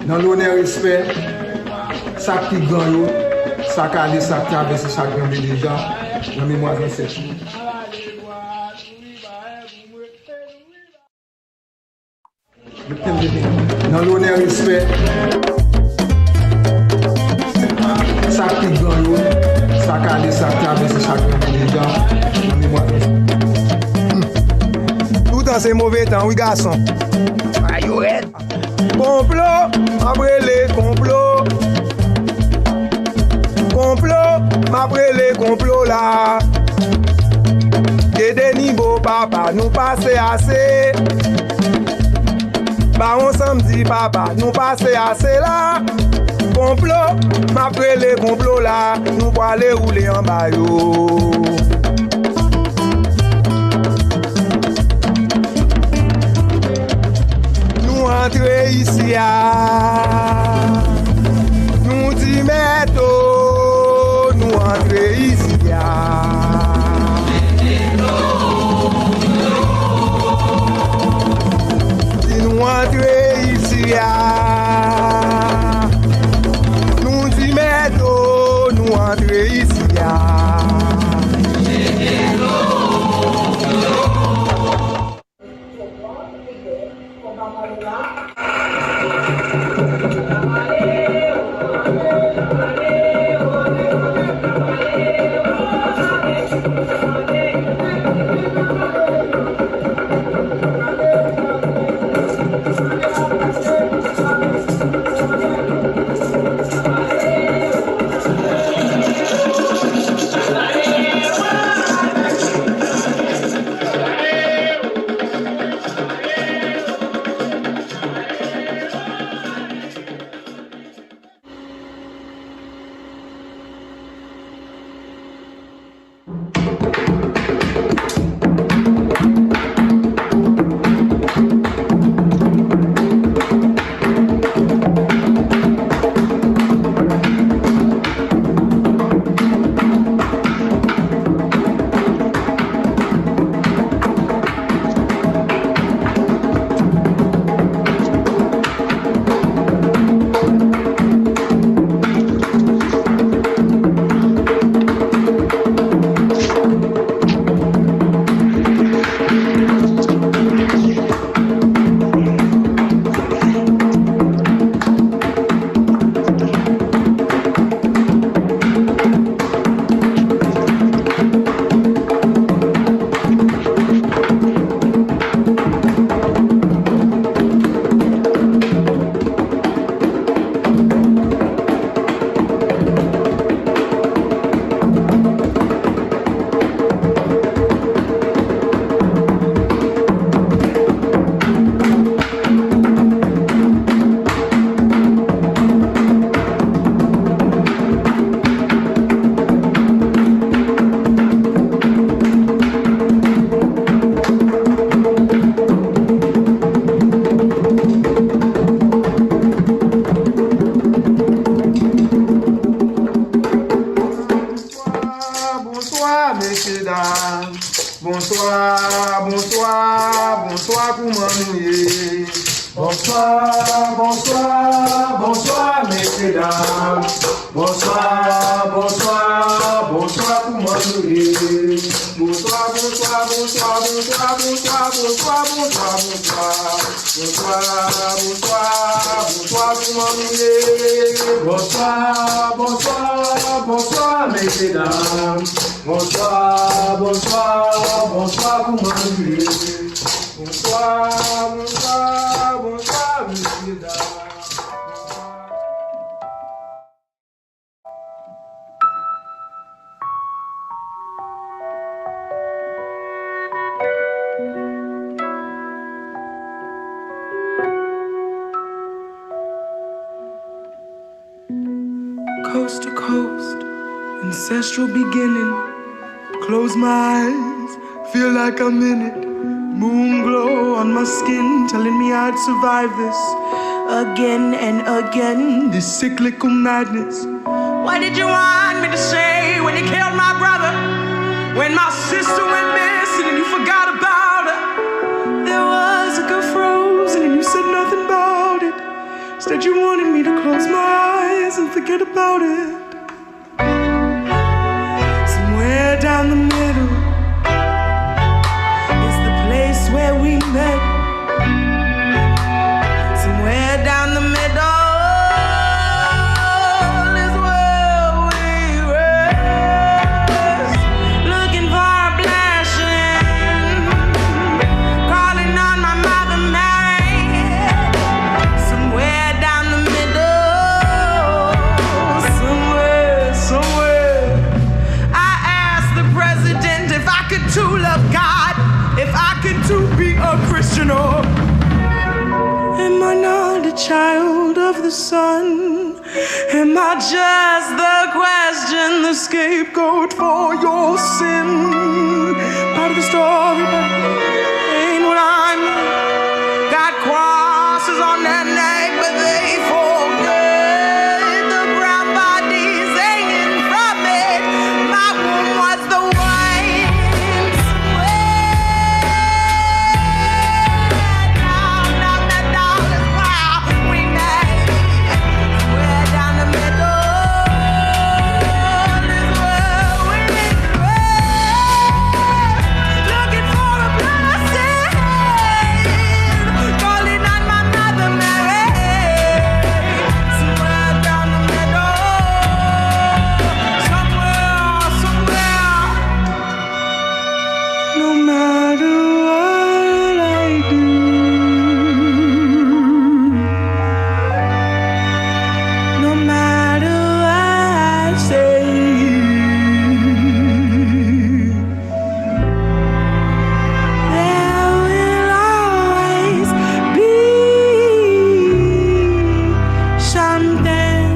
Dans l'honneur et respect, ça qui gagne, ça qui a ça qui traverse chaque grand des gens, dans la mémoire de cette chose. Dans l'honneur et respect, ça qui gagne, ça qui a ça qui traverse chaque grand des gens, dans la mémoire de cette chose. Tout dans ces mauvais temps, oui garçon. Are you ready? Complot, m'abrele complot. Complot, m'abrele complot là. Que des niveaux papa nous passer assez. Bah on samedi papa nous passer assez là. Complot, m'abrele complot là. Nous pour aller rouler en bas yo. Entrer ici à nous dit métaux, nous entrer ici à si nous entrer ici à nous dit métaux, nous entrer ici à Bonsoir, bonsoir, bonsoir, comment nous y est. Bonsoir, bonsoir, bonsoir, messieurs, dames. Bonsoir, bonsoir, bonsoir, comment nous y est. Bonsoir, bonsoir, bonsoir, bonsoir, bonsoir, bonsoir, bonsoir, bonsoir. Bonsoir, bonsoir, bonsoir, comment nous y est. Bonsoir, bonsoir, bonsoir, messieurs, dames. Bonsoir, bonsoir, bonsoir, comment vous allez? Bonsoir, bonsoir, bonsoir, messieurs, dames. Coast to coast, ancestral beginning. Close my eyes, feel like I'm in it. Moon glow on my skin, telling me I'd survive this again and again. This cyclical madness. What did you want me to say when you killed my brother? When my sister went missing and you forgot about her? There was a girl frozen and you said nothing about it. Said you wanted me to close my eyes and forget about it. Somewhere down the middle is the place where we met. Somewhere down the middle is where we rest. Looking for a blessing, calling on my mother Mary. Somewhere down the middle, somewhere. I asked the president if I could too love God, if I could too be a Christian, or am I not a child of the sun? Am I just the question, the scapegoat for your sin? Part of the story, but ain't what I'm. Got crosses on their neck, but they forget the brown bodies hanging from it. My womb was the wine. Somewhere down the middle is where we met. Somewhere down the middle is where we rest. Looking for a blessing, calling on my mother Mary. Somewhere down the middle, somewhere. No matter what I do, no matter what I say, there will always be something.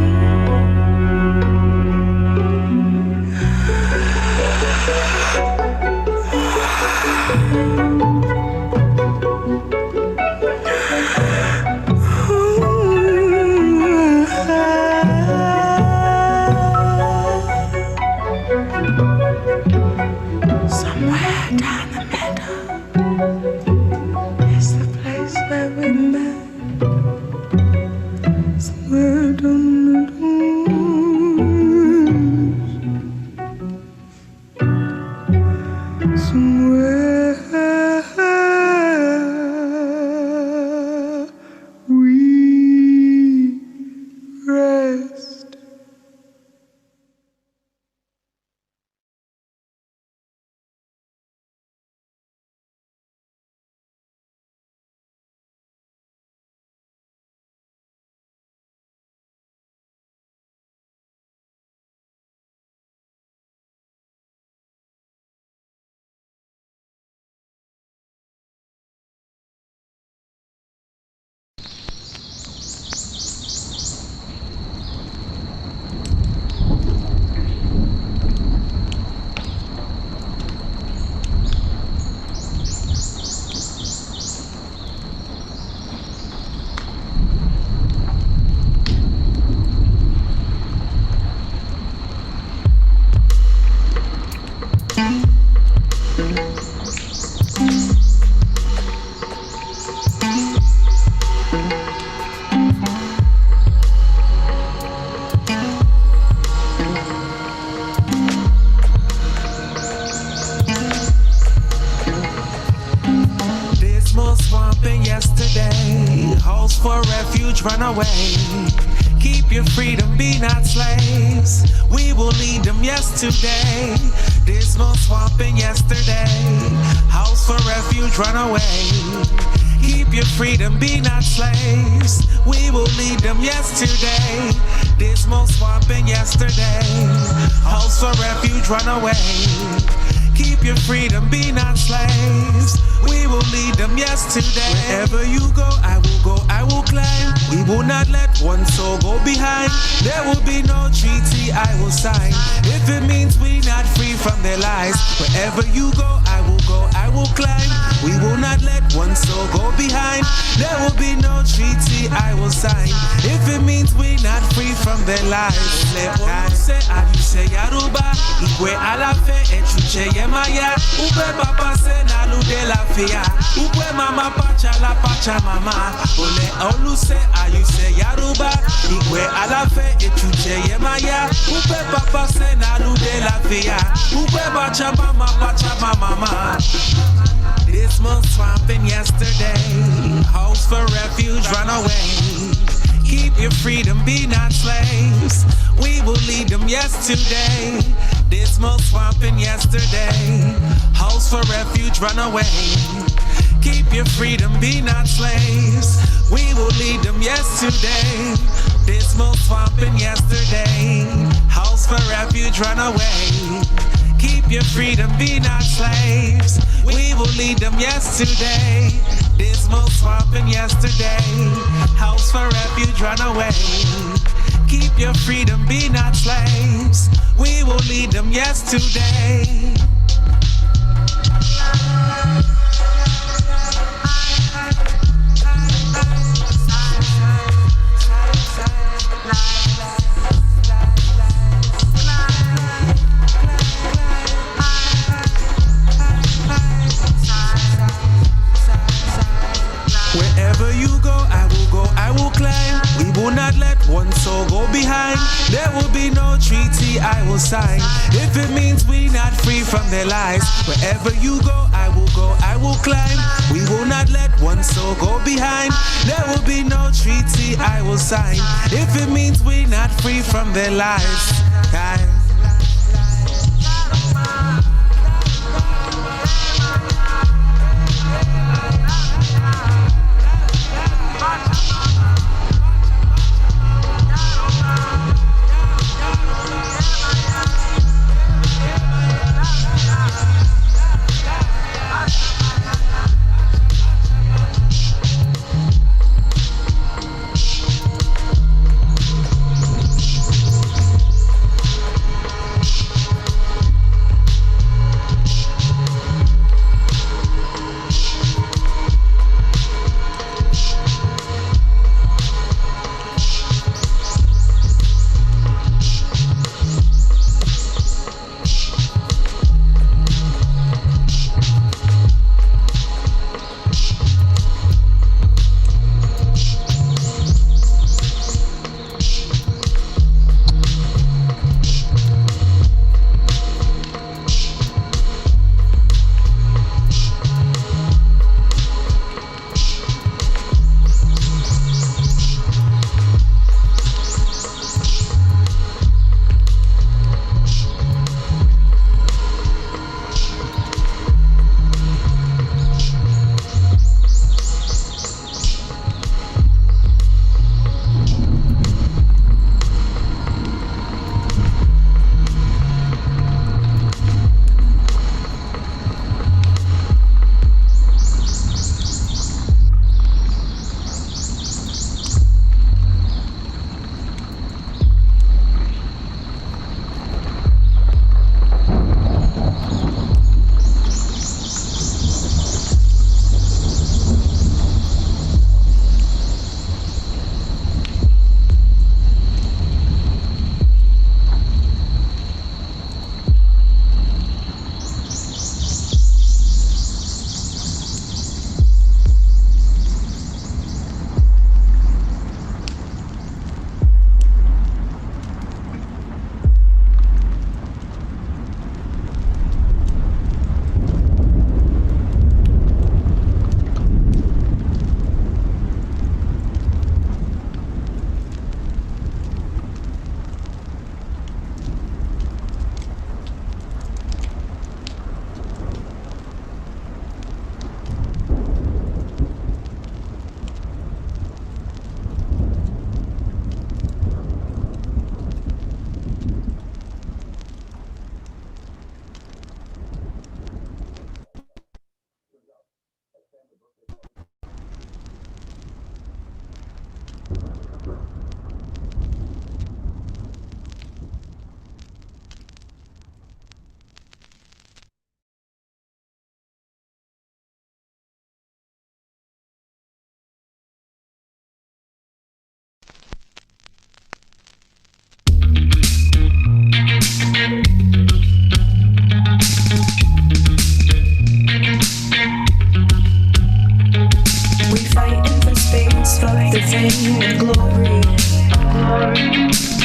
Somewhere down the middle is the place where we met. Somewhere down the middle, somewhere we rest. Dismal swamping yesterday, halls for refuge, run away. Keep your freedom, be not slaves. We will lead them yesterday. Dismal swamping yesterday, house for refuge, run away. Keep your freedom, be not slaves. We will lead them yesterday. Dismal swamping yesterday, house for refuge, run away. Keep your freedom, be not slaves. We will lead them yesterday. Wherever you go, I will climb. We will not let one soul go behind. There will be no treaty I will sign, if it means we not free from their lies. Wherever you go, I will climb. We will not let one soul go behind. There will be no treaty I will sign, if it means we not free from their lives. Le say Yaruba, Igwe Alafe, Echuche yemaya. Ube papa se na lude la fia. Ube mama pacha la pacha mama. Ole oluse ayuse yaruba. Igwe alafe echuche yemaya. Ube papa se na lude la fia. Ube pacha mama. This month swamping yesterday. House for refuge, run away. Keep your freedom, be not slaves. We will lead them yesterday. This most swamping yesterday. House for refuge, run away. Keep your freedom, be not slaves. We will lead them yesterday. This most swamping yesterday. House for refuge, run away. Keep your freedom, be not slaves. We will lead them yesterday. This most swamping yesterday. House for refuge, run away. Keep your freedom, be not slaves. We will lead them yesterday. Wherever you go, I will climb. We will not let one soul go behind. There will be no treaty I will sign if it means we not free from their lies. Wherever you go, I will climb. We will not let one soul go behind. There will be no treaty I will sign if it means we not free from their lies.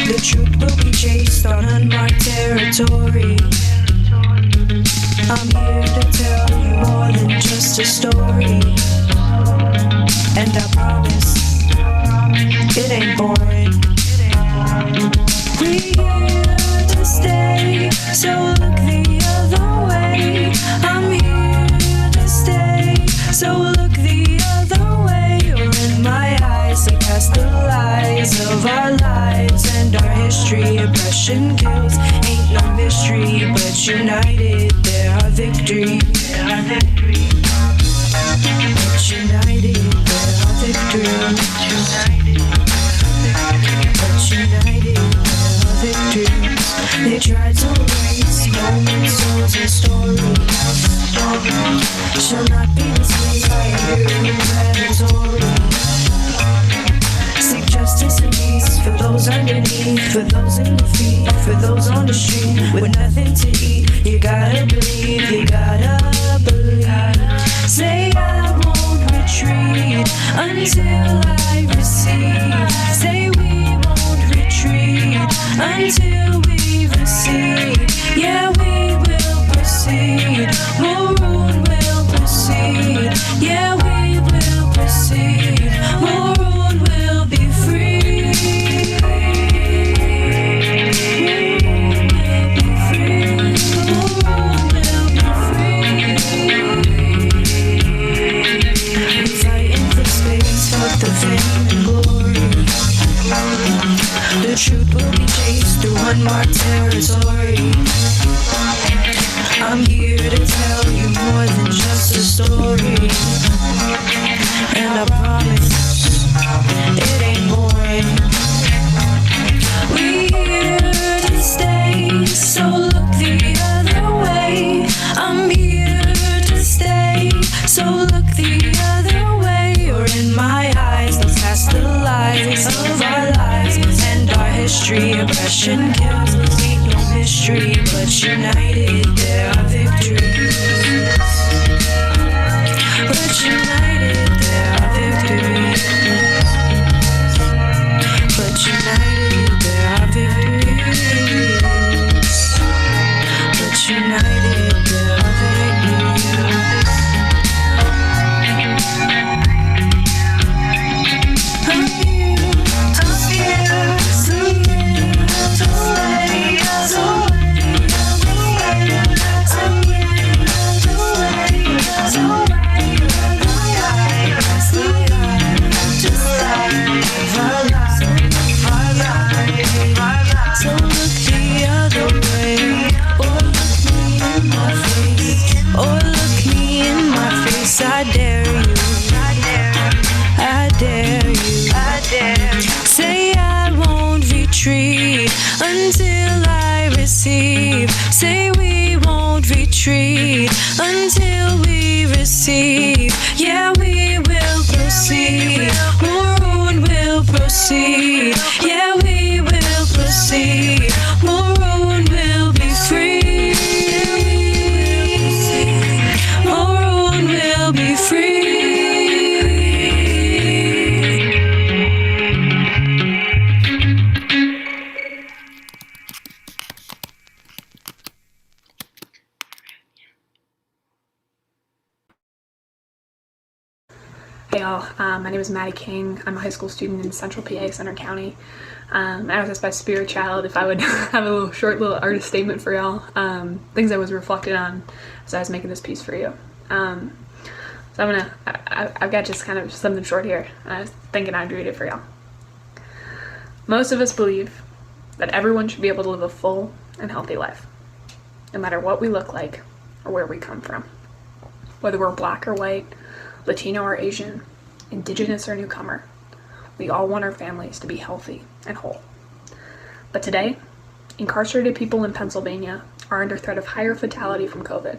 The truth will be chased on unmarked territory. I'm here to tell you more than just a story. And I promise it ain't boring. We're here to stay, so look the other way. I'm here to stay, so look the other way. You're in my eyes, they cast the lies of our lives and our history. Oppression kills, ain't no mystery, but united there are victory. But united there are victory. But united there are victories. They tried to erase moments, souls, and stories. Shall not be dismissed by you, mandatory. Seek justice and peace for those underneath, for those in defeat, for those on the street with nothing to eat. You gotta believe, you gotta believe. Say I won't retreat until I receive. Say we won't retreat until we receive. Yeah, we will proceed. Maroon will proceed. Yeah, we will proceed. Maroon will be free. Maroon will be free. We're fighting for space, fuck the fame and glory. The truth will be chased through unmarked territory. I'm here to tell you more than just a story. And I promise it ain't boring. We're here to stay, so look the other way. I'm here to stay, so look the other way. You're in my eyes, they'll cast the lies of our lives and our history. Oppression kills, ain't no mystery, but united there are victories. But united there are victories. But united there are victories. But united there are victories. I'm here to stay, so here to stay, so so look the other way, or look me in my face, or look me in my face. I dare you, I dare you, I dare you. Say I won't retreat until I receive. Say we won't retreat until we receive. Yeah, we will proceed. Maroon will proceed. Yeah, we will proceed. Maroon will be free. Maroon will be free. Hey y'all, my name is Maddie King. I'm a high school student in Central PA, Center County. I was asked by Spirit Child if I would have a short little artist statement for y'all. Things I was reflecting on as I was making this piece for you. So I've got just kind of something short here. I was thinking I'd read it for y'all. Most of us believe that everyone should be able to live a full and healthy life, no matter what we look like or where we come from. Whether we're black or white, Latino or Asian, Indigenous or newcomer, we all want our families to be healthy and whole. But today, incarcerated people in Pennsylvania are under threat of higher fatality from COVID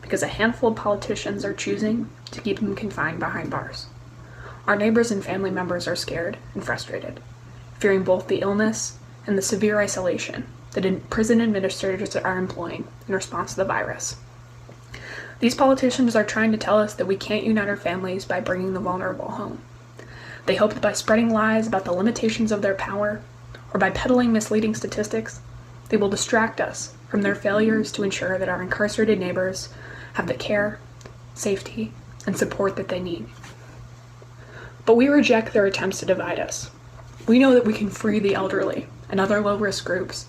because a handful of politicians are choosing to keep them confined behind bars. Our neighbors and family members are scared and frustrated, fearing both the illness and the severe isolation that prison administrators are employing in response to the virus. These politicians are trying to tell us that we can't unite our families by bringing the vulnerable home. They hope that by spreading lies about the limitations of their power, or by peddling misleading statistics, they will distract us from their failures to ensure that our incarcerated neighbors have the care, safety, and support that they need. But we reject their attempts to divide us. We know that we can free the elderly and other low-risk groups,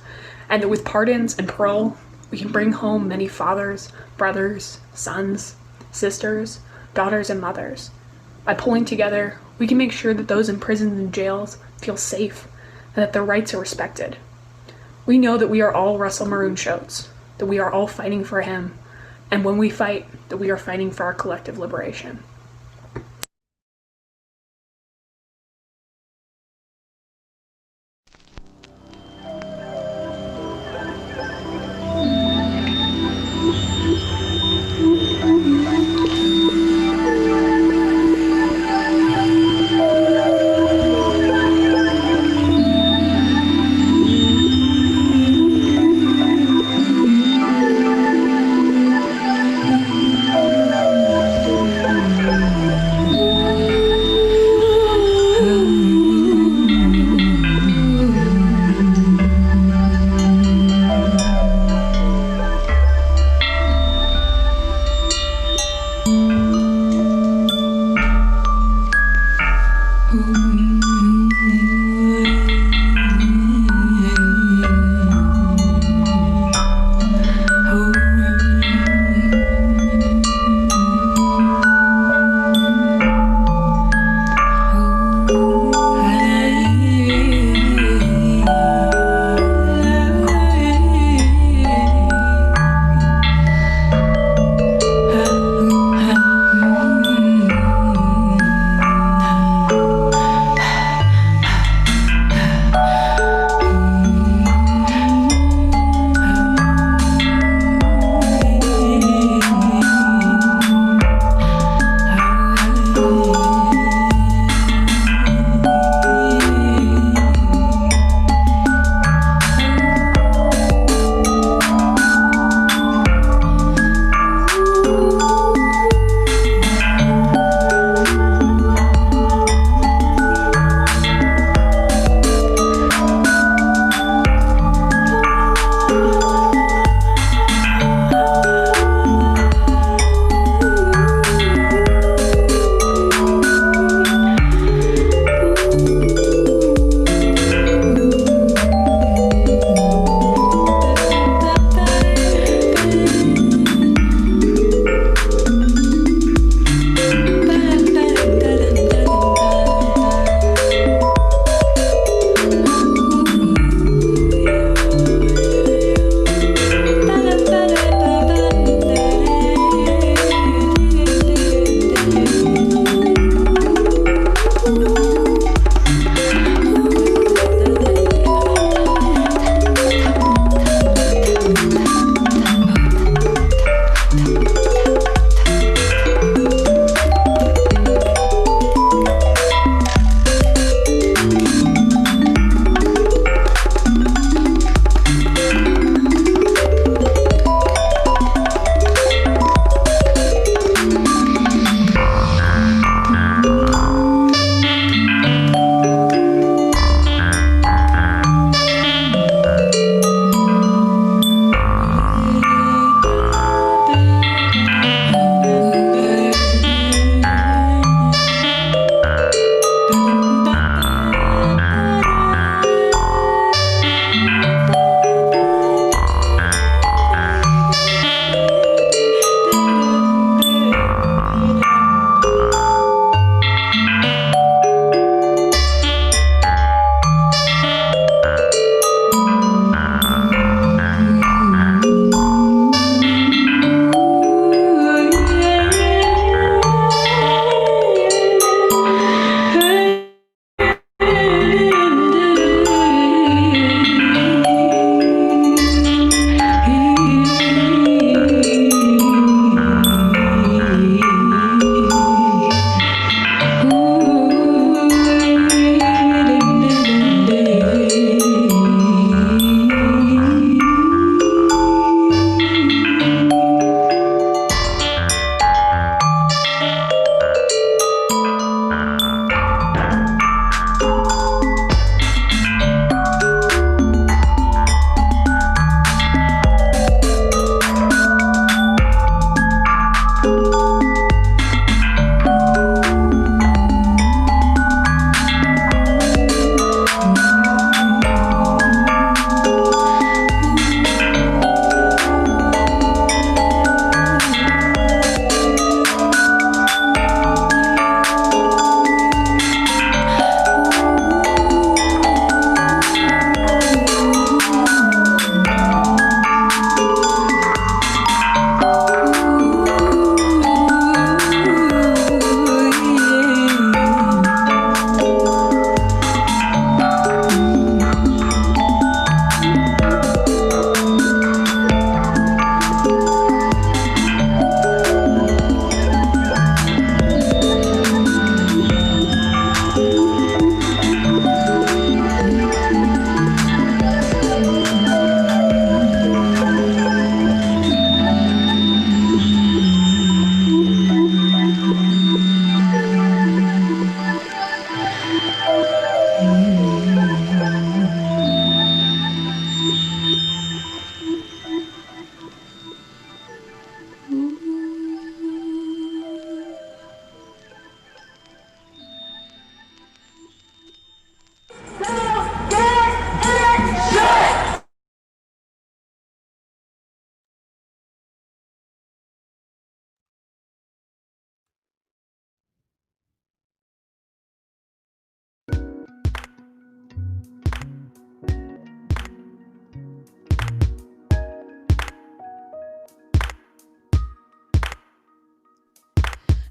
and that with pardons and parole, we can bring home many fathers, brothers, sons, sisters, daughters, and mothers. By pulling together, we can make sure that those in prisons and jails feel safe and that their rights are respected. We know that we are all Russell Maroon Shotes, that we are all fighting for him, and when we fight, that we are fighting for our collective liberation.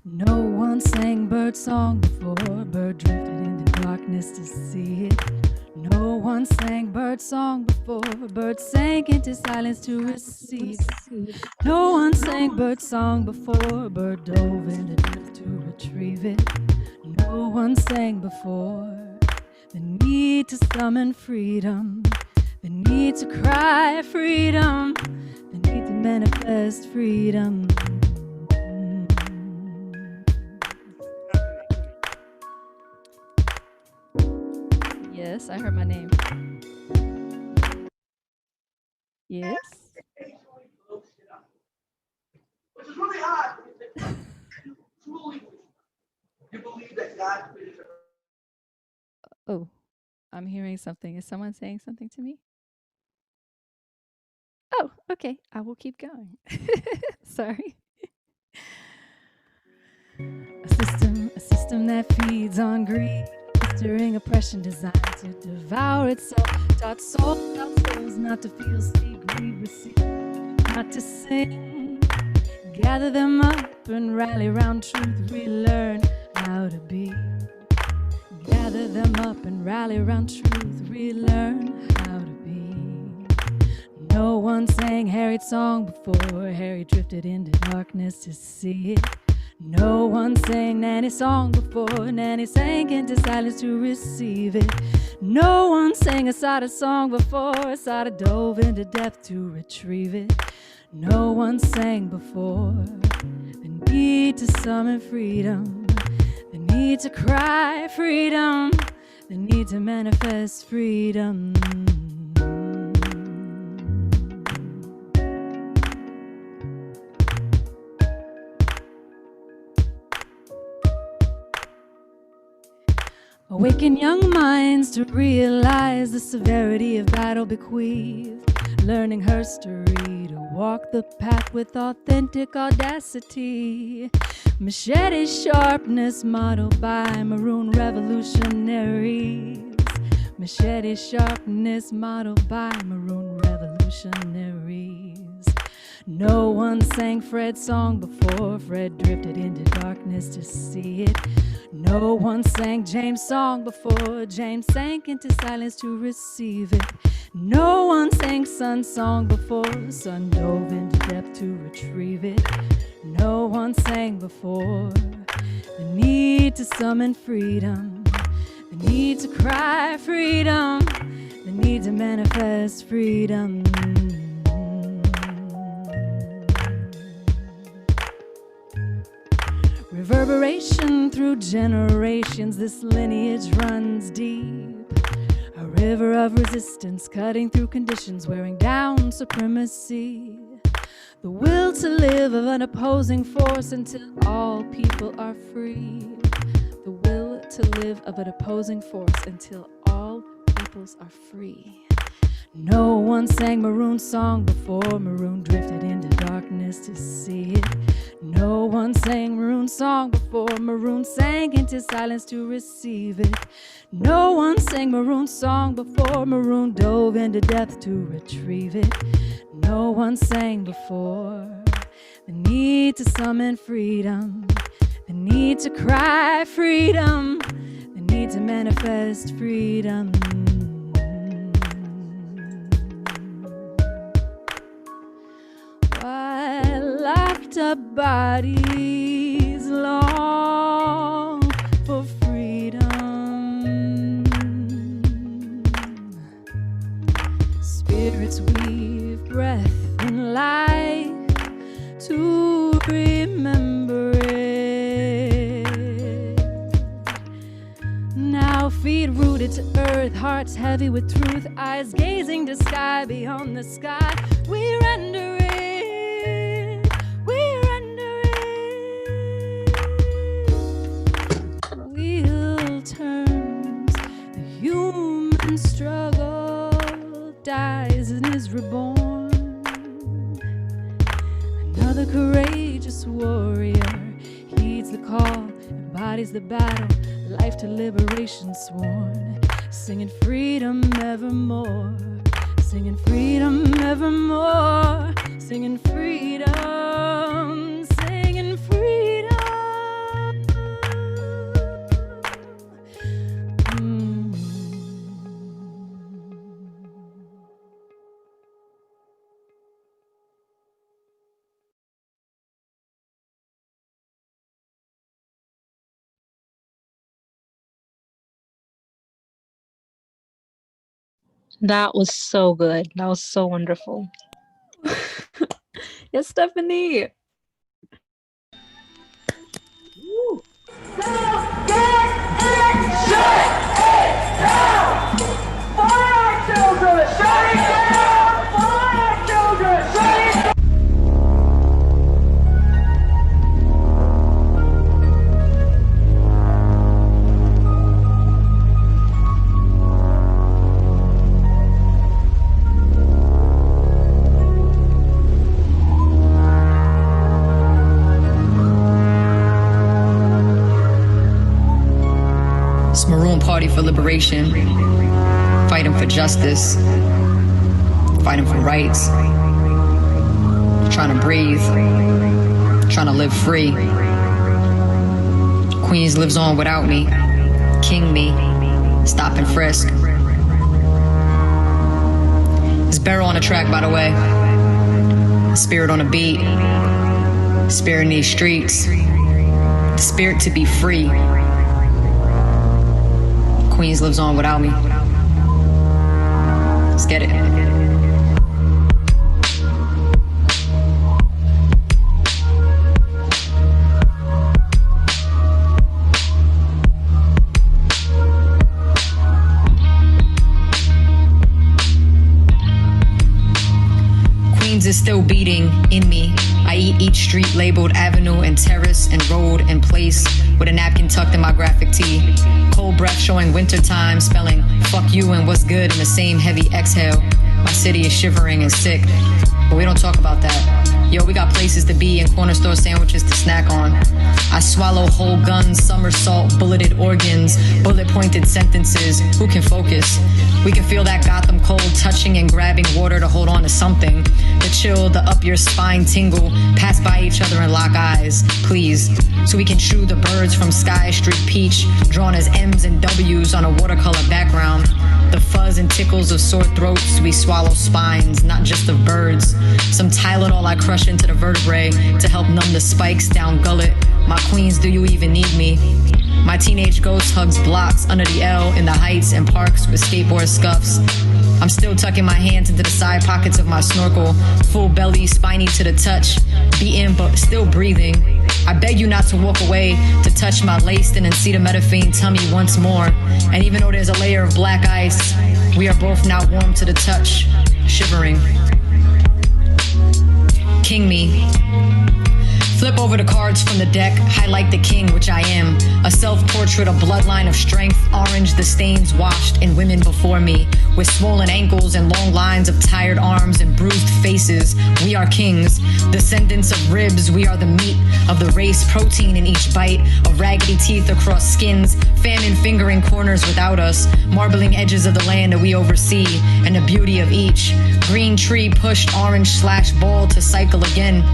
No one sang bird song before, bird drifted into darkness to see it. No one sang bird song before, bird sank into silence to receive it. No one sang bird song before, bird dove into depth to retrieve it. No one sang before the need to summon freedom, the need to cry freedom, the need to manifest freedom. Yes, I heard my name. Yes. Which is really hard. You believe that God created the earth. Oh, I'm hearing something. Is someone saying something to me? Oh, okay. I will keep going. Sorry. A system that feeds on greed, fostering oppression designed to devour itself, taught souls without souls not to feel, see, grieve, receive, not to sing. Gather them up and rally round truth, relearn how to be. Gather them up and rally round truth, relearn how to be. No one sang Harriet's song before, Harry drifted into darkness to see it. No one sang Nanny's song before, Nanny sank into silence to receive it. No one sang Asada's song before, Asada dove into depth to retrieve it. No one sang before the need to summon freedom, the need to cry freedom, the need to manifest freedom. Awaken young minds to realize the severity of battle bequeathed, learning history to walk the path with authentic audacity. Machete sharpness modeled by maroon revolutionaries. Machete sharpness modeled by maroon revolutionaries. No one sang Fred's song before, Fred drifted into darkness to see it. No one sang James' song before, James sank into silence to receive it. No one sang Sun's song before, Sun dove into depth to retrieve it. No one sang before the need to summon freedom, the need to cry freedom, the need to manifest freedom. Reverberation through generations, this lineage runs deep. A river of resistance cutting through conditions, wearing down supremacy. The will to live of an opposing force until all people are free. The will to live of an opposing force until all peoples are free. No one sang Maroon's song before, Maroon drifted into darkness to see it. No one sang Maroon's song before, Maroon sank into silence to receive it. No one sang Maroon's song before, Maroon dove into depth to retrieve it. No one sang before the need to summon freedom, the need to cry freedom, the need to manifest freedom. While locked up bodies long for freedom, spirits weave breath and life to remember it. Now feet rooted to earth, hearts heavy with truth, eyes gazing to sky beyond the sky. We render it, we render it. Wheel turns, the human struggle dies and is reborn. Another courageous warrior heeds the call, embodies the battle, life to liberation sworn, singing freedom evermore, singing freedom evermore, singing freedom, singing freedom. That was so good. That was so wonderful. Yes, Stephanie. It's Maroon Party for Liberation, fighting for justice, fighting for rights, trying to breathe, trying to live free. Queens lives on without me, king me, stop and frisk. It's Barrel on the track, by the way. Spirit on the beat, spirit in these streets, the spirit to be free. Queens lives on without me. Let's get it. Queens is still beating in me. I eat each street labeled avenue and terrace and road and place with a napkin tucked in my graphic tee. Cold breath showing wintertime, spelling fuck you and what's good in the same heavy exhale. My city is shivering and sick, but we don't talk about that. Yo, we got places to be and corner store sandwiches to snack on. I swallow whole guns, somersault, bulleted organs, bullet-pointed sentences. Who can focus? We can feel that Gotham cold touching and grabbing water to hold on to something. The chill, the up your spine tingle, pass by each other and lock eyes, please. So we can chew the birds from Sky Street Peach, drawn as M's and W's on a watercolor background. The fuzz and tickles of sore throats, we swallow spines, not just of birds. Some Tylenol I crush into the vertebrae to help numb the spikes down gullet. My queens, do you even need me? My teenage ghost hugs blocks under the L in the heights and parks with skateboard scuffs. I'm still tucking my hands into the side pockets of my snorkel, full belly, spiny to the touch, beaten but still breathing. I beg you not to walk away, to touch my laced and acetaminophen tummy once more. And even though there's a layer of black ice, we are both now warm to the touch, shivering. King me. Flip over the cards from the deck, highlight the king, which I am. A self-portrait, a bloodline of strength, orange the stains washed in women before me. With swollen ankles and long lines of tired arms and bruised faces, we are kings. Descendants of ribs, we are the meat of the race, protein in each bite, of raggedy teeth across skins, famine fingering corners without us, marbling edges of the land that we oversee, and the beauty of each. Green tree pushed orange slash ball to cycle again.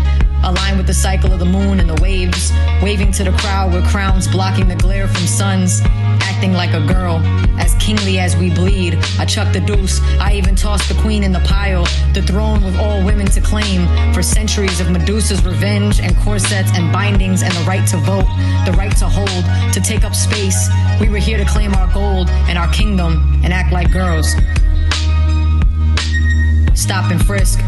Align with the cycle of the moon and the waves, waving to the crowd with crowns blocking the glare from suns, acting like a girl, as kingly as we bleed. I chuck the deuce, I even toss the queen in the pile, the throne with all women to claim, for centuries of Medusa's revenge and corsets and bindings and the right to vote, the right to hold, to take up space. We were here to claim our gold and our kingdom and act like girls. Stop and frisk.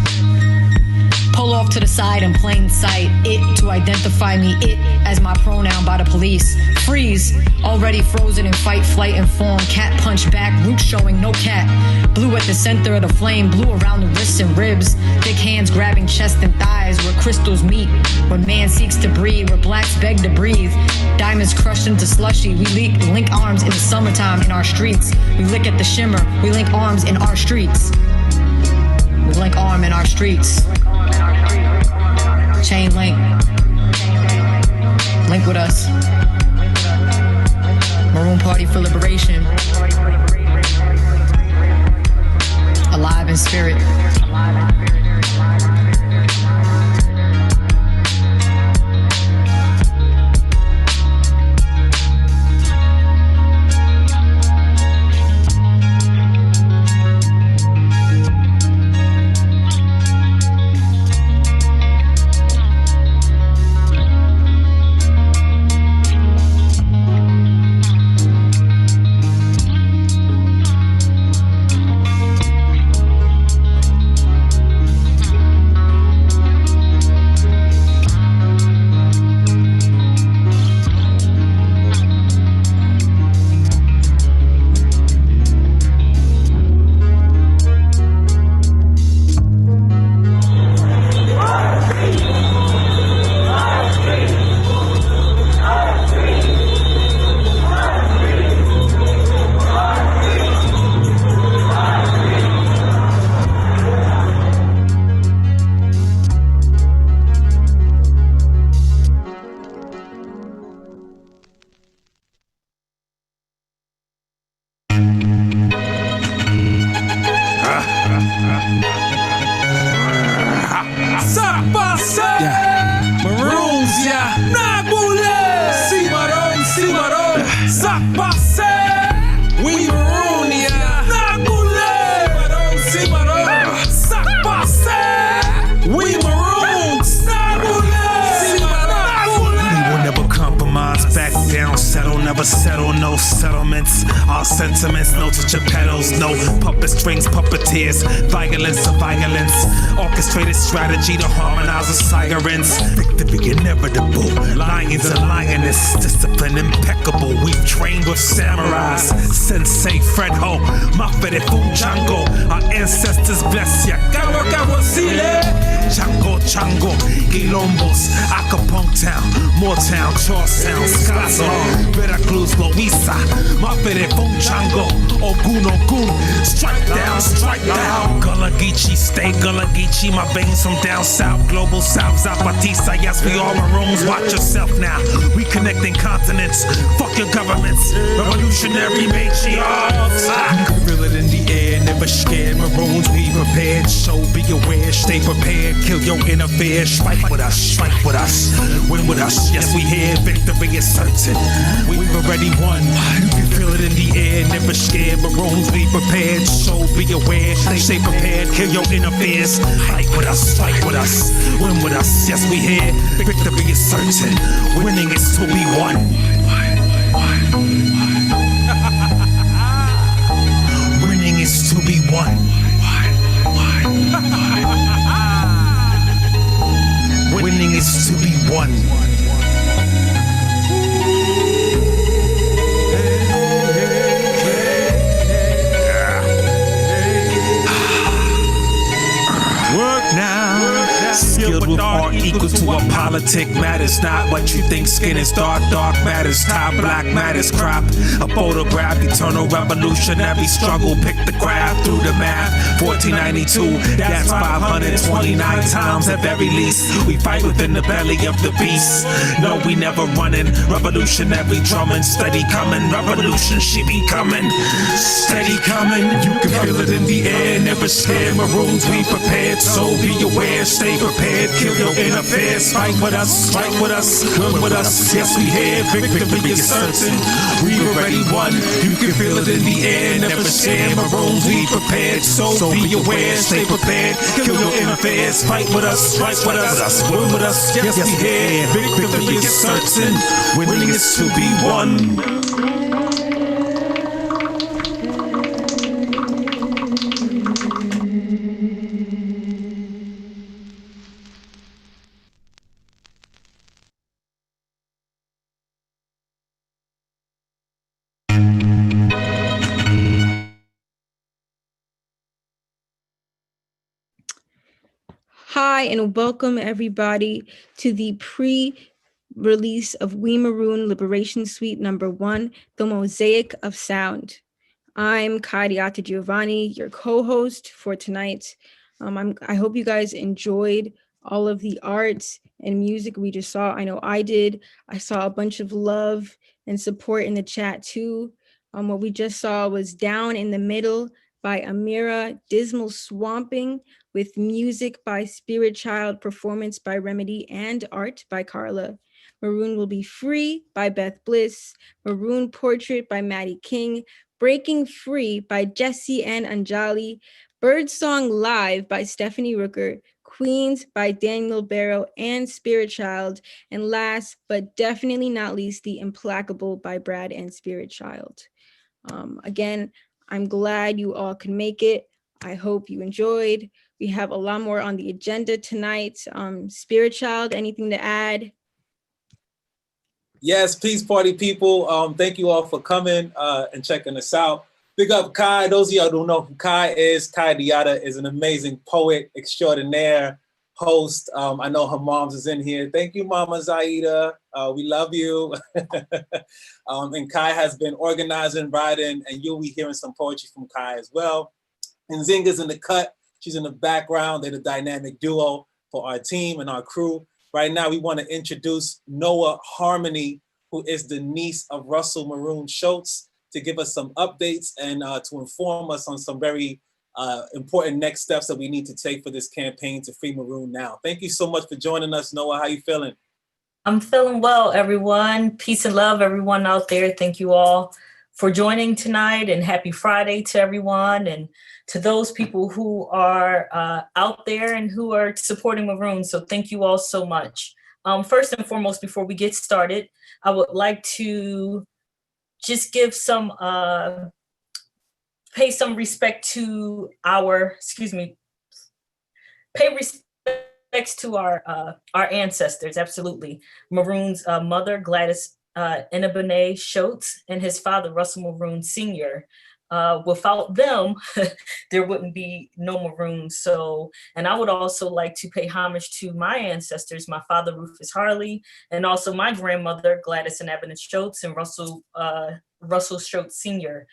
Pull off to the side in plain sight, it to identify me, it as my pronoun by the police. Freeze, already frozen in fight, flight, and form. Cat punch back, root showing, no cat. Blue at the center of the flame, blue around the wrists and ribs. Thick hands grabbing chest and thighs where crystals meet. When man seeks to breathe, where blacks beg to breathe. Diamonds crushed into slushy, we link arms in the summertime in our streets. We lick at the shimmer, we link arms in our streets. We link arm in our streets. Chain link. Link with us. Maroon Party for Liberation. Alive in spirit. Ça passe, Maroons, yeah. Naboule, si maroon, ça passe. We maroon, yeah. Naboule, si maroon, ça passe. We maroon, naboule, si maroon. We will never compromise, back down, settle, never settle, no settlements. Our sentiments, no touch of pedals, no puppet strings, puppeteers, violence of violence. Orchestrated strategy to harmonize the sirens. Victory inevitable. Lions and lioness. Discipline impeccable. We've trained with samurais. Sensei Fred Ho. Mafere Funjango. Our ancestors bless ya. Chango, Chango. Quilombos. Acapulco Town. Moortown. Charlestown. Scazzo. Veracruz. Loiza. Mafere Funjango. Ogun, Ogun. Strike down, strike down. Gullah Geechee. Stay Gullah Geechee. My veins from down south, global south, Zapatista, yes, we all maroons, watch yourself now. We connecting continents, fuck your governments, revolutionary matriarchs. You can feel it in the air, never scared, maroons, we prepared. So be aware, stay prepared, kill your inner fear. Strike with us, win with us, yes, we here, victory is certain. We've already won, you can feel it in the air, never scared, maroons, we prepared. So be aware, stay prepared, kill your inner fears. Fight with us, win with us, yes we here, victory is certain, winning is to be won. Winning is to be won. Winning is to be won. Work now. Skilled with art equal to a politic matters. Not what you think skin is dark, dark matters. Top black matters. Crop a photograph, eternal revolutionary struggle. Pick the graph through the math. 1492, that's 529 times at very least. We fight within the belly of the beast. No, we never running. Revolutionary drumming, steady coming. Revolution, she be coming. Steady coming. You can feel it in the air, never scared. Maroons, we prepared. So be aware, stay prepared, kill your inner fears. Fight with us, win with us. Yes, we here, victory is certain. We've already won, you can feel it in the air. Never scared, maroons, we prepared. So be aware, stay prepared, kill your inner fears. Fight with us, win with us. Yes, we here, victory is certain. Winning is to be won. Hi, and welcome everybody to the pre-release of We Maroon Liberation Suite #1, The Mosaic of Sound. I'm Kadiata Giovanni, your co-host for tonight. I hope you guys enjoyed all of the art and music we just saw. I know I did. I saw a bunch of love and support in the chat too. What we just saw was Down in the Middle by Amira, Dismal Swamping, with music by Spirit Child, performance by Remedy, and art by Carla. Maroon Will Be Free by Beth Bliss, Maroon Portrait by Maddie King, Breaking Free by Jesse and Anjali, Birdsong Live by Stephanie Rooker, Queens by Daniel Barrow and Spirit Child, and last but definitely not least, The Implacable by Brad and Spirit Child. Again, I'm glad you all could make it. I hope you enjoyed. We have a lot more on the agenda tonight. Spirit Child, anything to add? Yes, peace party people. Thank you all for coming and checking us out. Big up Kai. Those of y'all who don't know who Kai is, Kai Diata is an amazing poet extraordinaire, host. I know her mom's is in here. Thank you, Mama Zaida. We love you. And Kai has been organizing, writing, and you'll be hearing some poetry from Kai as well. And Zinga's in the cut. She's in the background. They're the dynamic duo for our team and our crew. Right now, we want to introduce Noah Harmony, who is the niece of Russell Maroon Schultz, to give us some updates and to inform us on some very important next steps that we need to take for this campaign to free Maroon now. Thank you so much for joining us, Noah. How you feeling? I'm feeling well, everyone. Peace and love, everyone out there. Thank you all for joining tonight, and happy Friday to everyone. And to those people who are out there and who are supporting Maroon. So thank you all so much. First and foremost, before we get started, I would like to just give some, pay some respect to our, pay respects to our ancestors, absolutely. Maroon's mother, Gladys Inabene Schultz, and his father, Russell Maroon Sr. Without them, there wouldn't be no Maroon. So, and I would also like to pay homage to my ancestors, my father, Rufus Harley, and also my grandmother, Gladys and Ebony Schultz, and Russell Schultz Sr.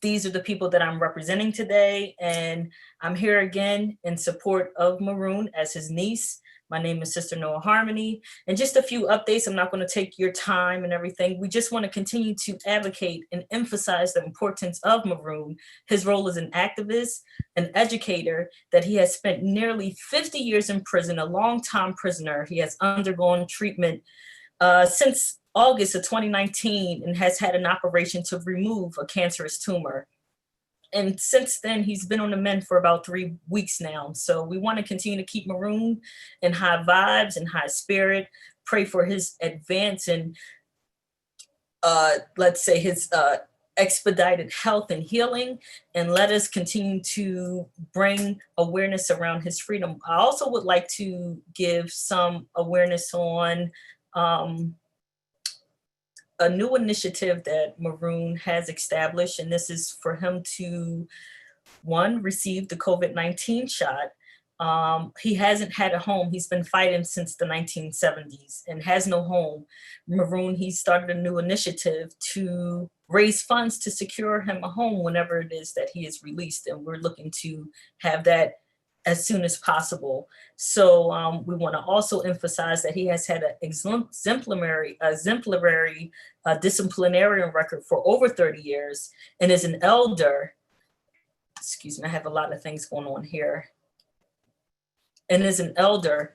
These are the people that I'm representing today, and I'm here again in support of Maroon as his niece. My name is Sister Noah Harmony, and just a few updates. I'm not going to take your time and everything. We just want to continue to advocate and emphasize the importance of Maroon, his role as an activist, an educator, that he has spent nearly 50 years in prison, a long-time prisoner. He has undergone treatment since August of 2019 and has had an operation to remove a cancerous tumor. And since then, he's been on the mend for about 3 weeks now. So we want to continue to keep Maroon in high vibes and high spirit, pray for his advance and let's say his expedited health and healing, and let us continue to bring awareness around his freedom. I also would like to give some awareness on a new initiative that Maroon has established, and this is for him to, one, receive the COVID-19 shot. He hasn't had a home. He's been fighting since the 1970s and has no home. Maroon, he started a new initiative to raise funds to secure him a home whenever it is that he is released, and we're looking to have that as soon as possible. So we want to also emphasize that he has had an exemplary disciplinarian record for over 30 years and is an elder. Excuse me, I have a lot of things going on here. And is an elder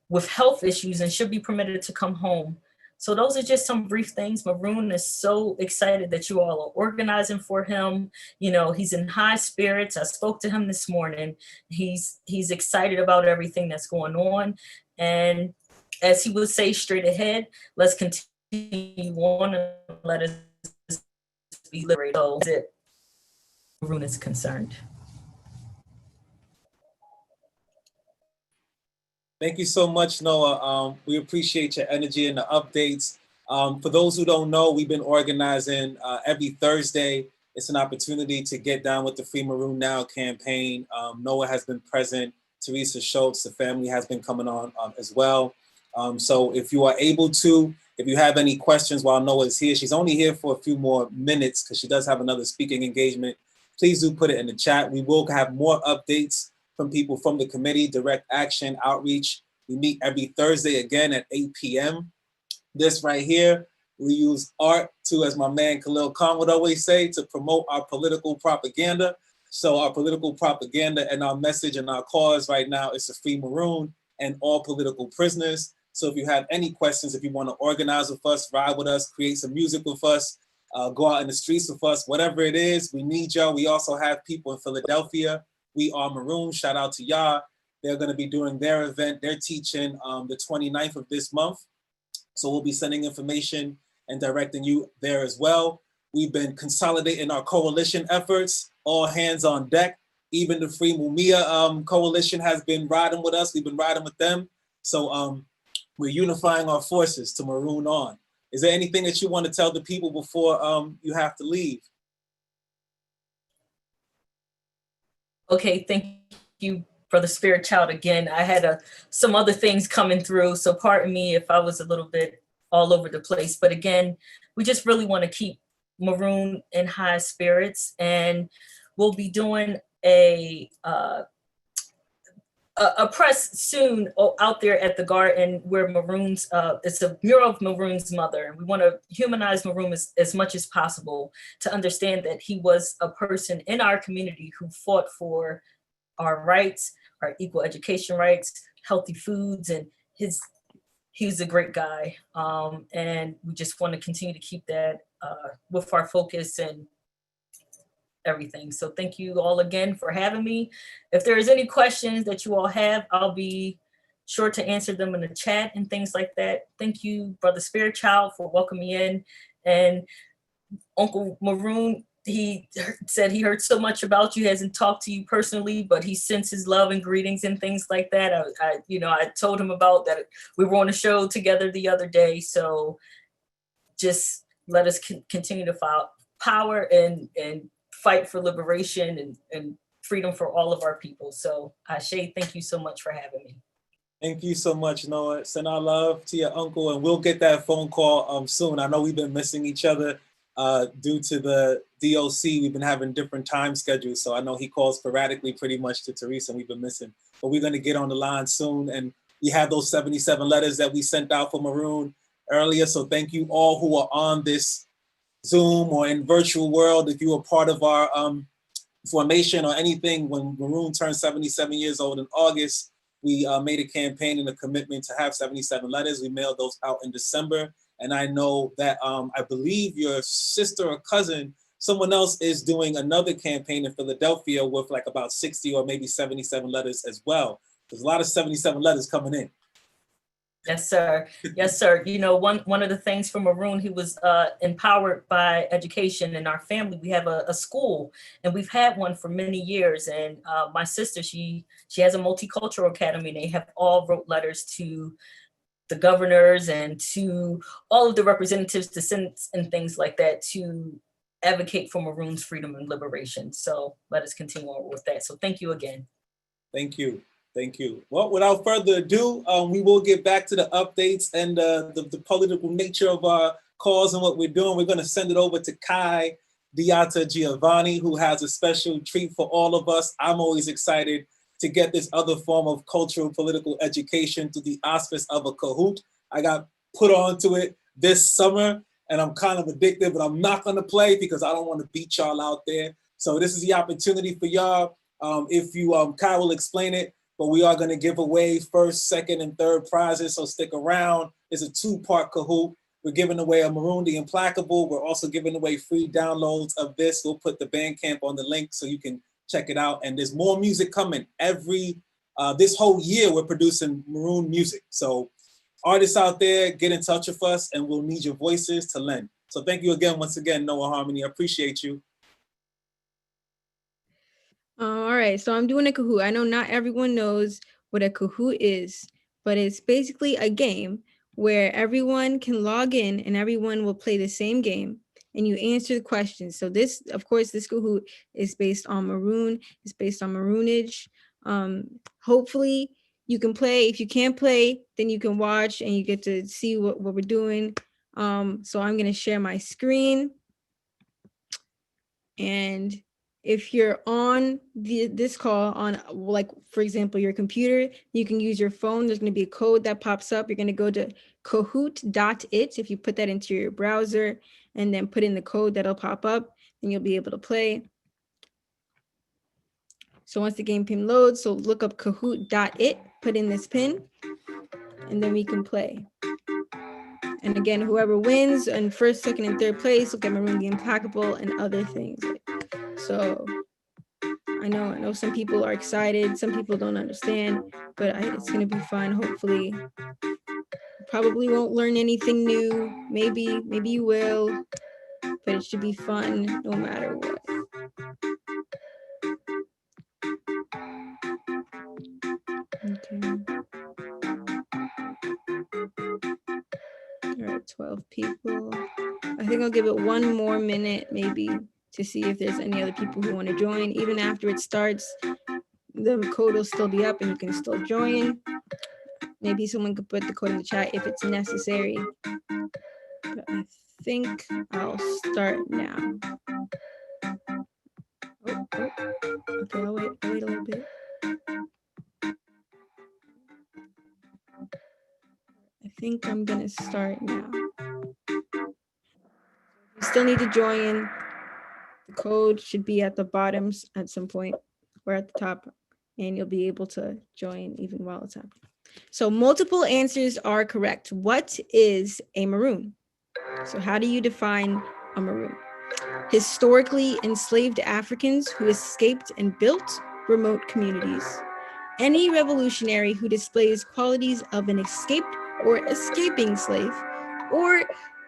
with health issues and should be permitted to come home. So those are just some brief things. Maroon is so excited that you all are organizing for him. You know, he's in high spirits. I spoke to him this morning. He's excited about everything that's going on. And as he would say, straight ahead, let's continue on and let us be liberated. So that's it. Maroon is concerned. Thank you so much, Noah. We appreciate your energy and the updates. For those who don't know, we've been organizing every Thursday. It's an opportunity to get down with the Free Maroon Now campaign. Noah has been present. Teresa Schultz, the family, has been coming on as well. So if you are able to, if you have any questions while Noah is here, she's only here for a few more minutes because she does have another speaking engagement. Please do put it in the chat. We will have more updates from people from the committee, direct action, outreach. We meet every Thursday again at 8 p.m. This right here, we use art to, as my man Khalil Khan would always say, to promote our political propaganda. So our political propaganda and our message and our cause right now is to free Maroon and all political prisoners. So if you have any questions, if you want to organize with us, ride with us, create some music with us, go out in the streets with us, whatever it is, we need y'all. We also have people in Philadelphia. We Are Maroon, shout out to y'all. They're gonna be doing their event. They're teaching the 29th of this month. So we'll be sending information and directing you there as well. We've been consolidating our coalition efforts, all hands on deck. Even the Free Mumia coalition has been riding with us. We've been riding with them. So we're unifying our forces to Maroon on. Is there anything that you want to tell the people before you have to leave? Okay, thank you, Brother Spirit Child. Again, I had some other things coming through, so pardon me if I was a little bit all over the place. But again, we just really want to keep Maroon in high spirits, and we'll be doing a a press soon out there at the garden where Maroon's, it's a mural of Maroon's mother. And we want to humanize Maroon as much as possible to understand that he was a person in our community who fought for our rights, our equal education rights, healthy foods, and he was a great guy. And we just want to continue to keep that with our focus and everything. So thank you all again for having me. If there's any questions that you all have, I'll be sure to answer them in the chat and things like that. Thank you, Brother Spirit Child, for welcoming me in. And Uncle Maroon, he said he heard so much about you, hasn't talked to you personally, but he sends his love and greetings and things like that. I told him about that. We were on a show together the other day. So just let us continue to power and fight for liberation and freedom for all of our people. So Ashe, thank you so much for having me. Thank you so much, Noah. Send our love to your uncle, and we'll get that phone call soon. I know we've been missing each other due to the DOC. We've been having different time schedules, so I know he calls sporadically pretty much to Teresa, and we've been missing. But we're gonna get on the line soon, and we have those 77 letters that we sent out for Maroon earlier, so thank you all who are on this Zoom or in virtual world. If you were part of our formation or anything, when Maroon turned 77 years old in August, we made a campaign and a commitment to have 77 letters. We mailed those out in December. And I know that I believe your sister or cousin, someone else is doing another campaign in Philadelphia with like about 60 or maybe 77 letters as well. There's a lot of 77 letters coming in. Yes, sir. Yes, sir. You know, one of the things for Maroon, he was empowered by education in our family. We have a school, and we've had one for many years. And my sister, she has a multicultural academy. And they have all wrote letters to the governors and to all of the representatives, to Senate and things like that, to advocate for Maroon's freedom and liberation. So let us continue on with that. So thank you again. Thank you. Thank you. Well, without further ado, we will get back to the updates and the political nature of our cause and what we're doing. We're going to send it over to Kai Diata Giovanni, who has a special treat for all of us. I'm always excited to get this other form of cultural political education through the auspice of a Kahoot. I got put onto it this summer, and I'm kind of addicted, but I'm not going to play because I don't want to beat y'all out there. So this is the opportunity for y'all. If you, Kai will explain it, but we are going to give away first, second, and third prizes, so stick around. It's a two-part Kahoot. We're giving away a Maroon the Implacable. We're also giving away free downloads of this. We'll put the Bandcamp on the link so you can check it out. And there's more music coming. This whole year, we're producing Maroon music. So artists out there, get in touch with us, and we'll need your voices to lend. So thank you again, once again, Noah Harmony. I appreciate you. All right, so I'm doing a Kahoot. I know not everyone knows what a Kahoot is, but it's basically a game where everyone can log in and everyone will play the same game and you answer the questions. So this, of course, this Kahoot is based on Maroon. It's based on Maroonage. Hopefully you can play. If you can't play, then you can watch and you get to see what we're doing. So I'm going to share my screen. And if you're on this call on, like, for example, your computer, you can use your phone. There's going to be a code that pops up. You're going to go to kahoot.it. If you put that into your browser and then put in the code, that'll pop up and you'll be able to play. So once the game pin loads, so look up kahoot.it, put in this pin, and then we can play. And again, whoever wins in first, second, and third place will get Maroon the Implacable and other things. So I know some people are excited, some people don't understand, but it's gonna be fun. Hopefully, probably won't learn anything new. Maybe you will, but it should be fun no matter what. Okay. All right, 12 people. I think I'll give it one more minute maybe to see if there's any other people who want to join. Even after it starts, the code will still be up and you can still join. Maybe someone could put the code in the chat if it's necessary. But I think I'll start now. Oh. Okay, I'll wait a little bit. think I'm gonna start now. You still need to join. The code should be at the bottom at some point or at the top, and you'll be able to join even while it's happening. So multiple answers are correct. What is a maroon? So how do you define a maroon? Historically enslaved Africans who escaped and built remote communities. Any revolutionary who displays qualities of an escaped or escaping slave, or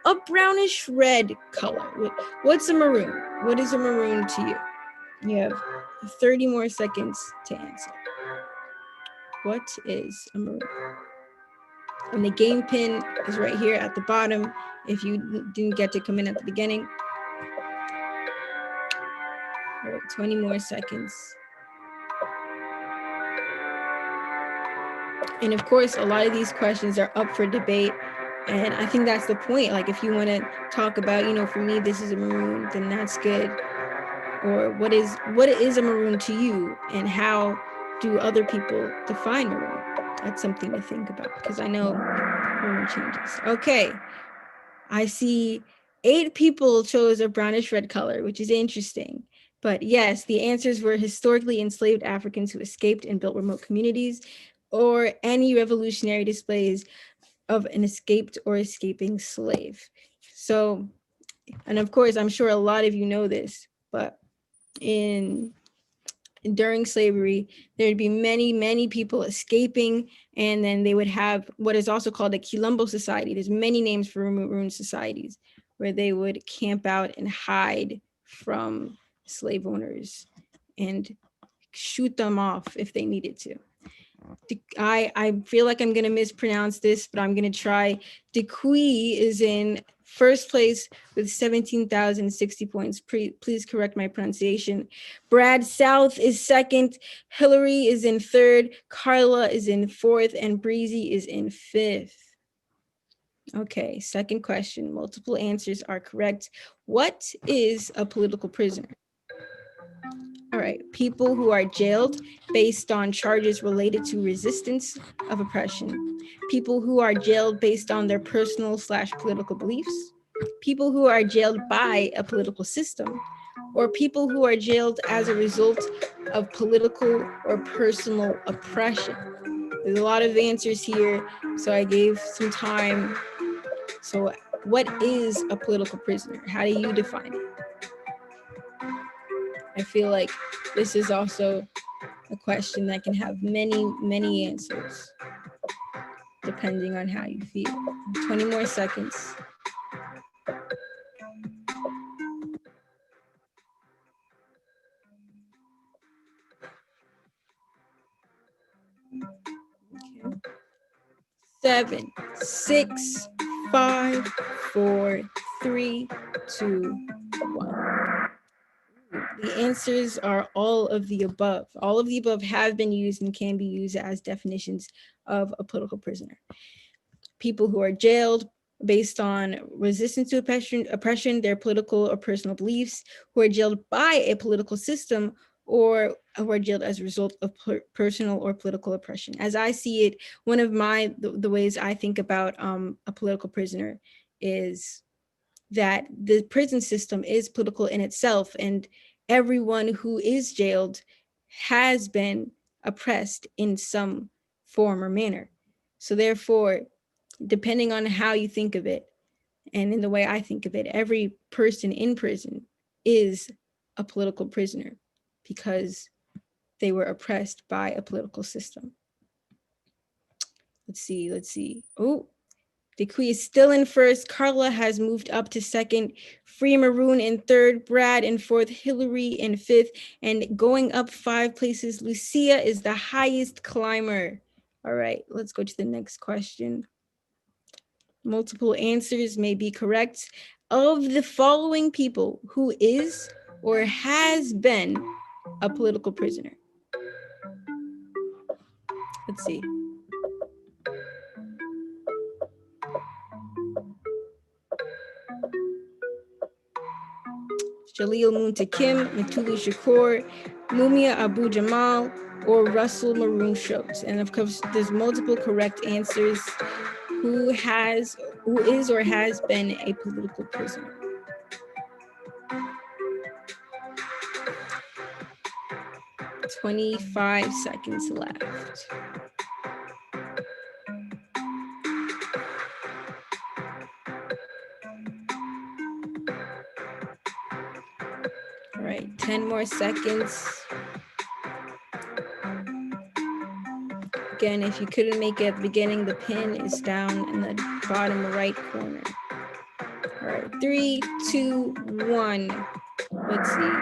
a brownish red color. What's a maroon? What is a maroon to you? You have 30 more seconds to answer. What is a maroon? And the game pin is right here at the bottom if you didn't get to come in at the beginning. All right, 20 more seconds. And of course, a lot of these questions are up for debate. And I think that's the point. Like, if you want to talk about, for me, this is a maroon, then that's good. Or what is a maroon to you, and how do other people define maroon? That's something to think about, because I know maroon changes. Okay, I see 8 people chose a brownish red color, which is interesting. But yes, the answers were historically enslaved Africans who escaped and built remote communities, or any revolutionary displays of an escaped or escaping slave. So, and of course, I'm sure a lot of you know this, but during slavery, there'd be many people escaping, and then they would have what is also called a Quilombo society. There's many names for maroon societies, where they would camp out and hide from slave owners and shoot them off if they needed to. I feel like I'm going to mispronounce this, but I'm going to try. Dekui is in first place with 17,060 points. Please correct my pronunciation. Brad South is second. Hillary is in third. Carla is in fourth. And Breezy is in fifth. Okay, second question. Multiple answers are correct. What is a political prisoner? All right, people who are jailed based on charges related to resistance of oppression, people who are jailed based on their personal/political beliefs, people who are jailed by a political system, or people who are jailed as a result of political or personal oppression. There's a lot of answers here, so I gave some time. So what is a political prisoner? How do you define it? I feel like this is also a question that can have many answers, depending on how you feel. 20 more seconds. Okay. 7, 6, 5, 4, 3, 2, 1. The answers are all of the above. All of the above have been used and can be used as definitions of a political prisoner. People who are jailed based on resistance to oppression, their political or personal beliefs, who are jailed by a political system, or who are jailed as a result of personal or political oppression. As I see it, one of the ways I think about a political prisoner is that the prison system is political in itself, and everyone who is jailed has been oppressed in some form or manner. So therefore, depending on how you think of it, and in the way I think of it, every person in prison is a political prisoner because they were oppressed by a political system. Let's see. Oh, Dekui is still in first. Carla has moved up to second. Free Maroon in third. Brad in fourth. Hillary in fifth. And going up 5 places, Lucia is the highest climber. All right, let's go to the next question. Multiple answers may be correct. Of the following people, who is or has been a political prisoner? Let's see. Jaleel Muntakim, Matulu Shakur, Mumia Abu Jamal, or Russell Maroon Schultz. And of course, there's multiple correct answers. who is or has been a political prisoner. "25 seconds left. All right, 10 more seconds. Again, if you couldn't make it at the beginning, the pin is down in the bottom right corner. All right, 3, 2, 1. Let's see.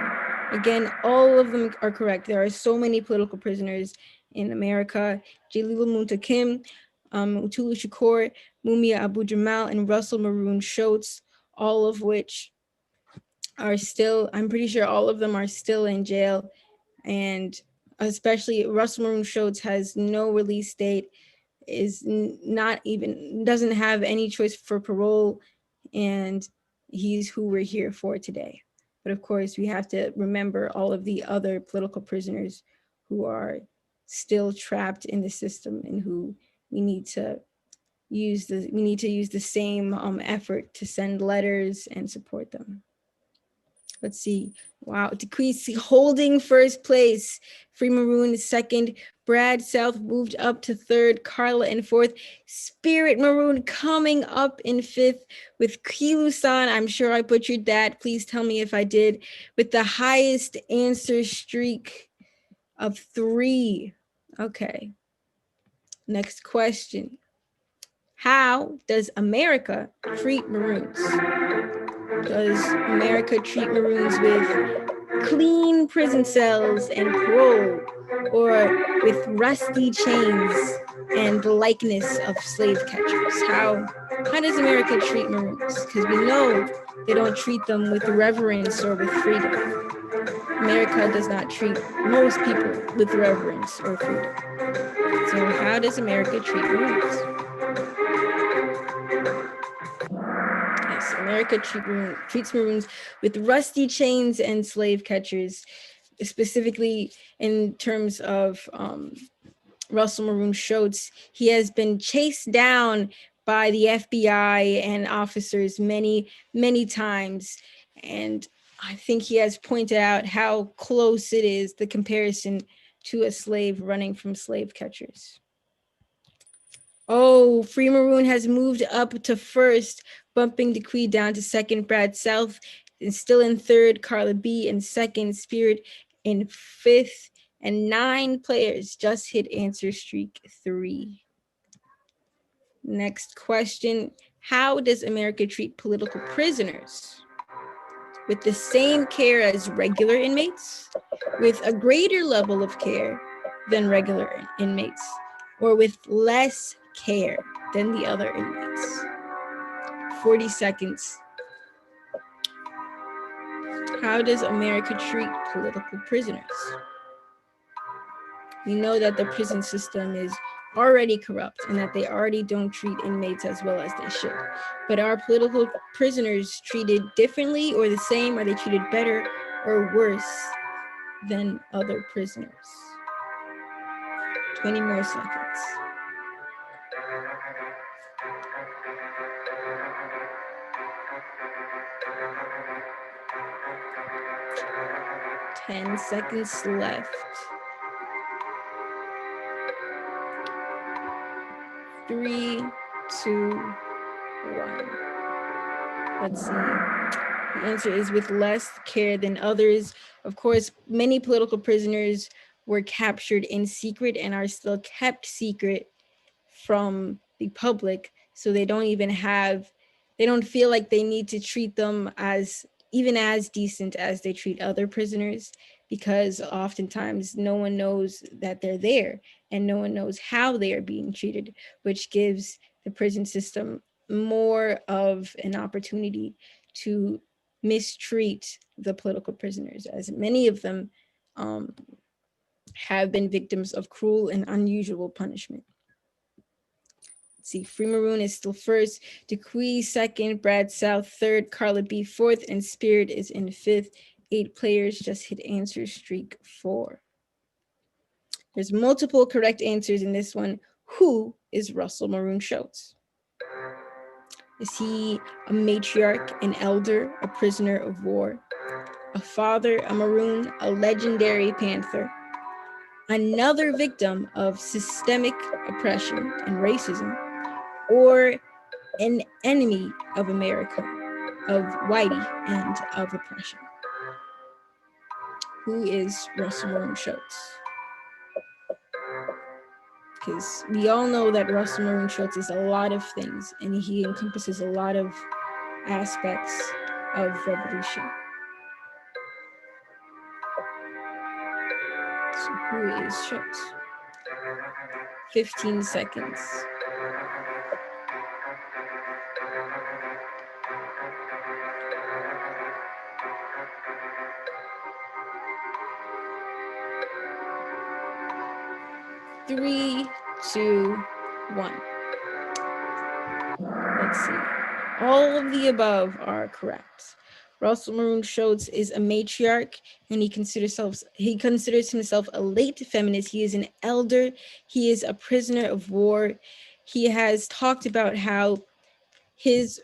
Again, all of them are correct. There are so many political prisoners in America. Jalila Muntakim, Mutulu Shakur, Mumia Abu Jamal, and Russell Maroon Shoatz, all of which are still, I'm pretty sure all of them are still in jail. And especially Russell Maroon Shoatz has no release date, doesn't have any choice for parole, and he's who we're here for today. But of course, we have to remember all of the other political prisoners who are still trapped in the system and who we need to use the same effort to send letters and support them. Let's see. Wow, Decrease holding first place. Free Maroon is second. Brad South moved up to third. Carla in fourth. Spirit Maroon coming up in fifth with Kilu-san. I'm sure I butchered that. Please tell me if I did. With the highest answer streak of 3. Okay. Next question. How does America treat Maroons? Does America treat Maroons with clean prison cells and parole, or with rusty chains and the likeness of slave catchers? How does America treat Maroons? Because we know they don't treat them with reverence or with freedom. America does not treat most people with reverence or freedom. So how does America treat Maroons? Yes, America treats Maroons with rusty chains and slave catchers, specifically in terms of Russell Maroon Shoatz. He has been chased down by the FBI and officers many, many times. And I think he has pointed out how close it is, the comparison to a slave running from slave catchers. Oh, Free Maroon has moved up to first, bumping Decree down to second. Brad South is still in third. Carla B in second. Spirit in fifth. And 9 players just hit answer streak 3. Next question. How does America treat political prisoners? With the same care as regular inmates? With a greater level of care than regular inmates? Or with less care than the other inmates? 40 seconds. How does America treat political prisoners? We know that the prison system is already corrupt and that they already don't treat inmates as well as they should. But are political prisoners treated differently or the same? Are they treated better or worse than other prisoners? 20 more seconds. Ten seconds left. 3, 2, 1. Let's see. The answer is with less care than others. Of course, many political prisoners were captured in secret and are still kept secret from the public. So they don't feel like they need to treat them as decent as they treat other prisoners, because oftentimes no one knows that they're there and no one knows how they are being treated, which gives the prison system more of an opportunity to mistreat the political prisoners, as many of them have been victims of cruel and unusual punishment. Let's see, Free Maroon is still first, Decree second, Brad South third, Carla B fourth, and Spirit is in fifth. 8 players just hit answer streak 4. There's multiple correct answers in this one. Who is Russell Maroon Shoatz? Is he a matriarch, an elder, a prisoner of war, a father, a maroon, a legendary panther, another victim of systemic oppression and racism, or an enemy of America, of whitey and of oppression? Who is Russell Maroon Schultz? Because we all know that Russell Maroon Schultz is a lot of things, and he encompasses a lot of aspects of revolution. So who is Schultz? 15 seconds. Three, two, one. Let's see. All of the above are correct. Russell Maroon Schultz is a matriarch, and he considers himself a late feminist. He is an elder. He is a prisoner of war. He has talked about how his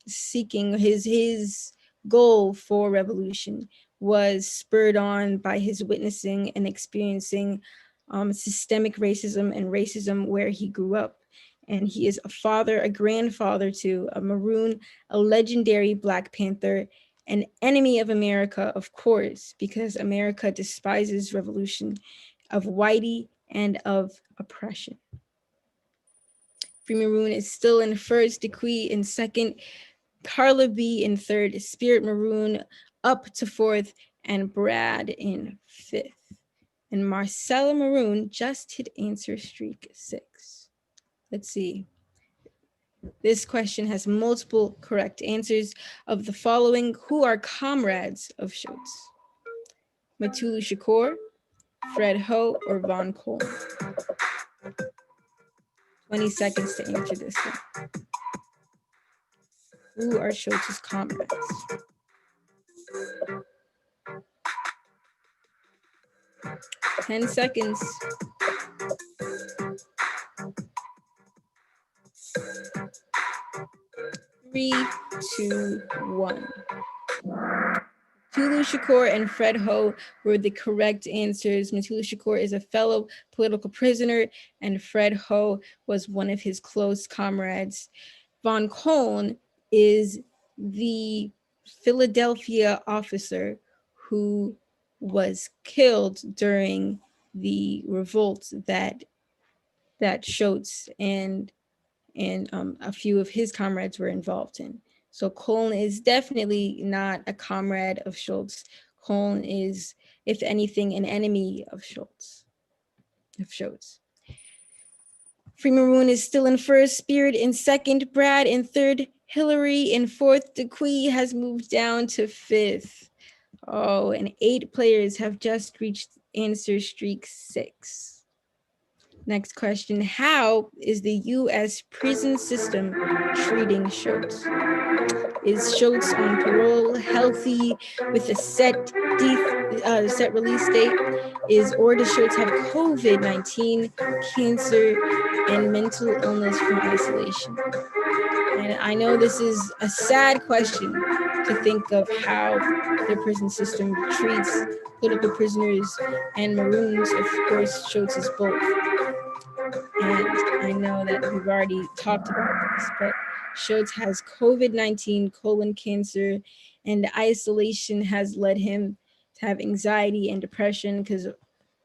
seeking his goal for revolution was spurred on by his witnessing and experiencing systemic racism and racism where he grew up. And he is a father, a grandfather to a maroon, a legendary Black Panther, an enemy of America, of course, because America despises revolution, of whitey and of oppression. Free Maroon is still in first, Dequee in second, Carla B in third, Spirit Maroon up to fourth, and Brad in fifth. And Marcella Maroon just hit answer streak 6. Let's see. This question has multiple correct answers. Of the following, who are comrades of Schultz? Matulu Shakur, Fred Ho, or Von Cole? 20 seconds to answer this one. Who are Schultz's comrades? Ten seconds. 3, 2, 1. Matulu Shakur and Fred Ho were the correct answers. Matulu Shakur is a fellow political prisoner, and Fred Ho was one of his close comrades. Von Kohn is the Philadelphia officer who was killed during the revolt that Schultz and a few of his comrades were involved in. So Kohn is definitely not a comrade of Schultz. Kohn is, if anything, an enemy of Schultz. Free Maroon is still in first, Spirit in second, Brad in third, Hillary in fourth, Dequee has moved down to fifth. Oh, and 8 players have just reached answer streak 6. Next question, how is the U.S. prison system treating Schultz? Is Schultz on parole, healthy, with a set release date? Or does Schultz have COVID-19, cancer, and mental illness from isolation? And I know this is a sad question to think of how the prison system treats political prisoners and Maroons. Of course, Schultz is both. And I know that we've already talked about this, but Schultz has COVID-19, colon cancer, and isolation has led him to have anxiety and depression because, of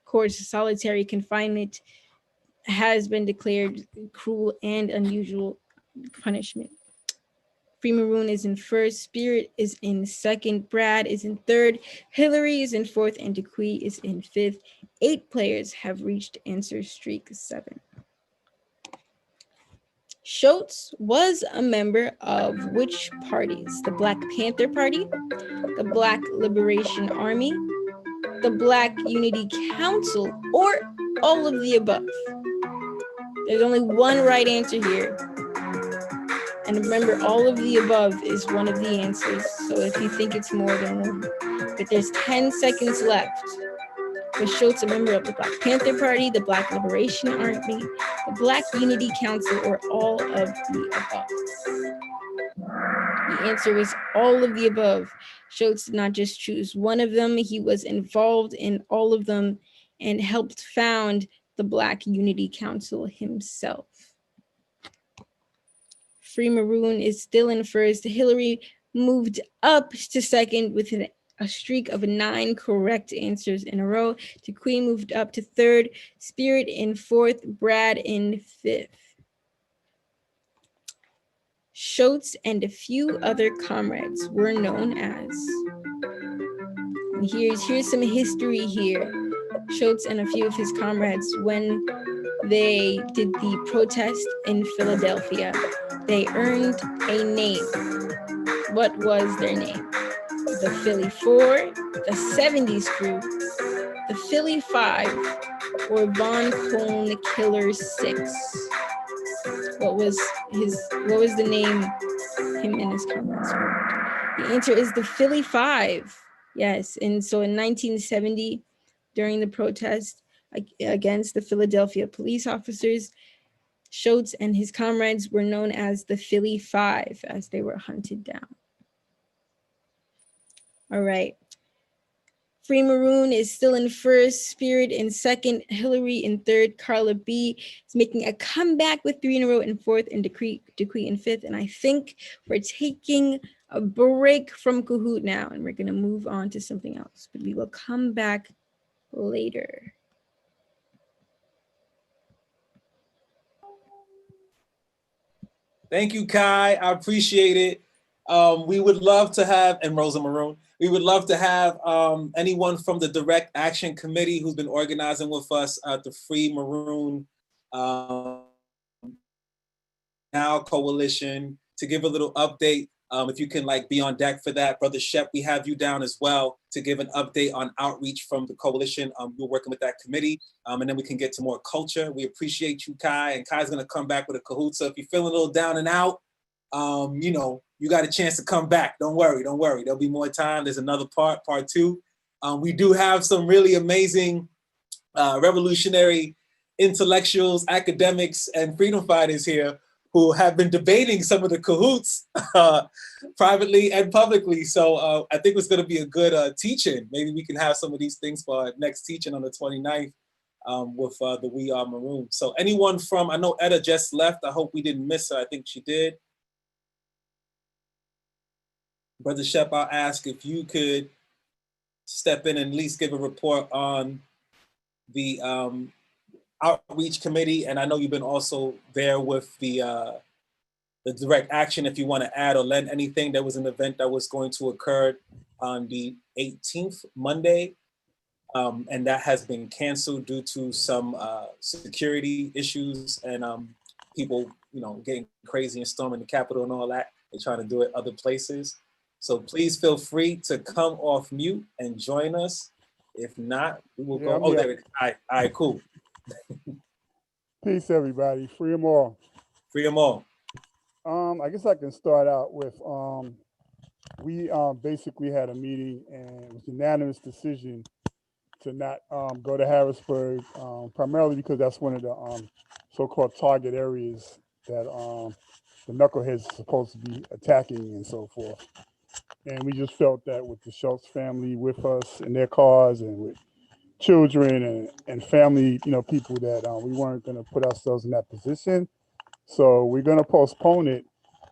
course, solitary confinement has been declared cruel and unusual punishment. Free Maroon is in first, Spirit is in second, Brad is in third, Hillary is in fourth, and Dequee is in fifth. 8 players have reached answer streak 7. Schultz was a member of which parties? The Black Panther Party, the Black Liberation Army, the Black Unity Council, or all of the above? There's only one right answer here. And remember, all of the above is one of the answers. So if you think it's more than one, but there's 10 seconds left. Was Schultz a member of the Black Panther Party, the Black Liberation Army, the Black Unity Council, or all of the above? The answer was all of the above. Schultz did not just choose one of them, he was involved in all of them and helped found the Black Unity Council himself. Free Maroon is still in first. Hillary moved up to second with a streak of 9 correct answers in a row. DeQueen moved up to third. Spirit in fourth. Brad in fifth. Schultz and a few other comrades were known as. And here's some history here. Schultz and a few of his comrades, when they did the protest in Philadelphia, they earned a name. What was their name? The Philly 4, the 70s Crew, the Philly 5, or Von Clone Killer 6? What was the name him and his comrades earned? The answer is the Philly 5. Yes, and so in 1970, during the protest against the Philadelphia police officers, Schultz and his comrades were known as the Philly 5 as they were hunted down. All right. Free Maroon is still in first, Spirit in second, Hillary in third, Carla B is making a comeback with 3 in a row in fourth, and Decree in fifth. And I think we're taking a break from Kahoot now, and we're going to move on to something else, but we will come back later. Thank you, Kai. I appreciate it. We would love to have, and Rosa Maroon, we would love to have anyone from the Direct Action Committee who's been organizing with us at the Free Maroon Now Coalition to give a little update. If you can be on deck for that. Brother Shep, we have you down as well to give an update on outreach from the coalition. We're working with that committee, and then we can get to more culture. We appreciate you, Kai, and Kai's gonna come back with a Kahoot. So if you're feeling a little down and out, you got a chance to come back. Don't worry. There'll be more time. There's another part 2. We do have some really amazing revolutionary intellectuals, academics, and freedom fighters here who have been debating some of the Kahoots privately and publicly. So I think it's going to be a good teaching. Maybe we can have some of these things for our next teaching on the 29th with the We Are Maroon. So anyone from, I know Etta just left. I hope we didn't miss her. I think she did. Brother Shep, I'll ask if you could step in and at least give a report on the outreach committee, and I know you've been also there with the Direct Action. If you want to add or lend anything, there was an event that was going to occur on the 18th, Monday, and that has been canceled due to some security issues and people, getting crazy and storming the Capitol and all that. They're trying to do it other places. So please feel free to come off mute and join us. If not, we will go. Oh, there it is. All right, cool. Peace, everybody. Free them all. Free them all. I guess I can start out with, we basically had a meeting and it was an unanimous decision to not go to Harrisburg, primarily because that's one of the so-called target areas that the knuckleheads are supposed to be attacking and so forth. And we just felt that with the Schultz family with us in their cars and with children and family, people that we weren't going to put ourselves in that position. So we're going to postpone it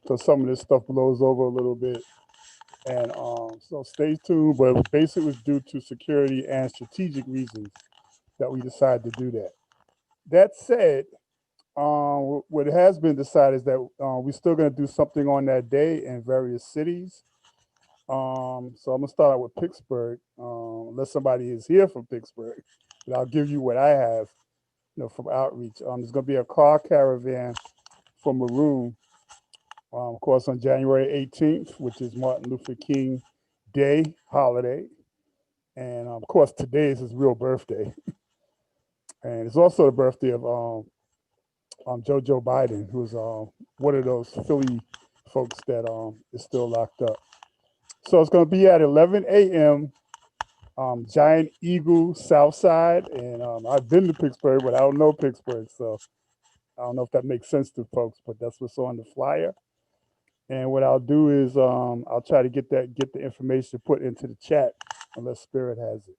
till some of this stuff blows over a little bit. And so stay tuned, but basically it was due to security and strategic reasons that we decided to do that. That said, what has been decided is that we're still going to do something on that day in various cities. So I'm gonna start out with Pittsburgh, unless somebody is here from Pittsburgh, but I'll give you what I have, from outreach. There's gonna be a car caravan for Maroon, of course, on January 18th, which is Martin Luther King Day holiday. And of course, today is his real birthday. And it's also the birthday of Joe Biden, who's one of those Philly folks that is still locked up. So it's going to be at 11 a.m. Giant Eagle South Side, and I've been to Pittsburgh, but I don't know Pittsburgh, so I don't know if that makes sense to folks, but that's what's on the flyer. And what I'll do is I'll try to get the information put into the chat unless Spirit has it.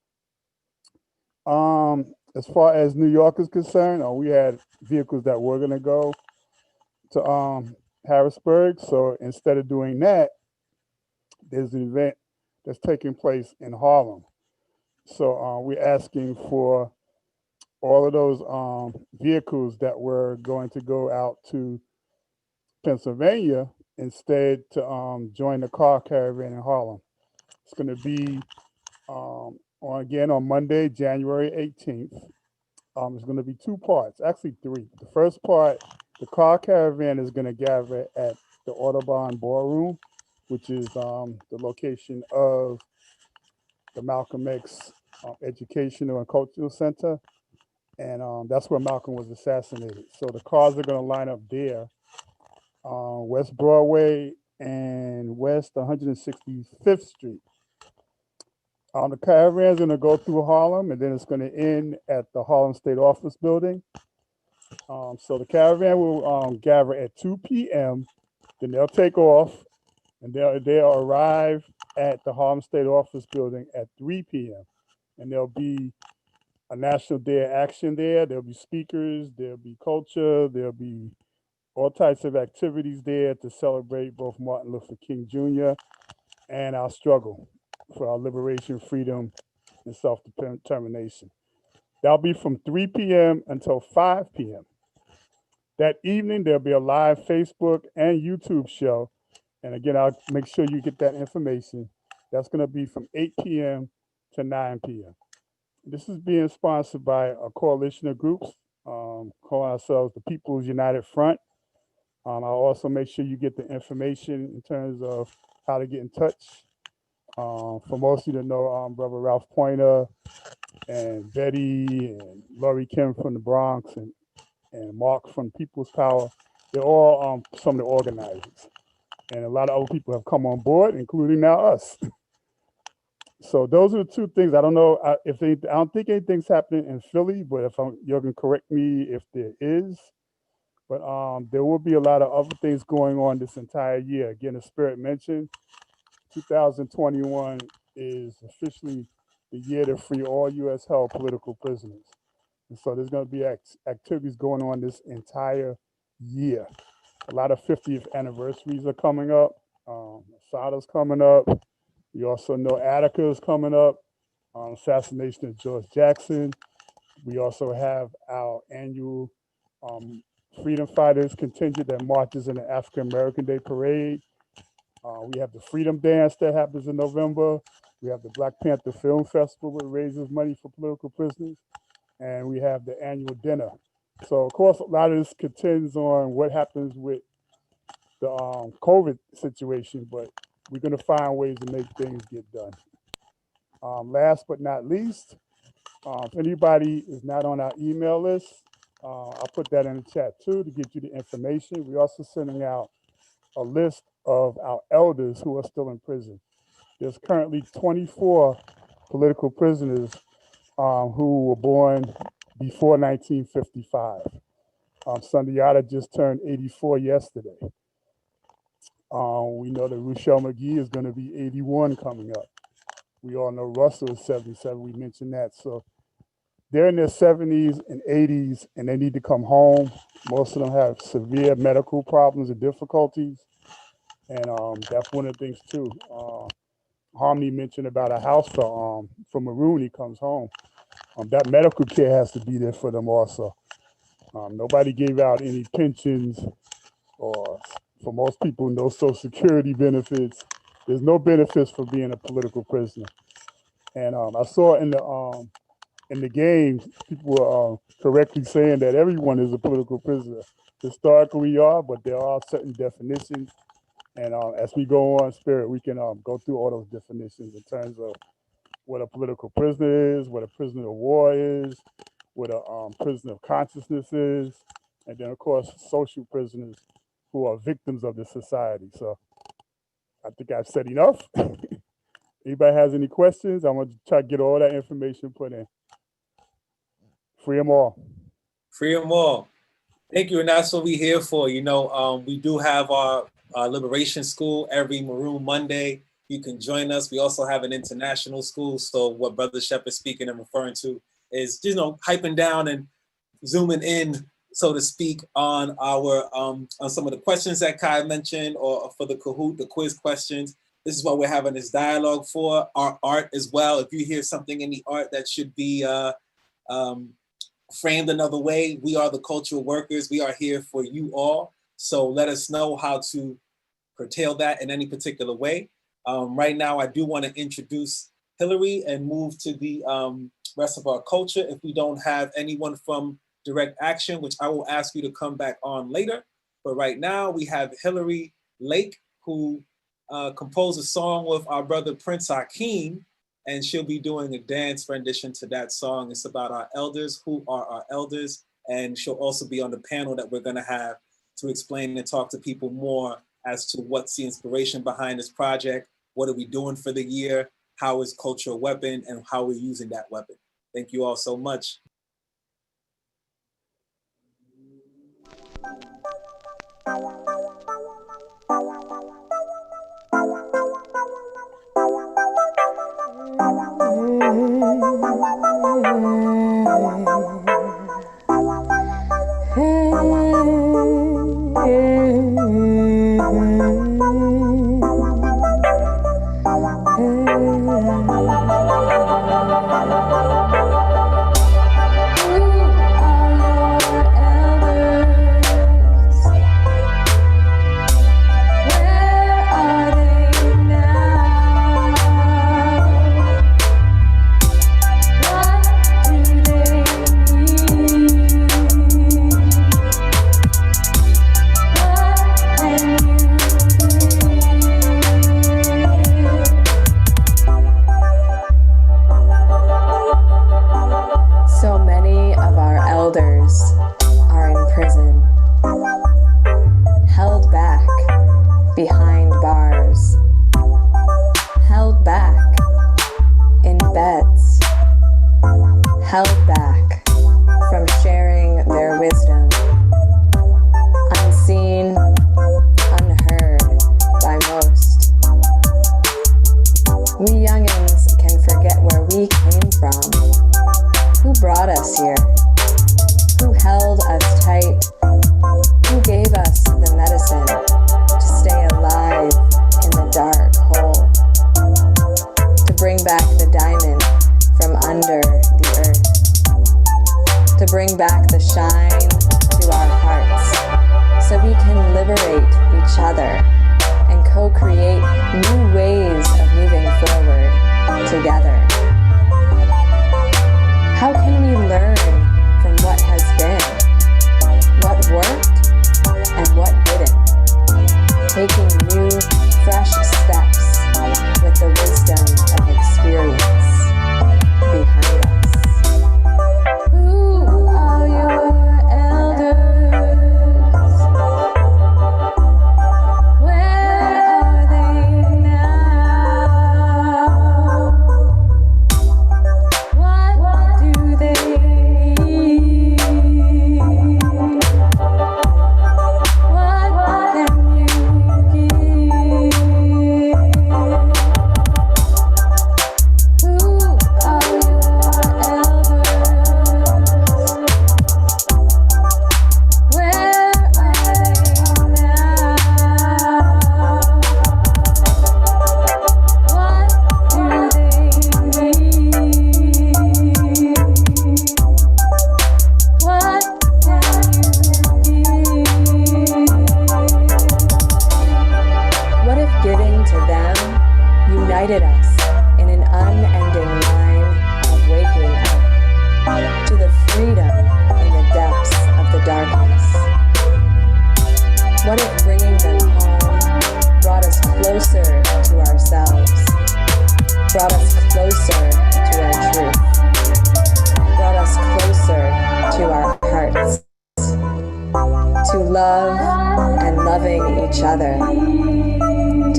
As far as New York is concerned, we had vehicles that were gonna go to Harrisburg. So instead of doing that, there's an event that's taking place in Harlem. So we're asking for all of those vehicles that were going to go out to Pennsylvania instead to join the car caravan in Harlem. It's going to be on Monday, January 18th. It's going to be two parts, actually three. The first part, the car caravan is going to gather at the Audubon Ballroom, which is the location of the Malcolm X Educational and Cultural Center. And that's where Malcolm was assassinated. So the cars are going to line up there, West Broadway and West 165th Street. The caravan is going to go through Harlem, and then it's going to end at the Harlem State Office Building. So the caravan will gather at 2 p.m., then they'll take off, and they'll arrive at the Harlem State Office Building at 3 p.m. And there'll be a National Day of Action there. There'll be speakers, there'll be culture, there'll be all types of activities there to celebrate both Martin Luther King Jr. and our struggle for our liberation, freedom, and self-determination. That'll be from 3 p.m. until 5 p.m. That evening, there'll be a live Facebook and YouTube show. And again, I'll make sure you get that information. That's going to be from 8 p.m. to 9 p.m. This is being sponsored by a coalition of groups, calling ourselves the People's United Front. I'll also make sure you get the information in terms of how to get in touch. For most of you to know, Brother Ralph Pointer and Betty and Laurie Kim from the Bronx and Mark from People's Power, they're all some of the organizers. And a lot of other people have come on board, including now us. So those are the two things. I don't know I don't think anything's happening in Philly, but if you can correct me if there is. But there will be a lot of other things going on this entire year. Again, as Spirit mentioned, 2021 is officially the year to free all U.S. held political prisoners. And so there's going to be activities going on this entire year. A lot of 50th anniversaries are coming up. Asada's coming up. We also know Attica is coming up. Assassination of George Jackson. We also have our annual Freedom Fighters contingent that marches in the African American Day Parade. We have the Freedom Dance that happens in November. We have the Black Panther Film Festival, which raises money for political prisoners. And we have the annual dinner. So, of course, a lot of this contends on what happens with the COVID situation, but we're going to find ways to make things get done. Last but not least, if anybody is not on our email list, I'll put that in the chat too to get you the information. We're also sending out a list of our elders who are still in prison. There's currently 24 political prisoners who were born before 1955. Sundiata just turned 84 yesterday. We know that Rochelle McGee is going to be 81 coming up. We all know Russell is 77. We mentioned that. So they're in their 70s and 80s, and they need to come home. Most of them have severe medical problems and difficulties. And that's one of the things, too. Harmony mentioned about a house for Maroon. He comes home. That medical care has to be there for them also. Nobody gave out any pensions or, for most people, no Social Security benefits. There's no benefits for being a political prisoner. And I saw in the games, people were correctly saying that everyone is a political prisoner. Historically, we are, but there are certain definitions. And as we go on, Spirit, we can go through all those definitions in terms of what a political prisoner is, what a prisoner of war is, what a prisoner of consciousness is, and then, of course, social prisoners who are victims of the society. So I think I've said enough. Anybody has any questions? I'm gonna try to get all that information put in. Free them all. Free them all. Thank you, and that's what we're here for. We do have our Liberation School every Maroon Monday. You can join us. We also have an international school. So what Brother Shepard's speaking and referring to is, hyping down and zooming in, so to speak, on our on some of the questions that Kai mentioned, or for the Kahoot, the quiz questions. This is what we're having this dialogue for. Our art as well. If you hear something in the art that should be framed another way, we are the cultural workers. We are here for you all. So let us know how to curtail that in any particular way. Right now, I do want to introduce Hillary and move to the rest of our culture. If we don't have anyone from Direct Action, which I will ask you to come back on later. But right now, we have Hillary Lake, who composed a song with our brother Prince Hakeem, and she'll be doing a dance rendition to that song. It's about our elders. Who are our elders? And she'll also be on the panel that we're gonna have to explain and talk to people more as to what's the inspiration behind this project, what are we doing for the year, how is culture a weapon, and how we're using that weapon. Thank you all so much.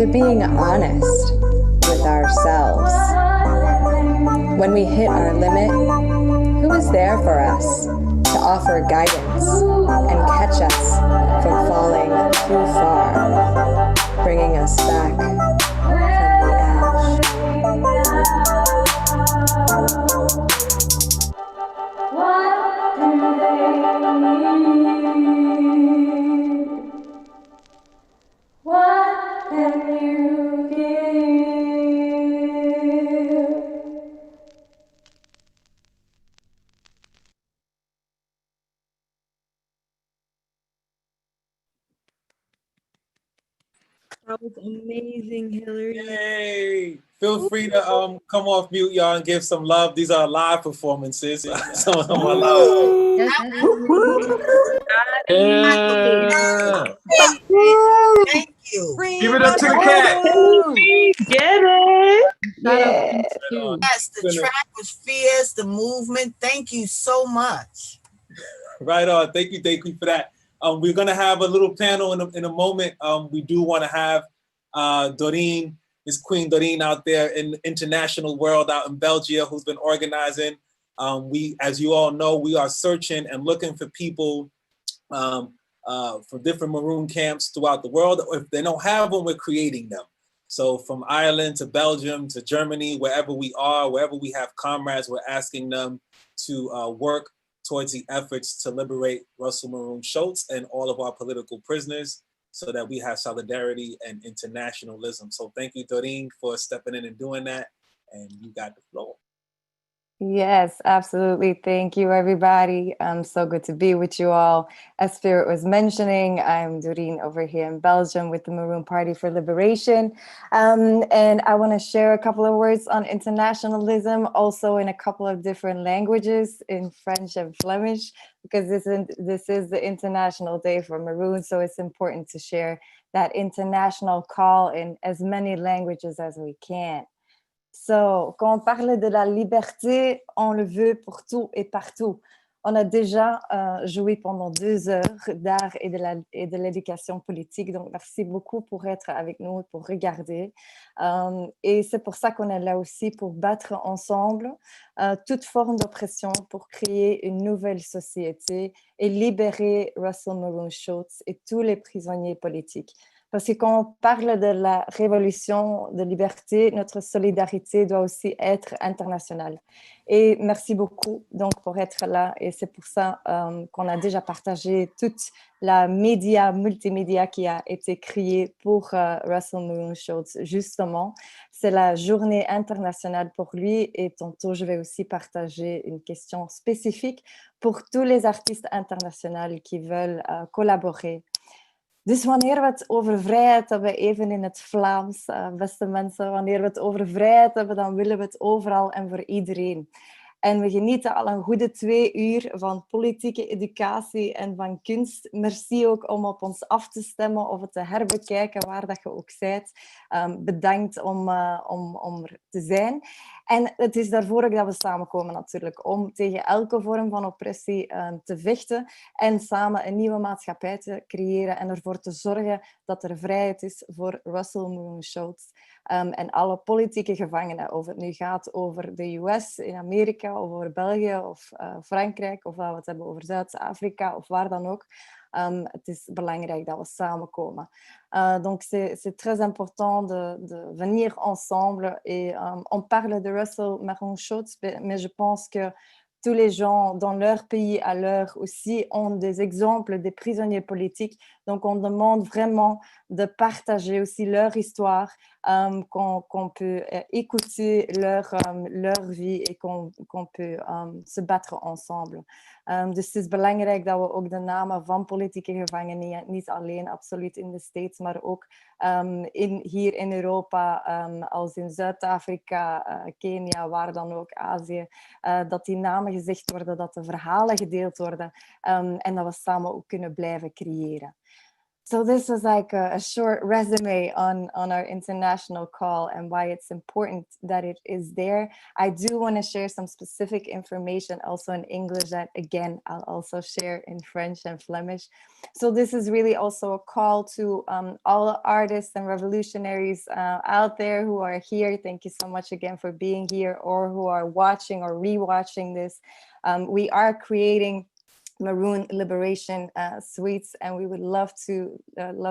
to being honest with with ourselves. When we hit our limit, who is there for us to offer guidance and catch us from falling too far, bringing us back from the edge? What do they need? What can you give? That was amazing, Hillary. Yay! Feel free to come off mute, y'all, and give some love. These are live performances. Some of them are live. Yes, Yeah. Thank you. Give it up to the cat. Get it. shout out Yeah. to Yes, the track was fierce, the movement. Thank you so much. Right on. Thank you for that. We're gonna have a little panel in a moment. We do want to have Doreen, Miss Queen Doreen, out there in the international world, out in Belgium, who's been organizing. We, as you all know, we are searching and looking for people for different maroon camps throughout the world. If they don't have one, we're creating them. So from Ireland to Belgium to Germany, wherever we are, wherever we have comrades, we're asking them to work towards the efforts to liberate Russell Maroon Schultz and all of our political prisoners so that we have solidarity and internationalism. So thank you, Doreen, for stepping in and doing that. And you got the floor. Yes, absolutely. Thank you, everybody. So good to be with you all. As Spirit was mentioning, I'm Doreen over here in Belgium with the Maroon Party for Liberation. And I want to share a couple of words on internationalism, also in a couple of different languages, in French and Flemish, because this is the International Day for Maroon. So it's important to share that international call in as many languages as we can. So, quand on parle de la liberté, on le veut pour tout et partout. On a déjà joué pendant 2 heures d'art et de l'éducation politique. Donc, merci beaucoup pour être avec nous, pour regarder. Et c'est pour ça qu'on est là aussi, pour battre ensemble toute forme d'oppression, pour créer une nouvelle société et libérer Russell Maroon Schultz et tous les prisonniers politiques. Parce que quand on parle de la révolution de liberté, notre solidarité doit aussi être internationale. Et merci beaucoup donc pour être là. Et c'est pour ça qu'on a déjà partagé toute la multimédia qui a été créée pour Russell Maroon Schultz. Justement, c'est la journée internationale pour lui. Et tantôt, je vais aussi partager une question spécifique pour tous les artistes internationaux qui veulent collaborer. Dus wanneer we het over vrijheid hebben, even in het Vlaams, beste mensen, wanneer we het over vrijheid hebben, dan willen we het overal en voor iedereen. En we genieten al een goede 2 uur van politieke educatie en van kunst. Merci ook om op ons af te stemmen of het te herbekijken, waar dat je ook bent. Bedankt om er te zijn. En het is daarvoor ook dat we samenkomen natuurlijk, om tegen elke vorm van oppressie te vechten en samen een nieuwe maatschappij te creëren en ervoor te zorgen dat er vrijheid is voor Russell Maroon Schultz en alle politieke gevangenen. Of het nu gaat over de US in Amerika, of over België of Frankrijk, of dat we het hebben over Zuid-Afrika of waar dan ook. Het is belangrijk dat we samenkomen. Donc c'est très important de venir ensemble et on parle de Russell Maroon Schultz, mais je pense que tous les gens dans leur pays à l'heure aussi ont des exemples des prisonniers politiques. Donc, on demande vraiment de partager aussi leur histoire, qu'on peut écouter leur vie et qu'on peut se battre ensemble. Dus het is belangrijk dat we ook de namen van politieke gevangenen, niet alleen absoluut in de States, maar ook hier in Europa, als in Zuid-Afrika, Kenia, waar dan ook, Azië, dat die namen gezegd worden, dat de verhalen gedeeld worden en dat we samen ook kunnen blijven creëren. So this was like a short resume on our international call and why it's important that it is there. I do want to share some specific information also in English that, again, I'll also share in French and Flemish. So this is really also a call to all artists and revolutionaries out there who are here. Thank you so much again for being here, or who are watching or rewatching this. We are creating Maroon Liberation Suites, and we would love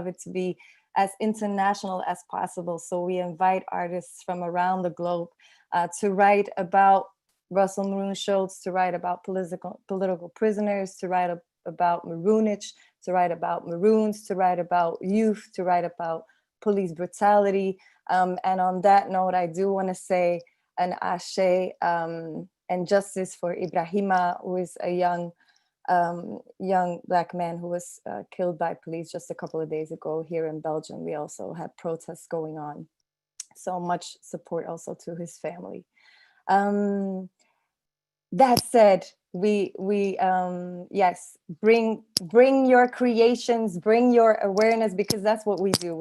it to be as international as possible. So we invite artists from around the globe to write about Russell Maroon Schultz, to write about political prisoners, to write about Maroonage, to write about Maroons, to write about youth, to write about police brutality. And on that note, I do want to say an ashe and justice for Ibrahima, who is a young Black man who was killed by police just a couple of days ago here in Belgium. We also had protests going on. So much support also to his family. That said, yes, bring your creations, bring your awareness, because that's what we do.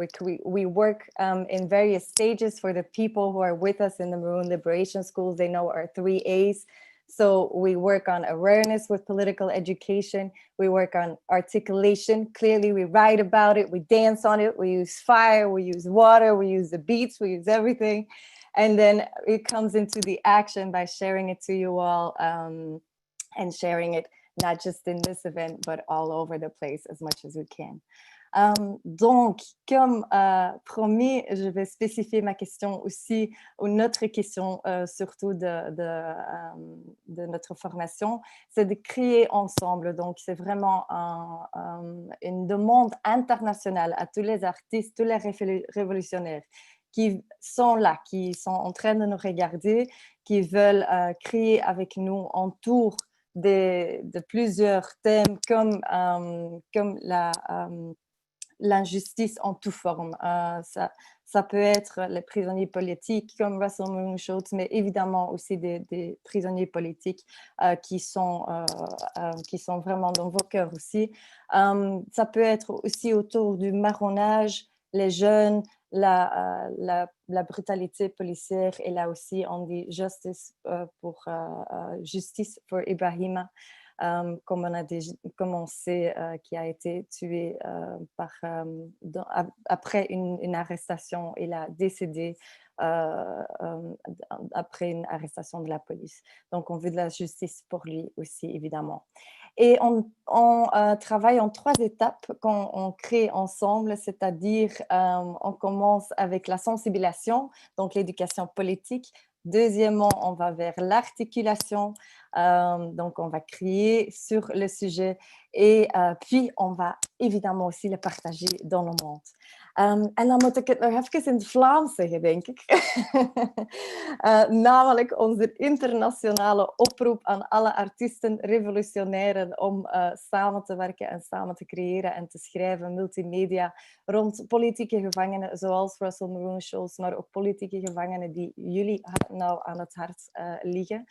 We work in various stages. For the people who are with us in the Maroon Liberation Schools, they know our 3 A's. So we work on awareness with political education. We work on articulation. Clearly, we write about it. We dance on it. We use fire. We use water. We use the beats. We use everything. And then it comes into the action by sharing it to you all and sharing it not just in this event, but all over the place as much as we can. Donc, comme promis, je vais spécifier ma question aussi, ou notre question surtout de notre formation, c'est de créer ensemble. Donc, c'est vraiment une demande internationale à tous les artistes, tous les révolutionnaires qui sont là, qui sont en train de nous regarder, qui veulent créer avec nous autour de plusieurs thèmes comme l'injustice en toute forme. Ça peut être les prisonniers politiques comme Russell Maroon Schultz, mais évidemment aussi des prisonniers politiques qui sont vraiment dans vos cœurs aussi. Ça peut être aussi autour du marronnage, les jeunes, la brutalité policière, et là aussi on dit justice pour Ibrahima. Comme on sait, qui a été tué après une arrestation. Il a décédé après une arrestation de la police. Donc, on veut de la justice pour lui aussi, évidemment. Et on travaille en 3 étapes quand on crée ensemble, c'est-à-dire on commence avec la sensibilisation, donc l'éducation politique. Deuxièmement, on va vers l'articulation, donc on va crier sur le sujet, et puis on va évidemment aussi le partager dans le monde. En dan moet ik het nog even in het Vlaams zeggen, denk ik. Namelijk onze internationale oproep aan alle artiesten, revolutionairen, om samen te werken en samen te creëren en te schrijven, multimedia, rond politieke gevangenen zoals Russell Maroon Schultz, maar ook politieke gevangenen die jullie nou aan het hart liggen.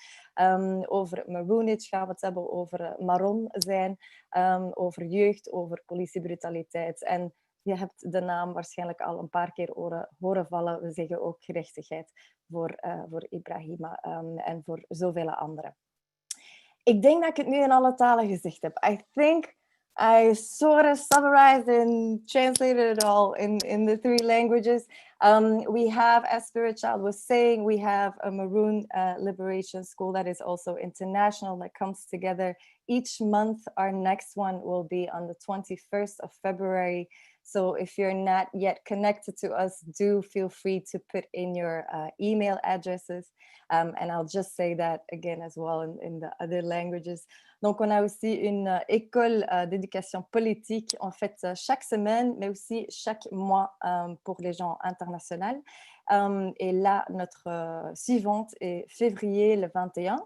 Over Maroonage gaan we het hebben, over Maron zijn, over jeugd, over politiebrutaliteit. En je hebt de naam waarschijnlijk al een paar keer horen vallen. We zeggen ook gerechtigheid voor Ibrahima en voor zoveel anderen. Ik denk dat ik het nu in alle talen gezegd heb. I think I sort of summarized and translated it all in the 3 languages. We have, as Spirit Child was saying, we have a Maroon Liberation School that is also international, that comes together each month. Our next one will be on the 21st of February. So if you're not yet connected to us, do feel free to put in your email addresses. And I'll just say that again as well in the other languages. Donc, on a aussi une école d'éducation politique, en fait, chaque semaine, mais aussi chaque mois pour les gens internationaux. Et là, notre suivante est février le 21.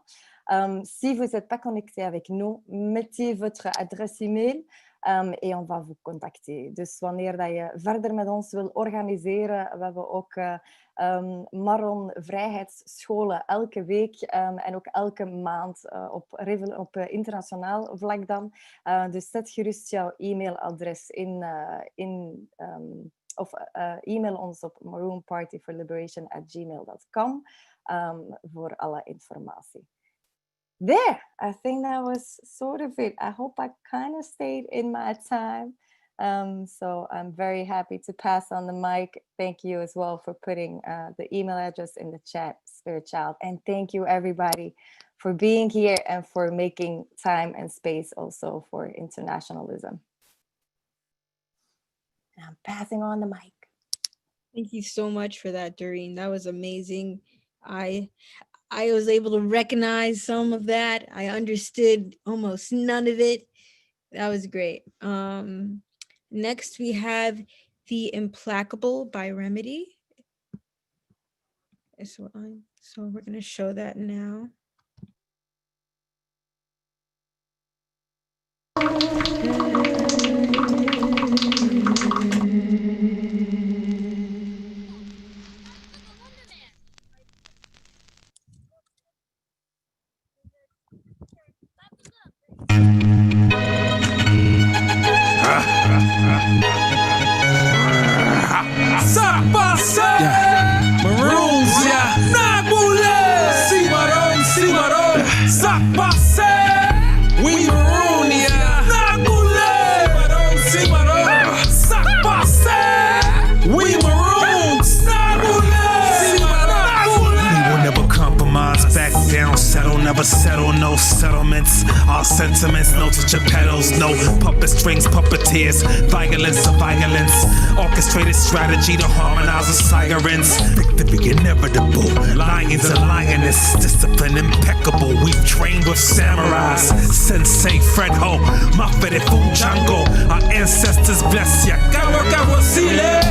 Si vous n'êtes pas connecté avec nous, mettez votre adresse email Et on va vous contacter. Dus wanneer dat je verder met ons wil organiseren, we hebben ook Maron vrijheidsscholen elke week en ook elke maand op internationaal vlak dan. Dus zet gerust jouw e-mailadres in of e-mail ons op maroonpartyforliberation@gmail.com voor alle informatie. There, I think that was sort of it. I hope I kind of stayed in my time. So I'm very happy to pass on the mic. Thank you as well for putting the email address in the chat, Spirit Child. And thank you everybody for being here and for making time and space also for internationalism. I'm passing on the mic. Thank you so much for that, Doreen. That was amazing. I was able to recognize some of that. I understood almost none of it. That was great. Next, we have The Implacable by Remedy. So we're going to show that now. Maroons, yeah. Nagule. Si maroon. Sapase. We maroon, yeah. Nagule. Si maroon. Sapase. We maroons. Nagule. Si maroon. We will never compromise, back down, settle, never settle, no settlements. Our sentiments, no touch of pedals, no puppet strings, puppeteers, violence of violence. Orchestrated strategy to harmonize the sirens. Victory inevitable. Lions and lioness. Discipline impeccable. We've trained with samurais. Sensei Fred Ho. Mafere Funjango. Our ancestors bless ya. Gawa Gawa Sile.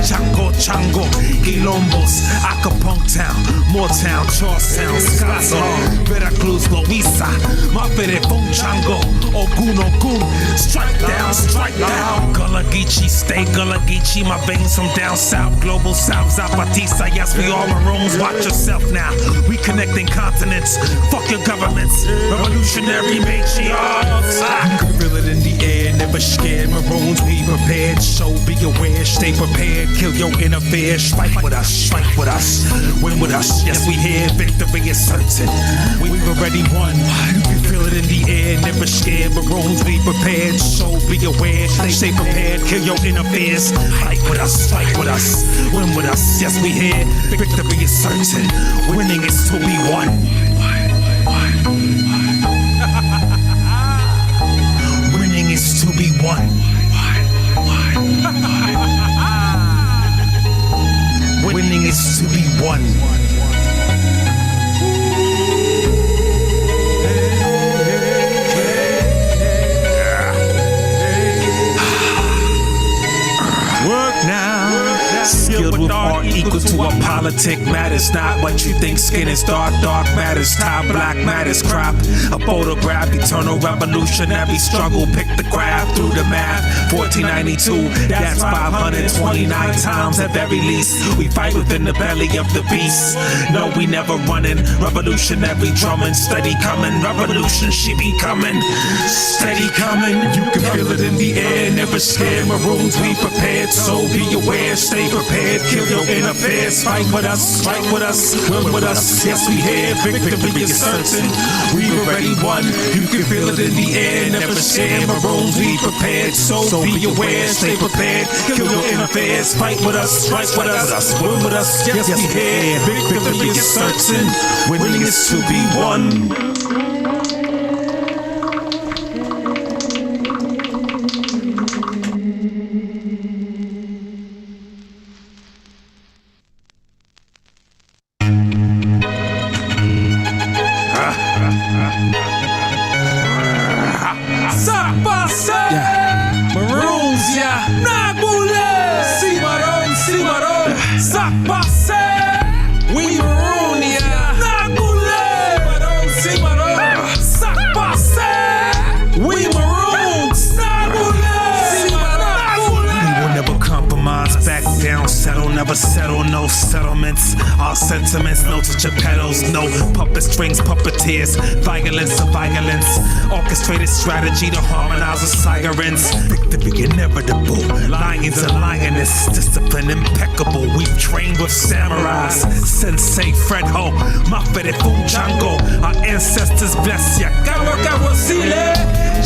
Chango Chango. Quilombos. Acapulco Town. Moortown. Charlestown. Scottsdale. Veracruz. Loiza. Mafere Funjango. Ogun Ogun. Strike down. Strike down. Gullah Geechee. Stay Gullah Geechee. My veins from down south. Global south. Zapatista. Yes, we all maroons. Watch yourself now. We connecting continents. Fuck your governments. Revolutionary matriarchs. I can feel it in the air. Never scared. Maroons, be prepared. So be aware. Stay prepared. Kill your inner fear. Strike with us. Strike with us. Win with us. Yes, we here. Victory is certain. We've already won. You can feel it in the air. Never scared. Maroons, be prepared. So be aware. Stay prepared. Kill your inner fears. Fight with us. Fight with us. Win with us. Yes, we here. Victory is certain. Winning is to be won. Winning is to be won. Winning is to be won. Work now. Skilled with art equal to a politic matters. Not what you think skin is dark, dark matters. Top black matters. Crop a photograph, eternal revolutionary struggle. Pick the graph through the math. 1492, that's 529 times at very least. We fight within the belly of the beast. No, we never running. Revolutionary drumming, steady coming. Revolution, she be coming. Steady coming. You can feel it in the air. Never scared. Maroons, we prepared. So be aware. Stay prepared, kill your inner fears. Fight with us, win with us. Yes, we here, victory is certain. We've already won, you can feel it in the air. Never share maroons, we prepared. So be aware, stay prepared, kill your inner fears. Fight with us, win with us. Yes, we here, victory is certain. Winning is to be won. We maroon, yeah. Nagule. See my our sentiments, no touch of pedals, no puppet strings, puppeteers, violence of violence, orchestrated strategy to harmonize with sirens. Victory inevitable, lions and lioness, discipline impeccable. We've trained with samurais, Sensei Fred Ho, Mafere Funjango. Our ancestors bless ya, Gawa Gawa Sile,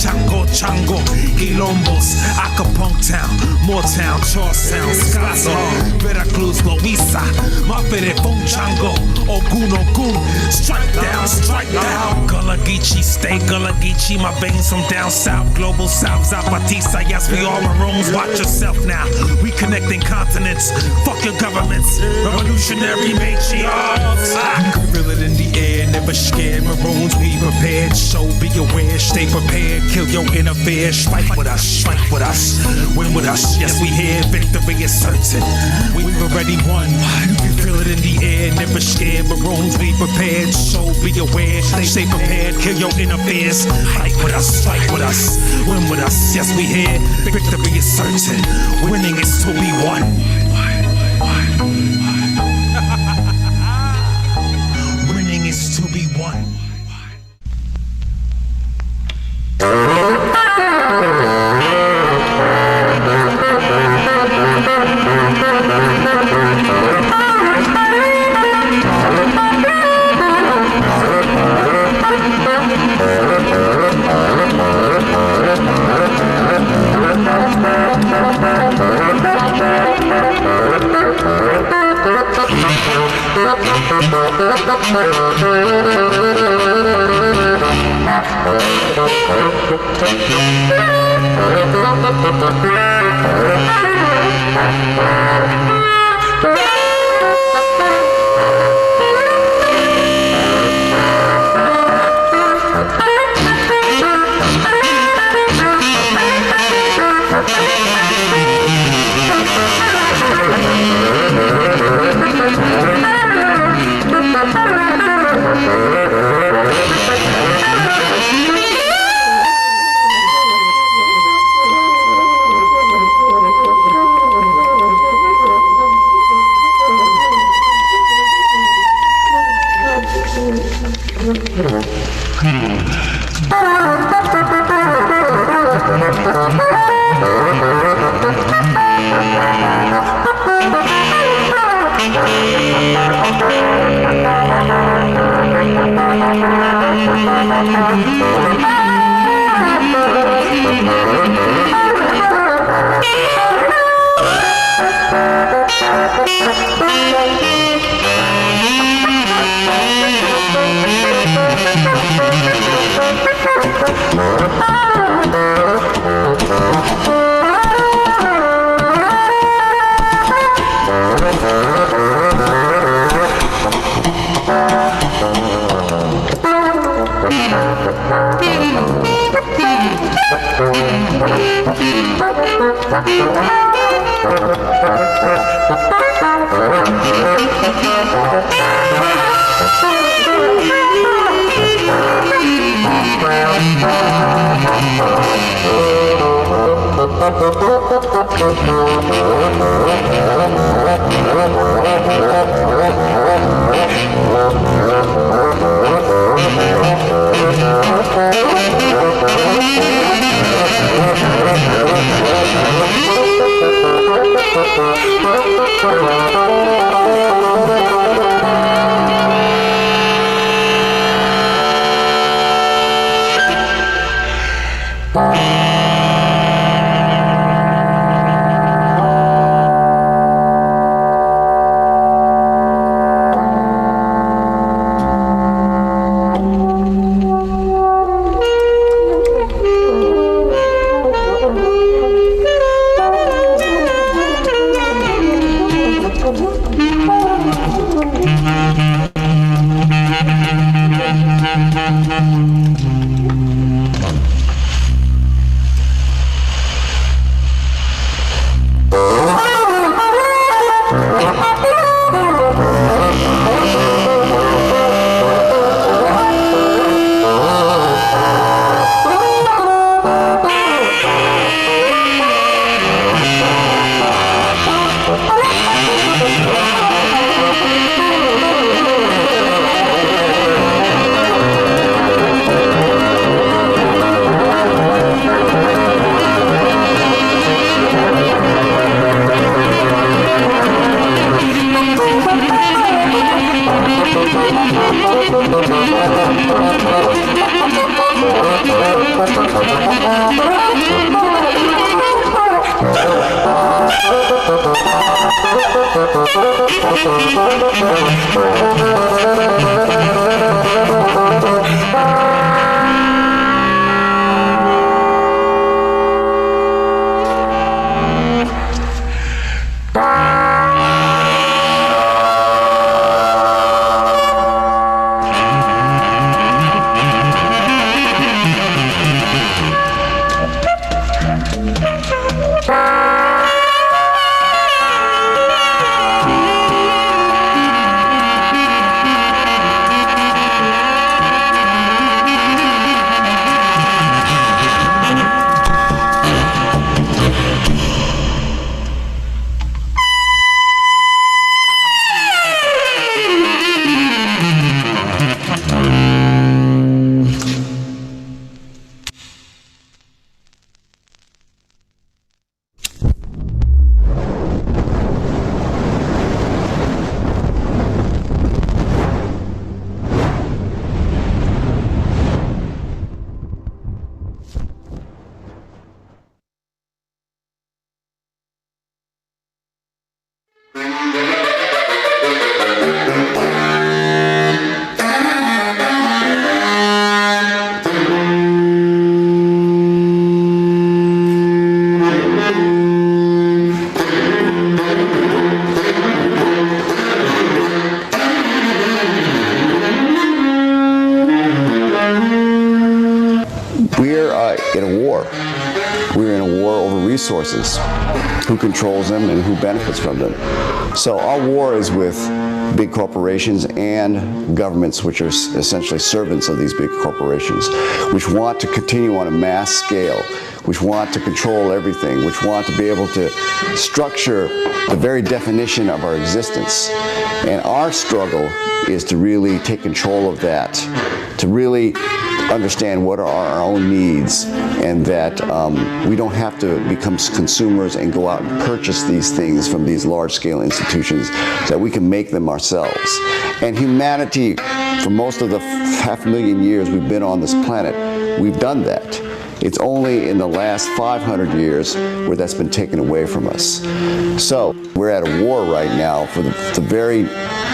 Chango Chango, Quilombos, Acapulco Town, Moortown, Charlestown, Scottsdale, Veracruz, Loiza, Mafere Funjango, Ogun Ogun, strike down, Gullah Geechee, stay Gullah Geechee, my veins from down south, global south, Zapatista, yes we all maroons, watch yourself now, we connecting continents, fuck your governments, revolutionary matriarchs, I can feel it in the air, never scared, maroons we prepared, show be aware, stay prepared, kill your inner fear, strike with us, win with us, yes we here, victory is certain, we've already won, you can feel it in the air, never scared, maroons we prepared, show be aware, stay prepared, kill your inner fears, fight with us, win with us, yes we here, victory is certain, winning is to be won. Winning is to be won. resources, who controls them and who benefits from them. So our war is with big corporations and governments, which are essentially servants of these big corporations, which want to continue on a mass scale, which want to control everything, which want to be able to structure the very definition of our existence. And our struggle is to really take control of that, to really understand what are our own needs, and that we don't have to become consumers and go out and purchase these things from these large-scale institutions, that we can make them ourselves. And humanity, for most of the 500,000 years we've been on this planet, we've done that. It's only in the last 500 years where that's been taken away from us. So we're at a war right now for the very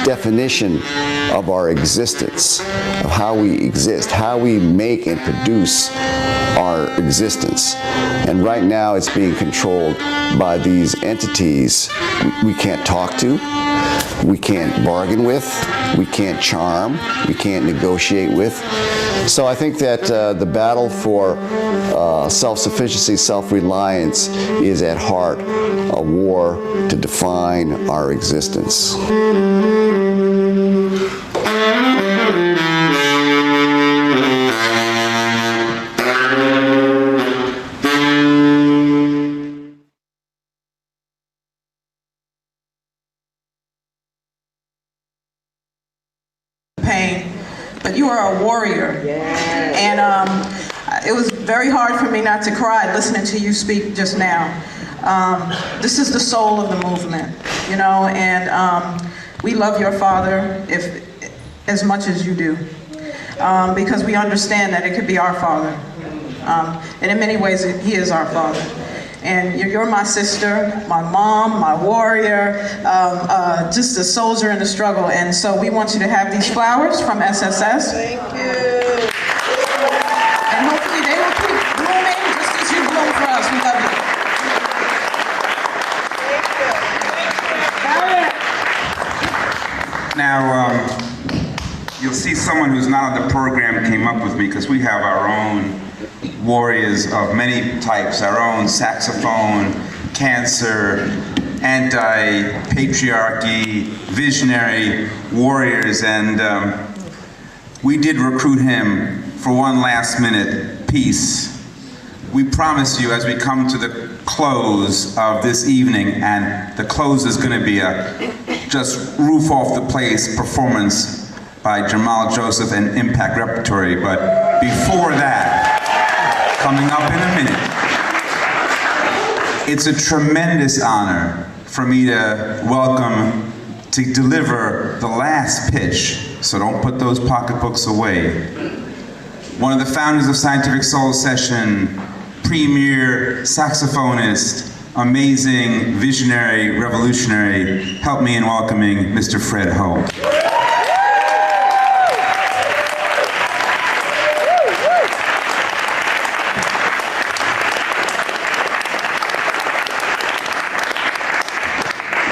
definition of our existence, of how we exist, how we make and produce our existence. And right now it's being controlled by these entities we can't talk to, we can't bargain with, we can't charm, we can't negotiate with. So I think that the battle for self-sufficiency, self-reliance is at heart a war to define our existence. Pain, but you are a warrior. And it was very hard for me not to cry listening to you speak just now. This is the soul of the movement, you know, and we love your father as much as you do, because we understand that it could be our father. And in many ways, he is our father. And you're my sister, my mom, my warrior, just a soldier in the struggle. And so we want you to have these flowers from SSS. Thank you. And hopefully they will keep blooming just as you bloom for us. We love you. Now, you'll see someone who's not on the program came up with me, because we have our own warriors of many types, our own saxophone, cancer, anti-patriarchy, visionary warriors, and we did recruit him for one last minute piece. We promise you, as we come to the close of this evening, and the close is going to be a just roof off the place performance by Jamal Joseph and Impact Repertory, but before that, coming up in a minute, it's a tremendous honor for me to welcome, to deliver the last pitch, so don't put those pocketbooks away. One of the founders of Scientific Soul Session, premier saxophonist, amazing, visionary, revolutionary, help me in welcoming Mr. Fred Ho.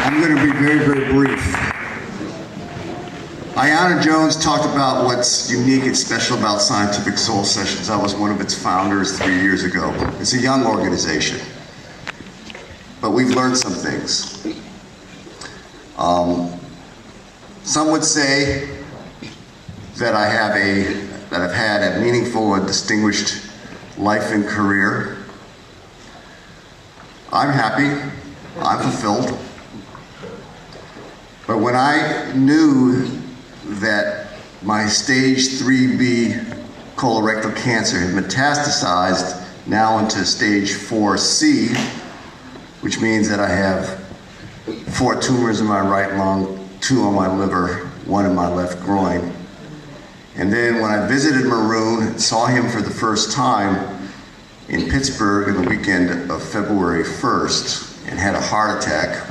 I'm going to be very, very brief. Ayanna Jones talked about what's unique and special about Scientific Soul Sessions. I was one of its founders 3 years ago. It's a young organization, but we've learned some things. Some would say that I've had a meaningful and distinguished life and career. I'm happy, I'm fulfilled. But when I knew that my stage 3B colorectal cancer had metastasized now into stage 4C, which means that I have 4 tumors in my right lung, 2 on my liver, 1 in my left groin. And then when I visited Maroon and saw him for the first time in Pittsburgh in the weekend of February 1st and had a heart attack,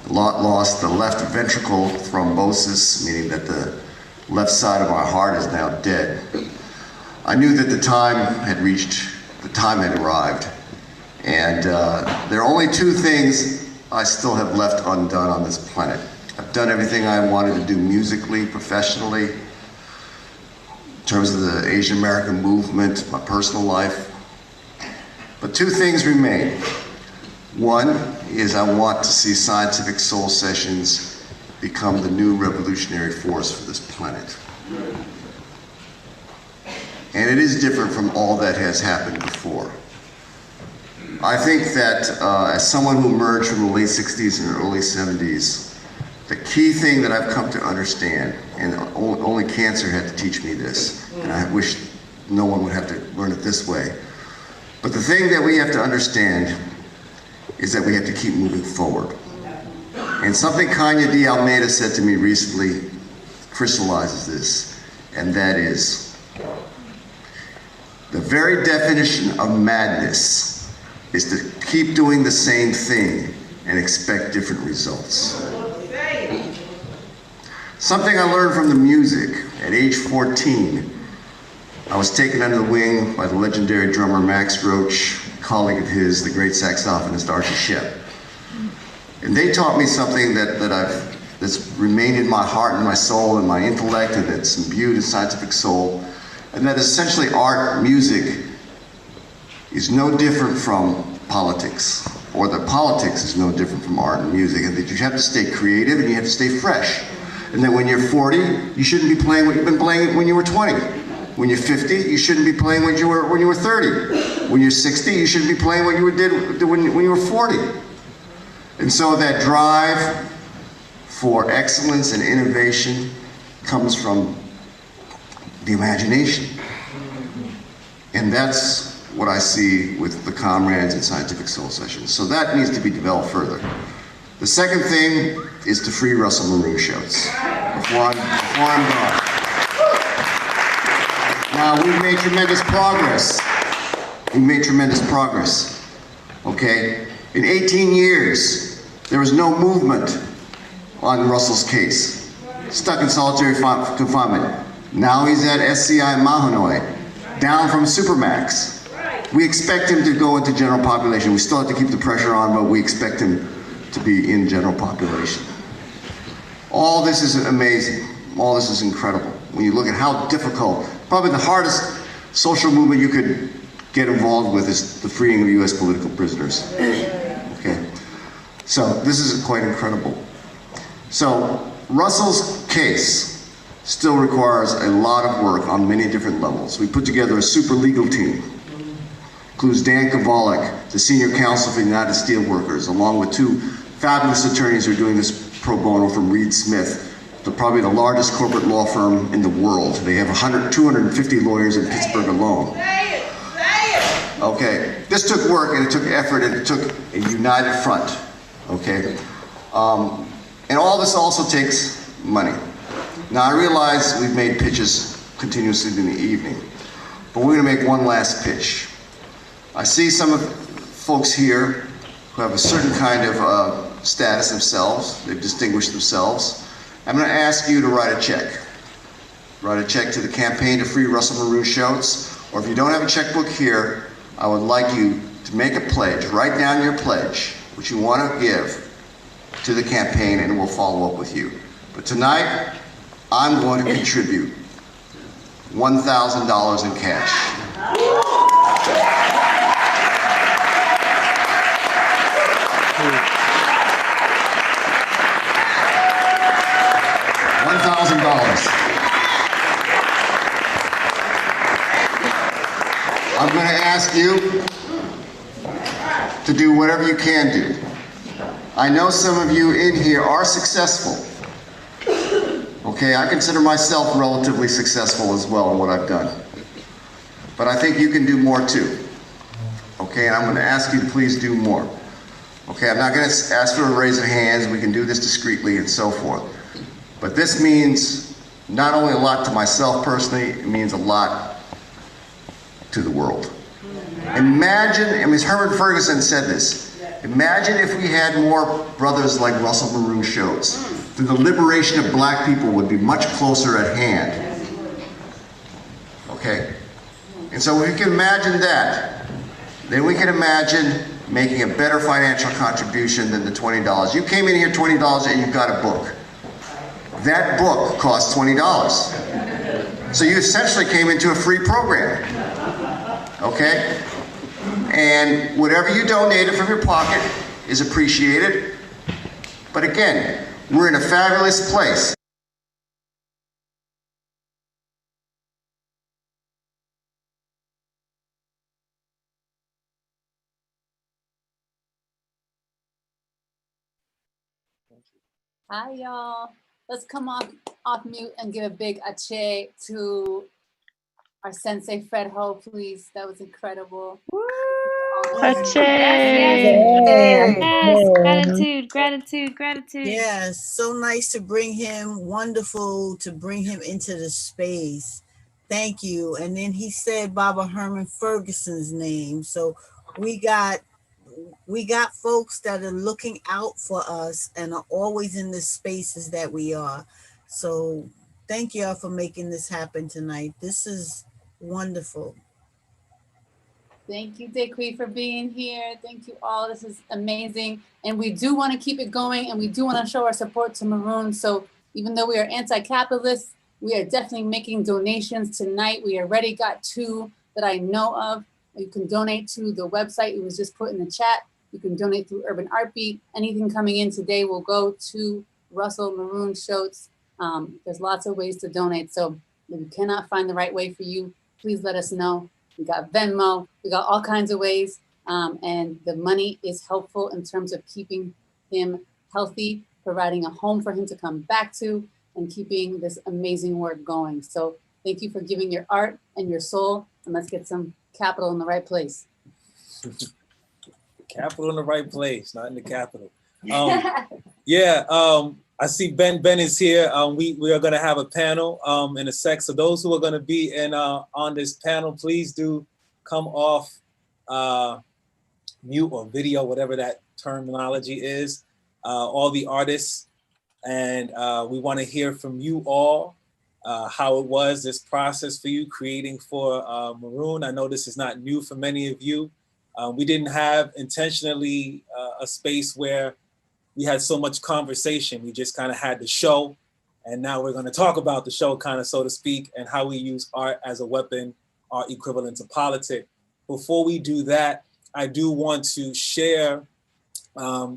lost the left ventricle thrombosis, meaning that the left side of my heart is now dead. I knew that the time had arrived. And there are only 2 things I still have left undone on this planet. I've done everything I wanted to do musically, professionally, in terms of the Asian American movement, my personal life. But 2 things remain. One is I want to see Scientific Soul Sessions become the new revolutionary force for this planet. And it is different from all that has happened before. I think that as someone who emerged from the late 60s and early 70s, the key thing that I've come to understand, and only cancer had to teach me this, and I wish no one would have to learn it this way, but the thing that we have to understand is that we have to keep moving forward. And something Kanye D. Almeida said to me recently crystallizes this, and that is, the very definition of madness is to keep doing the same thing and expect different results. Something I learned from the music at age 14. I was taken under the wing by the legendary drummer Max Roach, colleague of his, the great saxophonist Archie Shepp. And they taught me something that's remained in my heart and my soul and my intellect, and that's imbued in Scientific Soul, and that essentially art, music, is no different from politics, or that politics is no different from art and music, and that you have to stay creative and you have to stay fresh. And that when you're 40, you shouldn't be playing what you've been playing when you were 20. When you're 50, you shouldn't be playing when you were 30. When you're 60, you shouldn't be playing what you did when you were 40. And so that drive for excellence and innovation comes from the imagination. And that's what I see with the comrades in Scientific Soul Sessions. So that needs to be developed further. The second thing is to free Russell Maroon Shotes before I'm gone. Now, we've made tremendous progress. Okay? In 18 years, there was no movement on Russell's case. Stuck in solitary confinement. Now he's at SCI Mahanoy, down from Supermax. We expect him to go into general population. We still have to keep the pressure on, but we expect him to be in general population. All this is amazing. All this is incredible. When you look at how difficult, probably the hardest social movement you could get involved with is the freeing of US political prisoners. Okay, so this is quite incredible. So Russell's case still requires a lot of work on many different levels. We put together a super legal team. Includes Dan Kovalik, the senior counsel for the United Steelworkers, along with 2 fabulous attorneys who are doing this pro bono from Reed Smith, probably the largest corporate law firm in the world. They have 250 lawyers in Pittsburgh alone. Okay, this took work and it took effort and it took a united front, okay? And all this also takes money. Now I realize we've made pitches continuously in the evening, but we're gonna make one last pitch. I see some of the folks here who have a certain kind of status themselves. They've distinguished themselves. I'm going to ask you to write a check. Write a check to the Campaign to Free Russell Maroon Shotes, or if you don't have a checkbook here, I would like you to make a pledge. Write down your pledge, what you want to give to the campaign, and we'll follow up with you. But tonight, I'm going to contribute $1,000 in cash. $1,000. I'm going to ask you to do whatever you can do. I know some of you in here are successful. Okay, I consider myself relatively successful as well in what I've done. But I think you can do more too. Okay, and I'm going to ask you to please do more. Okay, I'm not going to ask for a raise of hands. We can do this discreetly and so forth. But this means not only a lot to myself personally, it means a lot to the world. Imagine, and Ms. Herman Ferguson said this, imagine if we had more brothers like Russell Maroon Shotes. Then the liberation of black people would be much closer at hand. Okay? And so if we can imagine that, then we can imagine making a better financial contribution than the $20. You came in here $20 and you got a book. That book cost $20. So you essentially came into a free program. Okay? And whatever you donated from your pocket is appreciated. But again, we're in a fabulous place. Hi, y'all. Let's come off mute and give a big ache to our sensei, Fred Ho, please. That was incredible. Ache. Yes. Gratitude. Yes, so nice to bring him, wonderful to bring him into the space. Thank you. And then he said Baba Herman Ferguson's name. So we got folks that are looking out for us and are always in the spaces that we are. So thank y'all for making this happen tonight. This is wonderful. Thank you, Dequi, for being here. Thank you all. This is amazing. And we do want to keep it going, and we do want to show our support to Maroon. So even though we are anti-capitalist, we are definitely making donations tonight. We already got 2 that I know of. You can donate to the website. It was just put in the chat. You can donate through Urban Art Beat. Anything coming in today will go to Russell Maroon Shotes. There's lots of ways to donate. So if you cannot find the right way for you, please let us know. We got Venmo, we got all kinds of ways. And the money is helpful in terms of keeping him healthy, providing a home for him to come back to, and keeping this amazing work going. So thank you for giving your art and your soul, and let's get some capital in the right place. Capital in the right place, not in the capital. I see Ben is here. We are going to have a panel in a sec. So those who are going to be in on this panel, please do come off mute or video, whatever that terminology is. All the artists, and we want to hear from you all how it was, this process for you creating for Maroon. I know this is not new for many of you. We didn't have intentionally a space where we had so much conversation. We just kind of had the show, and now we're going to talk about the show, kind of, so to speak, and how we use art as a weapon, art equivalent to politics. Before we do that, I do want to share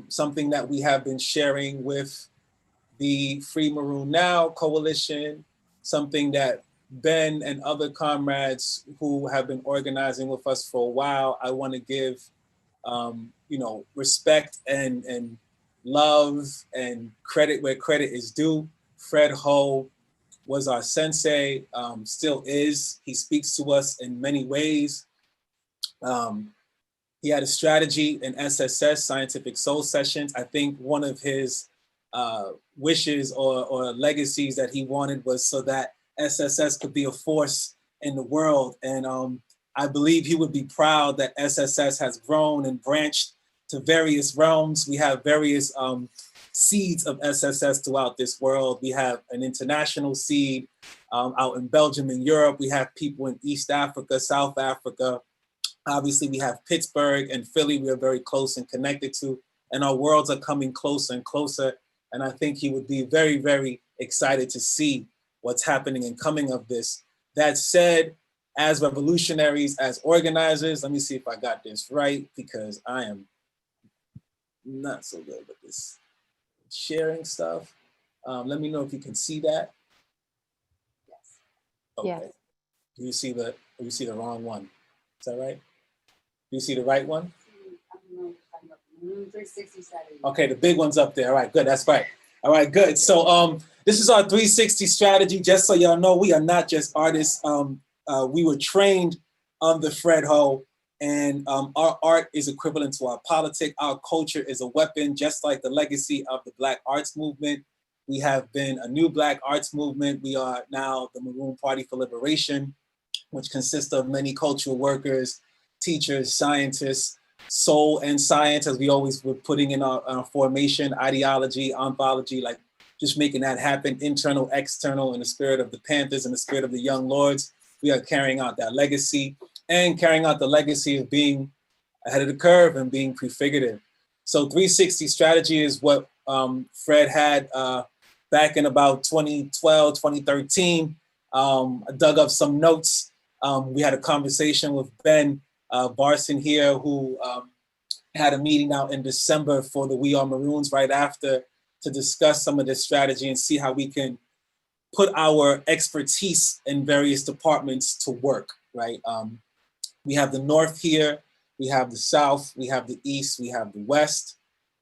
something that we have been sharing with the Free Maroon Now Coalition, something that Ben and other comrades who have been organizing with us for a while, I want to give respect and love and credit where credit is due. Fred Ho was our sensei, still is. He speaks to us in many ways. He had a strategy in SSS, Scientific Soul Sessions. I think one of his wishes or legacies that he wanted was so that SSS could be a force in the world. And I believe he would be proud that SSS has grown and branched to various realms. We have various seeds of SSS throughout this world. We have an international seed out in Belgium and Europe. We have people in East Africa, South Africa. Obviously, we have Pittsburgh and Philly we are very close and connected to, and our worlds are coming closer and closer. And I think he would be very, very excited to see what's happening and coming of this. That said, as revolutionaries, as organizers, let me see if I got this right, because I am not so good with this sharing stuff. Let me know if you can see that. Yes. Okay. Yes. Do you see the wrong one? Is that right? Do you see the right one? 360 strategy. Okay, the big one's up there. All right, good. That's right. All right, good. So this is our 360 strategy. Just so y'all know, we are not just artists. We were trained under Fred Ho, and our art is equivalent to our politic. Our culture is a weapon, just like the legacy of the Black Arts Movement. We have been a new Black Arts Movement. We are now the Maroon Party for Liberation, which consists of many cultural workers, teachers, scientists, soul and science, as we always were putting in our formation, ideology, ontology, like just making that happen, internal, external, in the spirit of the Panthers and the spirit of the Young Lords. We are carrying out that legacy and carrying out the legacy of being ahead of the curve and being prefigurative. So 360 strategy is what Fred had back in about 2012, 2013. I dug up some notes. We had a conversation with Ben Barson here, who had a meeting out in December for the We Are Maroons right after, to discuss some of this strategy and see how we can put our expertise in various departments to work, right? We have the North here, we have the South, we have the East, we have the West.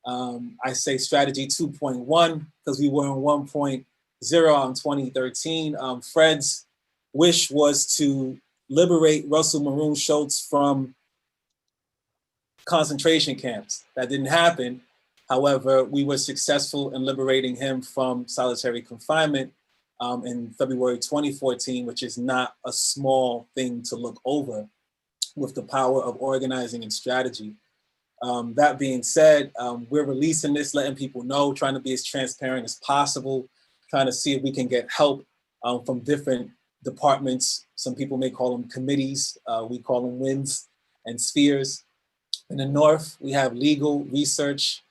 I say strategy 2.1 because we were on 1.0 in 2013. Fred's wish was to liberate Russell Maroon Schultz from concentration camps. That didn't happen. However, we were successful in liberating him from solitary confinement in February 2014, which is not a small thing to look over with the power of organizing and strategy. That being said, we're releasing this, letting people know, trying to be as transparent as possible, trying to see if we can get help from different departments. Some people may call them committees. We call them winds and spheres. In the North, we have legal, research.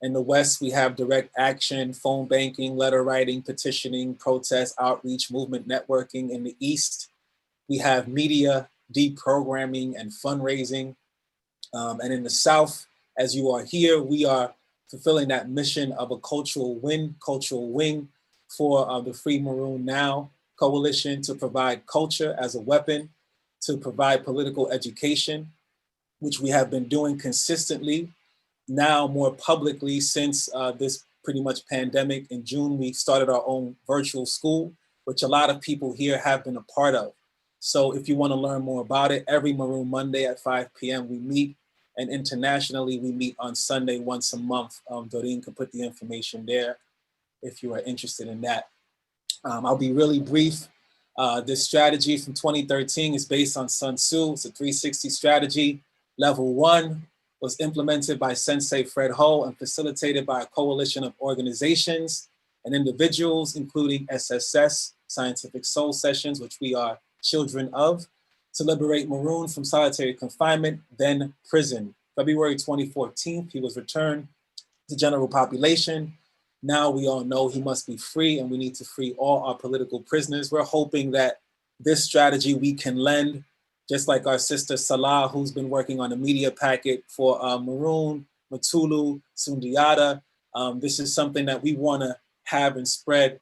In the West, we have direct action, phone banking, letter writing, petitioning, protest, outreach, movement networking. In the East, we have media, deprogramming, and fundraising. And in the South, as you are here, we are fulfilling that mission of a cultural wing for the Free Maroon Now Coalition, to provide culture as a weapon, to provide political education, which we have been doing consistently, now more publicly since this pretty much pandemic. In June, we started our own virtual school, which a lot of people here have been a part of. So if you want to learn more about it, every Maroon Monday at 5 p.m. we meet, and internationally we meet on Sunday once a month. Doreen can put the information there if you are interested in that. I'll be really brief. This strategy from 2013 is based on Sun Tzu. It's a 360 strategy. Level 1 was implemented by Sensei Fred Ho and facilitated by a coalition of organizations and individuals, including SSS, Scientific Soul Sessions, which we are children of, to liberate Maroon from solitary confinement, then prison. February 2014, he was returned to general population. Now we all know he must be free, and we need to free all our political prisoners. We're hoping that this strategy we can lend, just like our sister Salah, who's been working on a media packet for Maroon, Matulu, Sundiata. This is something that we want to have and spread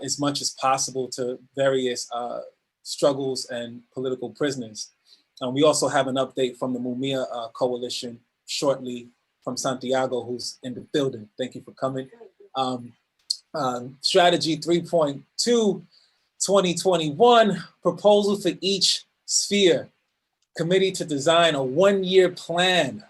as much as possible to various struggles and political prisoners. We also have an update from the Mumia Coalition shortly from Santiago, who's in the building. Thank you for coming. Strategy 3.2, 2021, proposal for each sphere. Committee to design a 1-year plan.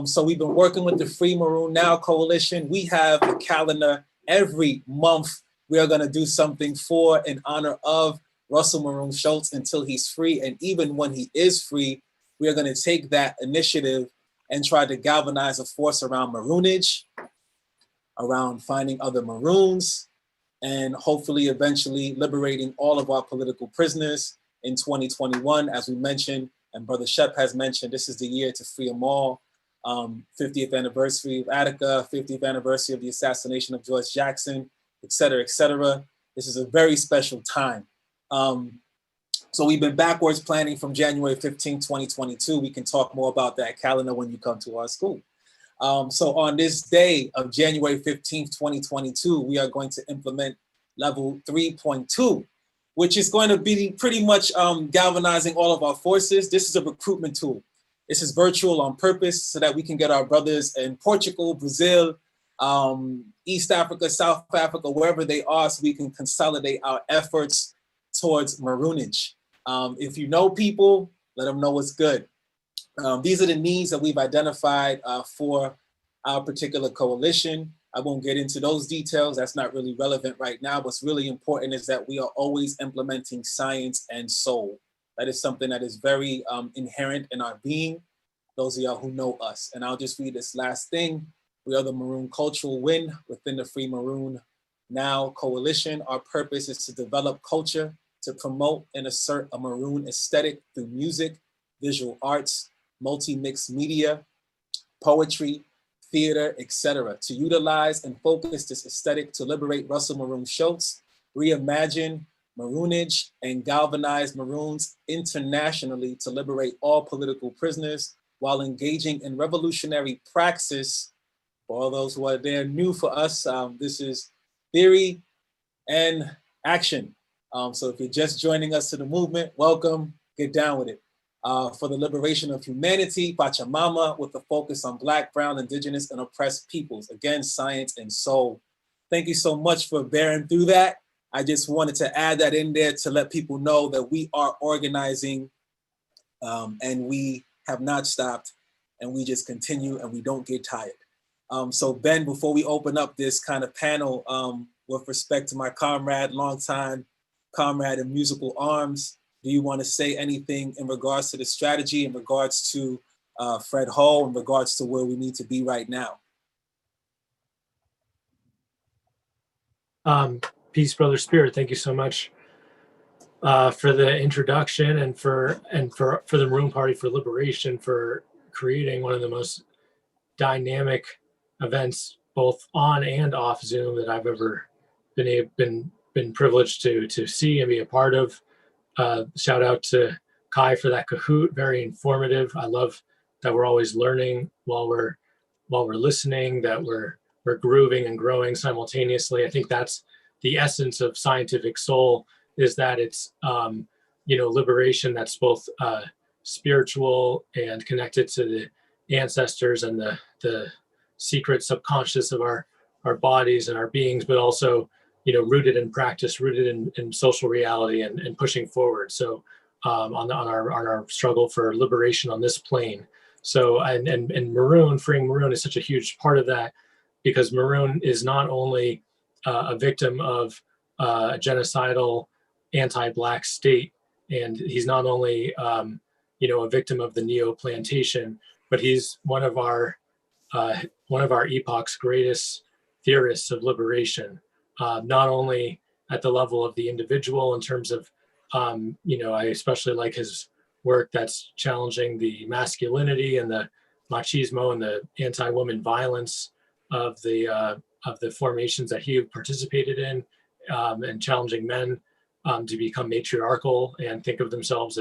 So we've been working with the Free Maroon Now Coalition. We have a calendar every month. We are gonna do something for, in honor of Russell Maroon Schultz until he's free. And even when he is free, we are gonna take that initiative and tried to galvanize a force around maroonage, around finding other maroons, and hopefully eventually liberating all of our political prisoners in 2021. As we mentioned, and Brother Shep has mentioned, this is the year to free them all. 50th anniversary of Attica, 50th anniversary of the assassination of George Jackson, et cetera, et cetera. This is a very special time. So we've been backwards planning from January 15, 2022. We can talk more about that calendar when you come to our school. So on this day of January 15th, 2022, we are going to implement level 3.2, which is going to be pretty much galvanizing all of our forces. This is a recruitment tool. This is virtual on purpose so that we can get our brothers in Portugal, Brazil, East Africa, South Africa, wherever they are, so we can consolidate our efforts towards maroonage. If you know people, let them know what's good. These are the needs that we've identified for our particular coalition. I won't get into those details. That's not really relevant right now. What's really important is that we are always implementing science and soul. That is something that is very inherent in our being, those of y'all who know us. And I'll just read this last thing. We are the Maroon Cultural Win within the Free Maroon Now Coalition. Our purpose is to develop culture, to promote and assert a maroon aesthetic through music, visual arts, multi-mixed media, poetry, theater, etc. To utilize and focus this aesthetic to liberate Russell Maroon Schultz, reimagine maroonage, and galvanize maroons internationally to liberate all political prisoners while engaging in revolutionary praxis. For all those who are there new for us, this is theory and action. So if you're just joining us to the movement, welcome, get down with it. For the liberation of humanity, Pachamama, with a focus on Black, Brown, Indigenous, and oppressed peoples. Again, science and soul. Thank you so much for bearing through that. I just wanted to add that in there to let people know that we are organizing and we have not stopped, and we just continue and we don't get tired. So Ben, before we open up this kind of panel with respect to my comrade, longtime comrade in musical arms, do you want to say anything in regards to the strategy, in regards to Fred Ho, in regards to where we need to be right now? Peace, Brother Spirit. Thank you so much for the introduction and for the Maroon Party for Liberation for creating one of the most dynamic events, both on and off Zoom, that I've ever been privileged to see and be a part of. Shout out to Kai for that Kahoot, very informative. I love that we're always learning while we're listening, that we're grooving and growing simultaneously. I think that's the essence of scientific soul, is that it's liberation that's both spiritual and connected to the ancestors and the secret subconscious of our bodies and our beings, but also rooted in practice, rooted in social reality and pushing forward. So on our struggle for liberation on this plane. So and Maroon, freeing Maroon is such a huge part of that, because Maroon is not only a victim of a genocidal anti-Black state, and he's not only a victim of the neo-plantation, but he's one of our epoch's greatest theorists of liberation. Not only at the level of the individual in terms of, I especially like his work that's challenging the masculinity and the machismo and the anti-woman violence of the formations that he participated in, and challenging men to become matriarchal and think of themselves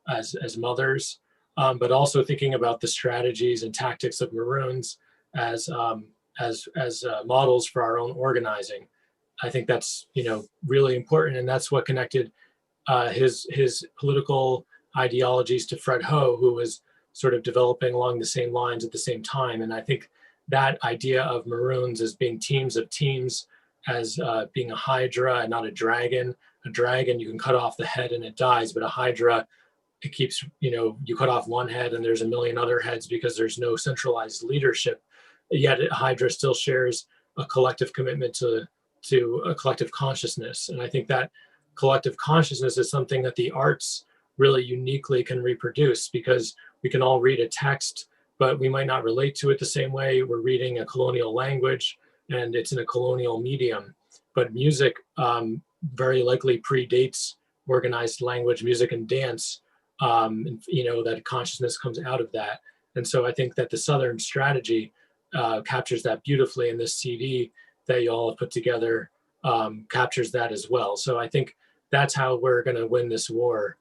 as mothers, but also thinking about the strategies and tactics of Maroons as models for our own organizing. I think that's really important, and that's what connected his political ideologies to Fred Ho, who was sort of developing along the same lines at the same time. And I think that idea of Maroons as being teams of teams, as being a hydra and not a dragon. A dragon, you can cut off the head and it dies, but a hydra, it keeps, you cut off one head and there's a million other heads because there's no centralized leadership. Yet Hydra still shares a collective commitment to a collective consciousness. And I think that collective consciousness is something that the arts really uniquely can reproduce, because we can all read a text, but we might not relate to it the same way. We're reading a colonial language and it's in a colonial medium. But music very likely predates organized language, music and dance, and, you know, that consciousness comes out of that. And so I think that the Southern strategy captures that beautifully, in this CD that you all have put together captures that as well. So I think that's how we're going to win this war,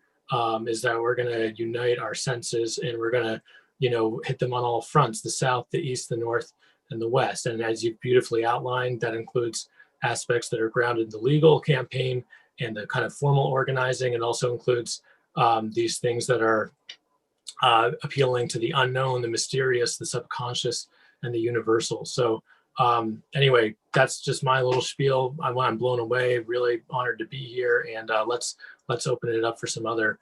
is that we're going to unite our senses, and we're going to, you know, hit them on all fronts: the South, the East, the North, and the West. And as you beautifully outlined, that includes aspects that are grounded in the legal campaign and the kind of formal organizing, and also includes these things that are appealing to the unknown, the mysterious, the subconscious, and the universal. So anyway, that's just my little spiel. I'm blown away, really honored to be here, and let's open it up for some other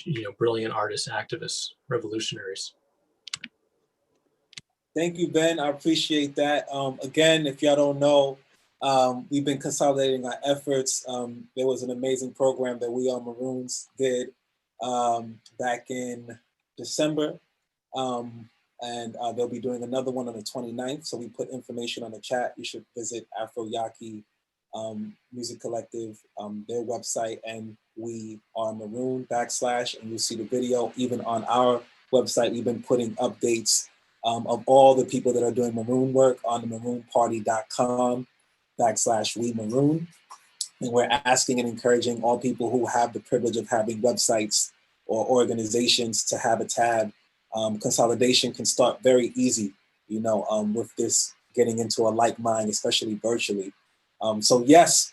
you know, brilliant artists, activists, revolutionaries. Thank you, Ben. I appreciate that. Again, if y'all don't know, we've been consolidating our efforts. There was an amazing program that We Are Maroons did back in December. And they'll be doing another one on the 29th. So we put information on the chat. You should visit Afro Yaki Music Collective, their website, and We Are Maroon / and you'll see the video. Even on our website, we've been putting updates of all the people that are doing Maroon work on the maroonparty.com / We Maroon. And we're asking and encouraging all people who have the privilege of having websites or organizations to have a tab. Consolidation can start very easy, you know, with this getting into a like mind, especially virtually. So yes,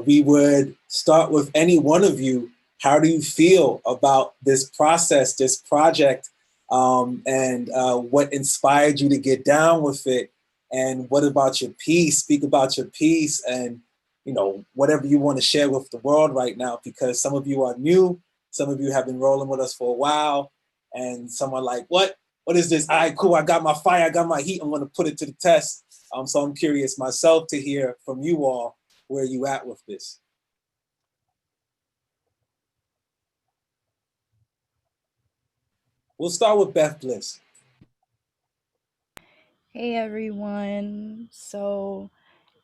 we would start with any one of you. How do you feel about this process, this project, and what inspired you to get down with it? And what about your piece? Speak about your piece, and, you know, whatever you want to share with the world right now, because some of you are new, some of you have been rolling with us for a while, and some are like, what is this? All right, cool, I got my fire, I got my heat, I'm gonna put it to the test. So I'm curious myself to hear from you all where you at with this. We'll start with Beth Bliss. Hey everyone. So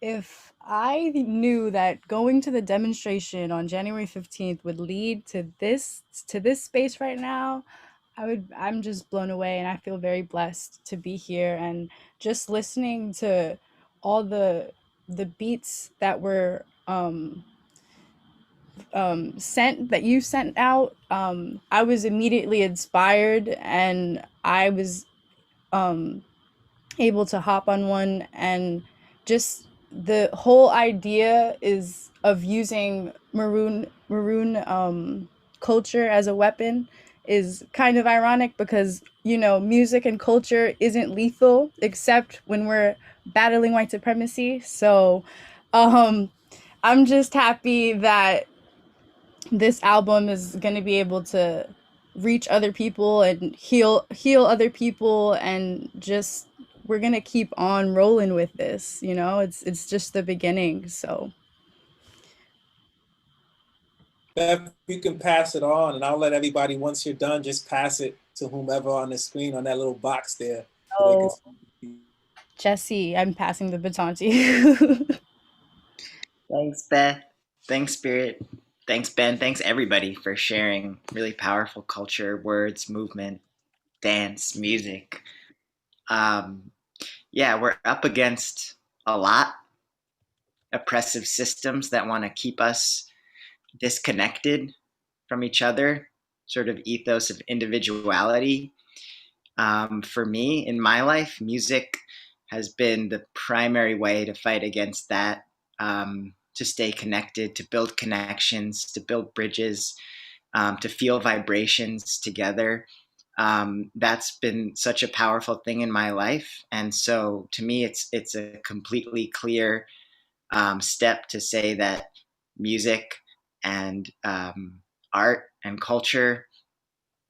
if I knew that going to the demonstration on January 15th would lead to this space right now, I'm just blown away, and I feel very blessed to be here. And just listening to all the beats that were that you sent out, I was immediately inspired, and I was able to hop on one. And just the whole idea is of using maroon culture as a weapon is kind of ironic, because, you know, music and culture isn't lethal except when we're battling white supremacy. So I'm just happy that this album is going to be able to reach other people and heal other people, and just we're going to keep on rolling with this, you know. It's just the beginning. So Beth, you can pass it on, and I'll let everybody, once you're done, just pass it to whomever on the screen on that little box there. So Jesse, I'm passing the baton to you. Thanks, Beth. Thanks, Spirit. Thanks, Ben. Thanks, everybody, for sharing really powerful culture, words, movement, dance, music. Yeah, we're up against a lot. Oppressive systems that want to keep us disconnected from each other, sort of ethos of individuality. For me, in my life, music has been the primary way to fight against that, to stay connected, to build connections, to build bridges, to feel vibrations together. That's been such a powerful thing in my life. And so to me, it's a completely clear step to say that music and art and culture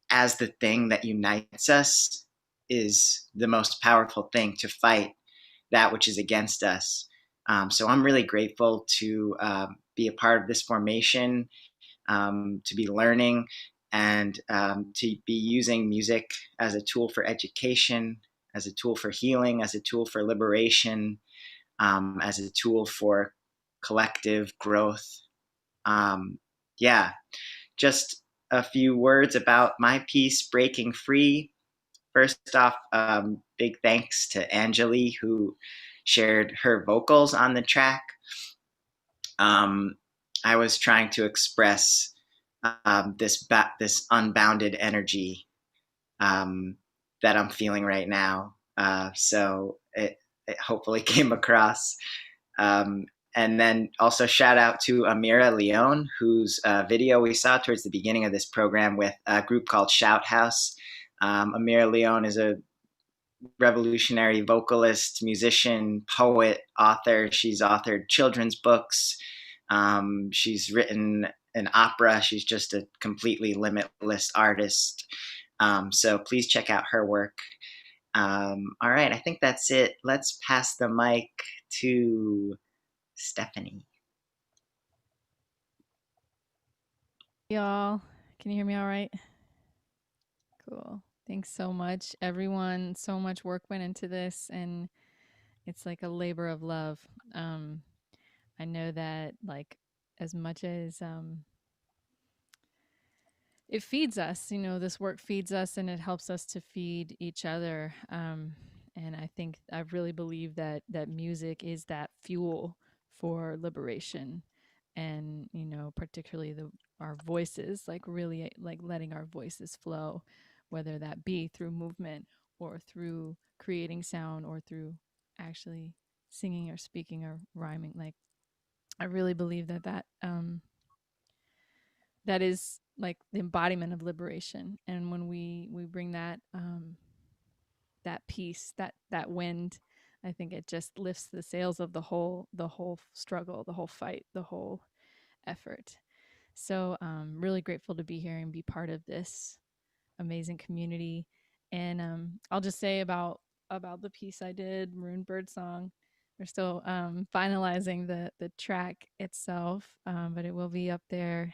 as the thing that unites us is the most powerful thing to fight that which is against us. So I'm really grateful to be a part of this formation, to be learning and to be using music as a tool for education, as a tool for healing, as a tool for liberation, as a tool for collective growth. Yeah, just a few words about my piece, Breaking Free. First off, big thanks to Anjali, who shared her vocals on the track. I was trying to express this unbounded energy that I'm feeling right now. So it hopefully came across. And then also shout out to Amira Leone, whose video we saw towards the beginning of this program with a group called Shout House. Amira Leone is a revolutionary vocalist, musician, poet, author. She's authored children's books. She's written an opera. She's just a completely limitless artist. So please check out her work. All right, I think that's it. Let's pass the mic to Stephanie. Y'all, can you hear me all right? Cool. Thanks so much, everyone. So much work went into this, and it's like a labor of love. I know that, like, as much as it feeds us, you know, this work feeds us and it helps us to feed each other. And I really believe that music is that fuel for liberation, and, you know, particularly our voices, like really like letting our voices flow, whether that be through movement or through creating sound or through actually singing or speaking or rhyming. Like, I really believe that that is like the embodiment of liberation. And when we bring that that peace, that wind, I think it just lifts the sails of the whole struggle, the whole fight, the whole effort. So really grateful to be here and be part of this amazing community. And I'll just say about the piece I did, Maroon Bird Song. We're still finalizing the track itself, but it will be up there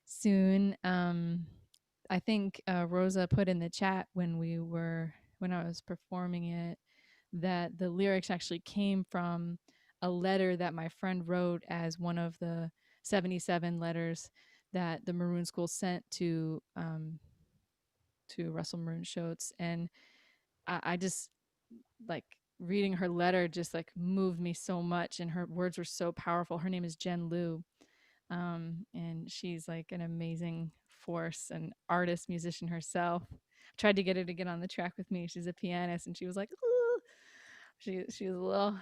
soon. I think Rosa put in the chat when I was performing it, that the lyrics actually came from a letter that my friend wrote as one of the 77 letters that the Maroon School sent to Russell Maroon Shoatz. And I just, like, reading her letter just like moved me so much, and her words were so powerful. Her name is Jen Liu. And she's like an amazing force and artist, musician herself. I tried to get her to get on the track with me. She's a pianist, and she was like, ooh. She was a little,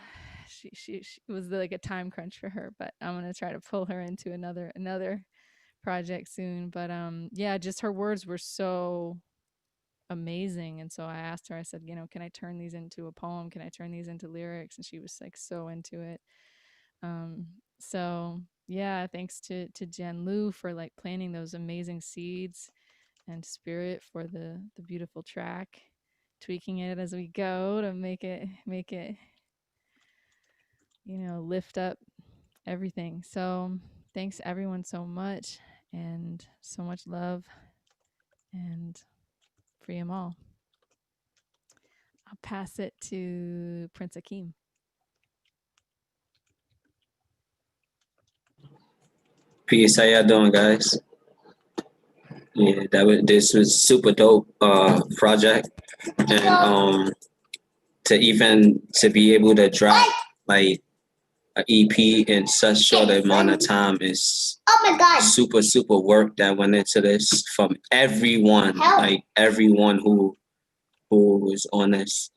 she was like a time crunch for her, but I'm gonna try to pull her into another project soon. But yeah, just her words were so amazing. And so I asked her, I said, you know, can I turn these into a poem? Can I turn these into lyrics? And she was like so into it. So yeah, thanks to Jen Liu for like planting those amazing seeds, and Spirit for the beautiful track, tweaking it as we go to make it, you know, lift up everything. So thanks everyone so much, and so much love, and free them all. I'll pass it to Prince Akeem. Peace. How y'all doing, guys? Yeah, this was super dope project, and to be able to drop like an EP in such short amount of time is super work that went into this from everyone, like everyone who was on this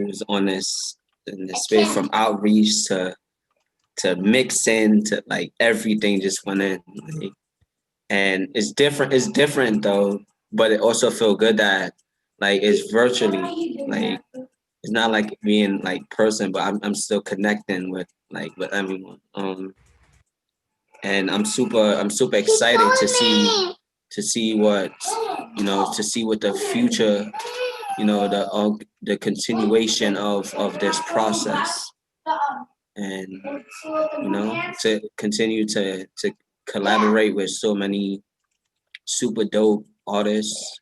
in this space, from outreach to mixing to like everything just went in. Like, and it's different though, but it also feel good that like it's virtually, like it's not like being like person, but I'm still connecting with everyone. And I'm super excited to see what the future, you know, the continuation of this process, and you know, to continue to collaborate with so many super dope artists.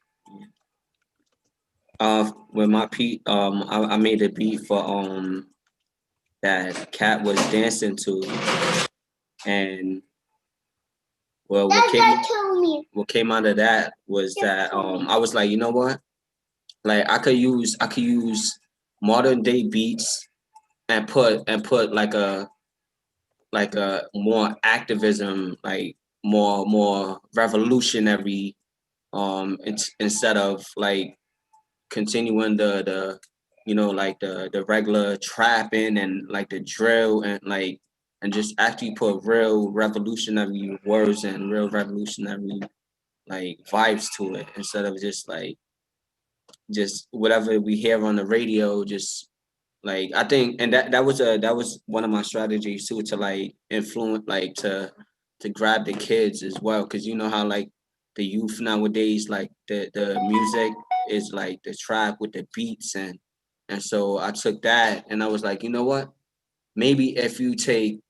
With my beat, I made a beat for that Cat was dancing to, and well, what came out of that was that I was like, you know what, like I could use modern day beats and put like a more activism, like more revolutionary, instead of like continuing the like the regular trapping and like the drill and just actually put real revolutionary words and real revolutionary like vibes to it, instead of just whatever we hear on the radio. Just like I think, and that was one of my strategies too, to like influence, like to grab the kids as well, because you know how like the youth nowadays, like the music is like the trap with the beats, and so I took that and I was like, you know what, maybe if you take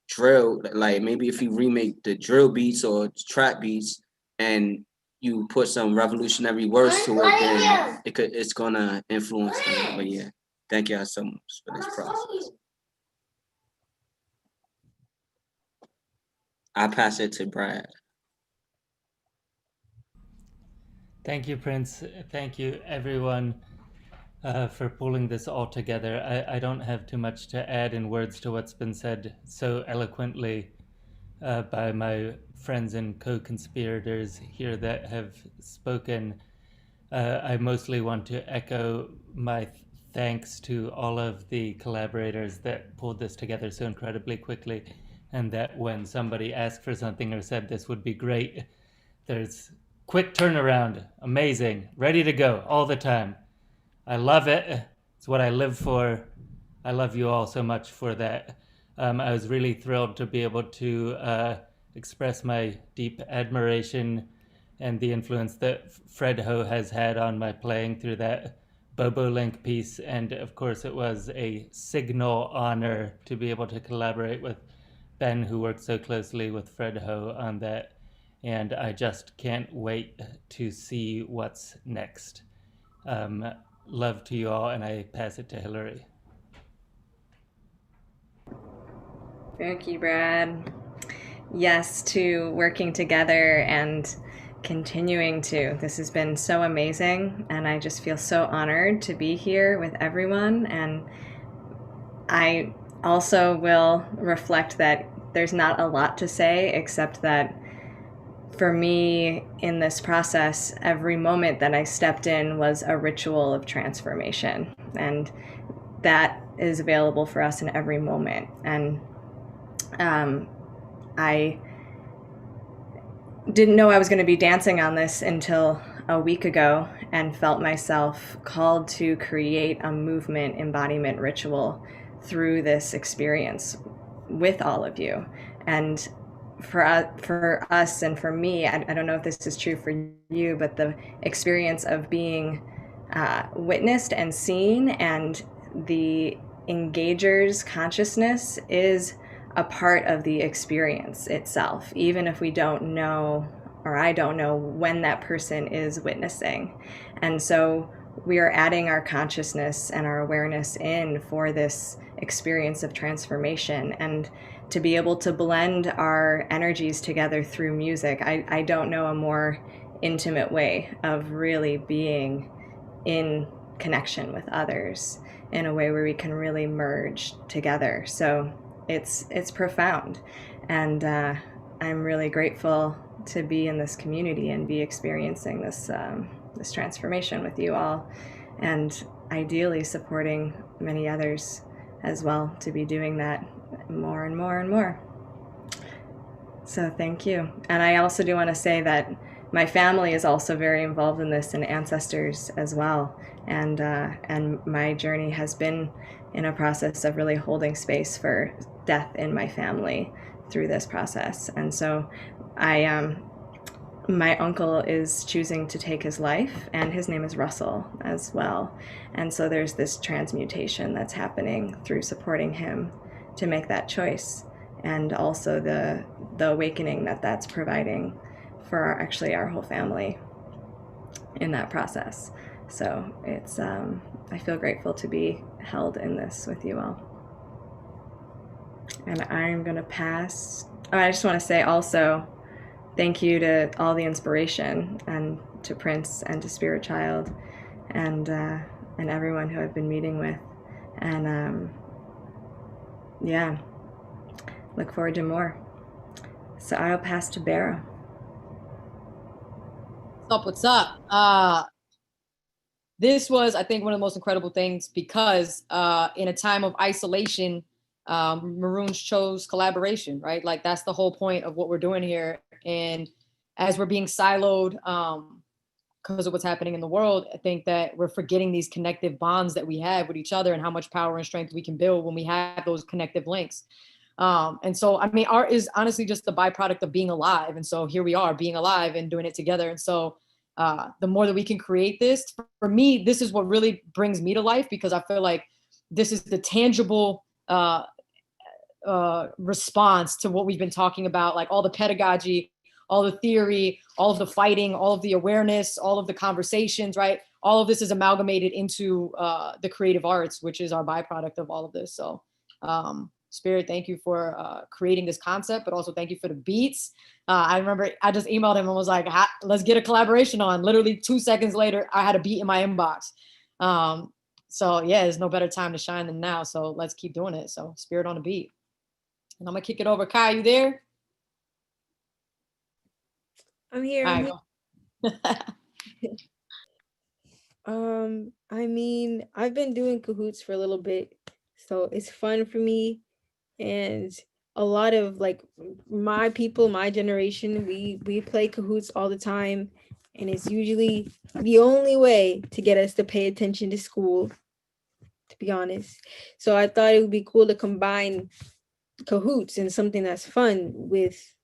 drill, like maybe if you remake the drill beats or trap beats and you put some revolutionary words to it, then it's gonna influence them. But yeah, thank y'all so much for this process. I pass it to Brad. Thank you, Prince. Thank you, everyone, for pulling this all together. I don't have too much to add in words to what's been said so eloquently by my friends and co-conspirators here that have spoken. I mostly want to echo my thanks to all of the collaborators that pulled this together so incredibly quickly, and that when somebody asked for something or said this would be great, there's quick turnaround, amazing, ready to go all the time. I love it. It's what I live for. I love you all so much for that. I was really thrilled to be able to express my deep admiration and the influence that Fred Ho has had on my playing through that Bobo Link piece. And of course, it was a signal honor to be able to collaborate with Ben, who worked so closely with Fred Ho on that. And I just can't wait to see what's next. Love to you all, and I pass it to Hillary. Thank you, Brad. Yes, to working together and continuing to. This has been so amazing, and I just feel so honored to be here with everyone. And I also will reflect that there's not a lot to say, except that for me in this process, every moment that I stepped in was a ritual of transformation, and that is available for us in every moment. And I didn't know I was going to be dancing on this until a week ago, and felt myself called to create a movement embodiment ritual through this experience with all of you. And for us and for me, I don't know if this is true for you, but the experience of being witnessed and seen, and the engager's consciousness is a part of the experience itself, even if we don't know, or I don't know, when that person is witnessing. And so we are adding our consciousness and our awareness in for this experience of transformation, and to be able to blend our energies together through music. I don't know a more intimate way of really being in connection with others in a way where we can really merge together. So it's profound, and I'm really grateful to be in this community and be experiencing this this transformation with you all, and ideally supporting many others as well to be doing that more and more and more. So thank you. And I also do want to say that my family is also very involved in this, and ancestors as well. And my journey has been in a process of really holding space for death in my family through this process. And so my uncle is choosing to take his life, and his name is Russell as well. And so there's this transmutation that's happening through supporting him to make that choice. and also the awakening that that's providing for our whole family in that process. So it's I feel grateful to be held in this with you all. And I'm gonna pass. Oh, I just want to say also thank you to all the inspiration, and to Prince and to Spirit Child, and everyone who I've been meeting with, and yeah, look forward to more. So I'll pass to Barra. What's up? This was, I think, one of the most incredible things, because in a time of isolation, Maroons chose collaboration, right? Like, that's the whole point of what we're doing here. And as we're being siloed because of what's happening in the world, I think that we're forgetting these connective bonds that we have with each other, and how much power and strength we can build when we have those connective links. And so, I mean, art is honestly just the byproduct of being alive. And so here we are being alive and doing it together. And so the more that we can create this, for me, this is what really brings me to life, because I feel like this is the tangible response to what we've been talking about, like all the pedagogy, all the theory, all of the fighting, all of the awareness, all of the conversations, right? All of this is amalgamated into the creative arts, which is our byproduct of all of this. So Spirit, thank you for creating this concept, but also thank you for the beats. I remember I just emailed him and was like, let's get a collaboration on. Literally 2 seconds later, I had a beat in my inbox. So yeah, there's no better time to shine than now. So let's keep doing it. So Spirit on the beat. And I'm gonna kick it over. Kai, you there? I'm here. All right, I mean, I've been doing cahoots for a little bit, so it's fun for me. And a lot of like my people, my generation, we play cahoots all the time, and it's usually the only way to get us to pay attention to school, to be honest. So I thought it would be cool to combine cahoots and something that's fun with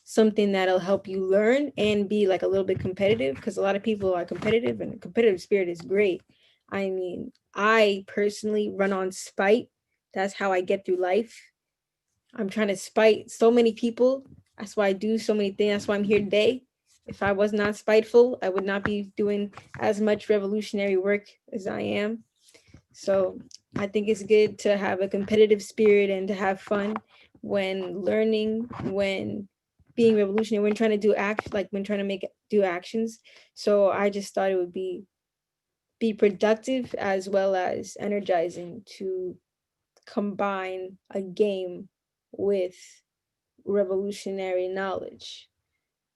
something that'll help you learn and be like a little bit competitive, because a lot of people are competitive, and the competitive spirit is great. I mean, I personally run on spite. That's how I get through life. I'm trying to spite so many people. That's why I do so many things. That's why I'm here today. If I was not spiteful, I would not be doing as much revolutionary work as I am. So I think it's good to have a competitive spirit and to have fun when learning, when being revolutionary, when trying to do when trying to do actions. So I just thought it would be productive as well as energizing to combine a game with revolutionary knowledge.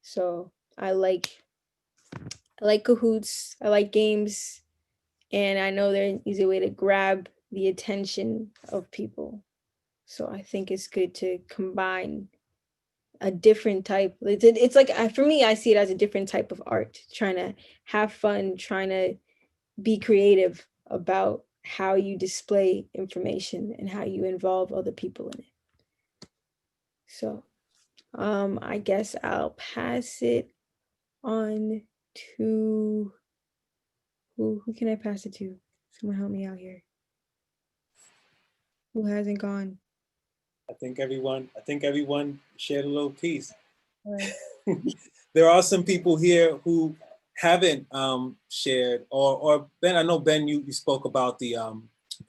So I like cahoots, I like games, and I know they're an easy way to grab the attention of people. So I think it's good to combine a different type. It's like, for me, I see it as a different type of art, trying to have fun, trying to be creative about how you display information and how you involve other people in it. So I guess I'll pass it on to who can I pass it to? Someone help me out here. Who hasn't gone? I think everyone shared a little piece. Right. There are some people here who haven't shared, or Ben, I know Ben, you spoke about the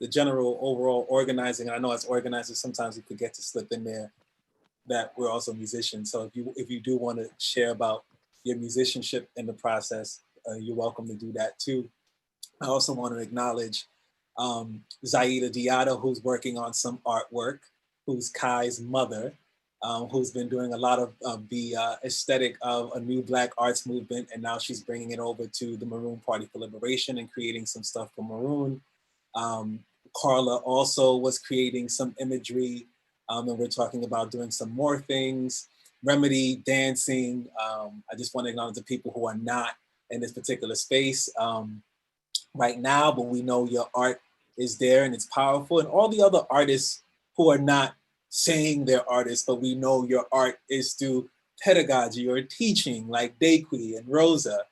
general overall organizing. I know as organizers, sometimes we forget to slip in there that we're also musicians. So if you do want to share about your musicianship in the process, you're welcome to do that too. I also want to acknowledge Zaida Diata, who's working on some artwork, who's Kai's mother, who's been doing a lot of the aesthetic of a new Black arts movement, and now she's bringing it over to the Maroon Party for Liberation and creating some stuff for Maroon. Carla also was creating some imagery, and we're talking about doing some more things. Remedy, dancing. I just want to acknowledge the people who are not in this particular space right now, but we know your art is there and it's powerful. And all the other artists who are not saying they're artists, but we know your art is through pedagogy or teaching, like Daquy and Rosa,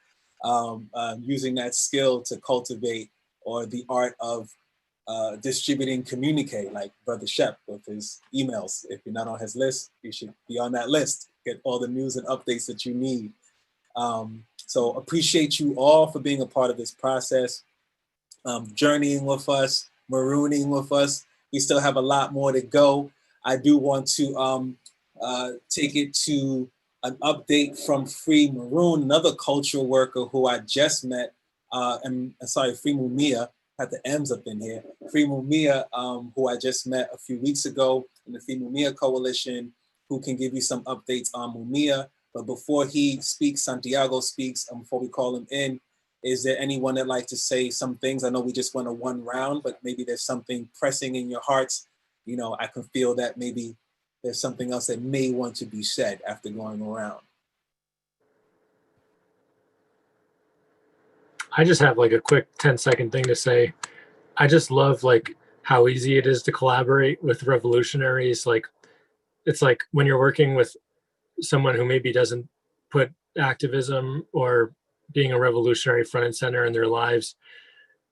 using that skill to cultivate, or the art of distributing communique like Brother Shep with his emails. If you're not on his list, you should be on that list. Get all the news and updates that you need. So appreciate you all for being a part of this process, journeying with us, marooning with us. We still have a lot more to go. I do want to take it to an update from Free Maroon, another cultural worker who I just met, Free Mumia, had the M's up in here. Free Mumia, who I just met a few weeks ago in the Free Mumia Coalition, who can give you some updates on Mumia. But before he speaks, Santiago speaks, before we call him in, is there anyone that'd like to say some things? I know we just went a one round, but maybe there's something pressing in your hearts. You know, I can feel that maybe there's something else that may want to be said after going around. I just have like a quick 10-second thing to say. I just love like how easy it is to collaborate with revolutionaries. Like, it's like when you're working with someone who maybe doesn't put activism or being a revolutionary front and center in their lives,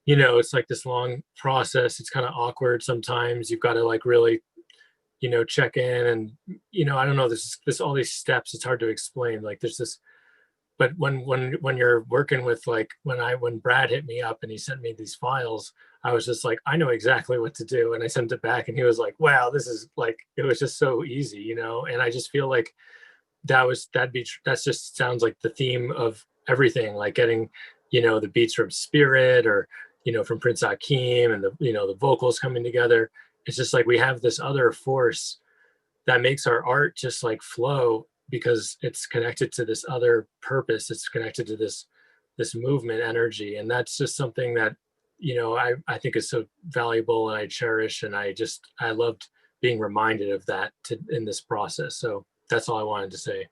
you know, it's like this long process. It's kind of awkward sometimes. You've got to like really, you know, check in and, you know, I don't know, this all these steps, it's hard to explain. Like there's this, but when you're working with like, when Brad hit me up and he sent me these files, I was just like, I know exactly what to do. And I sent it back and he was like, wow, this is like, it was just so easy, you know? And I just feel like that's just sounds like the theme of everything, like getting, you know, the beats from Spirit or, you know, from Prince Hakeem and the, you know, the vocals coming together. It's just like we have this other force that makes our art just like flow because it's connected to this other purpose. It's connected to this movement energy. And that's just something that, you know, I think is so valuable and I cherish. And I loved being reminded of that in this process. So that's all I wanted to say.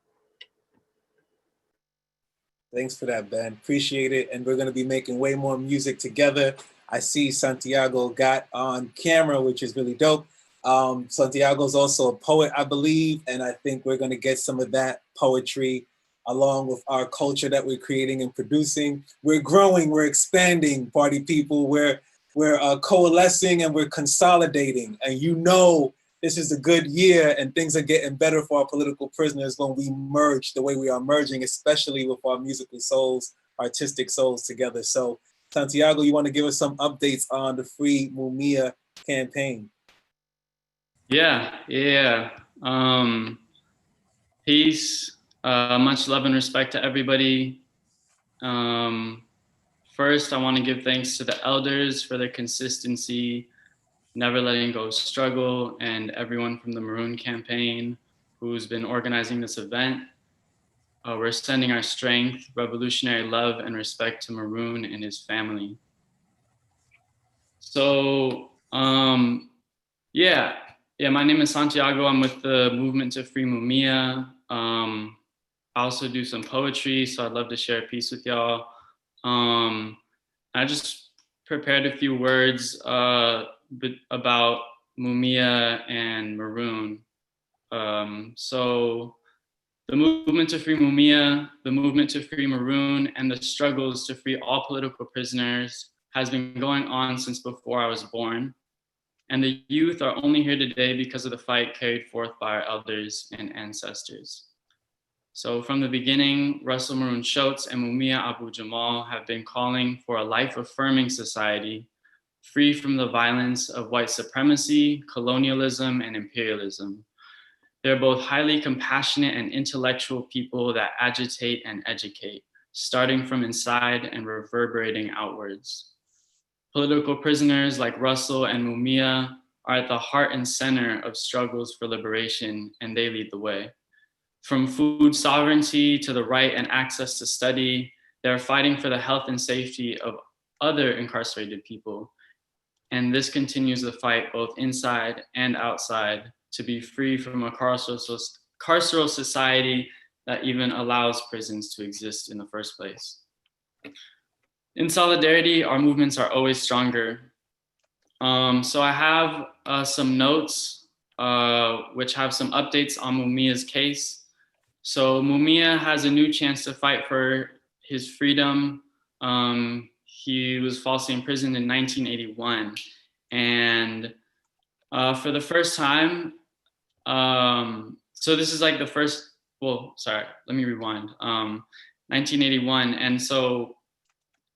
Thanks for that, Ben. Appreciate it. And we're going to be making way more music together. I see Santiago got on camera, which is really dope. Santiago's also a poet, I believe, and I think we're going to get some of that poetry along with our culture that we're creating and producing. We're growing, we're expanding, party people. We're coalescing and we're consolidating. And you know this is a good year and things are getting better for our political prisoners when we merge the way we are merging, especially with our musical souls, artistic souls together. So Santiago, you want to give us some updates on the Free Mumia campaign? Yeah. Peace, much love and respect to everybody. First, I want to give thanks to the elders for their consistency, never letting go of struggle, and everyone from the Maroon campaign who's been organizing this event. We're sending our strength, revolutionary love, and respect to Maroon and his family. So, my name is Santiago. I'm with the Movement to Free Mumia. I also do some poetry, so I'd love to share a piece with y'all. I just prepared a few words about Mumia and Maroon. So the Movement to Free Mumia, the Movement to Free Maroon, and the struggles to free all political prisoners has been going on since before I was born. And the youth are only here today because of the fight carried forth by our elders and ancestors. So from the beginning, Russell Maroon Shoatz and Mumia Abu Jamal have been calling for a life-affirming society free from the violence of white supremacy, colonialism, and imperialism. They're both highly compassionate and intellectual people that agitate and educate, starting from inside and reverberating outwards. Political prisoners like Russell and Mumia are at the heart and center of struggles for liberation, and they lead the way. From food sovereignty to the right and access to study, they're fighting for the health and safety of other incarcerated people. And this continues the fight both inside and outside to be free from a carceral society that even allows prisons to exist in the first place. In solidarity, our movements are always stronger. So I have some notes which have some updates on Mumia's case. So Mumia has a new chance to fight for his freedom. He was falsely imprisoned in 1981. And for the first time, so this is like the first, well, sorry, let me rewind. 1981. And so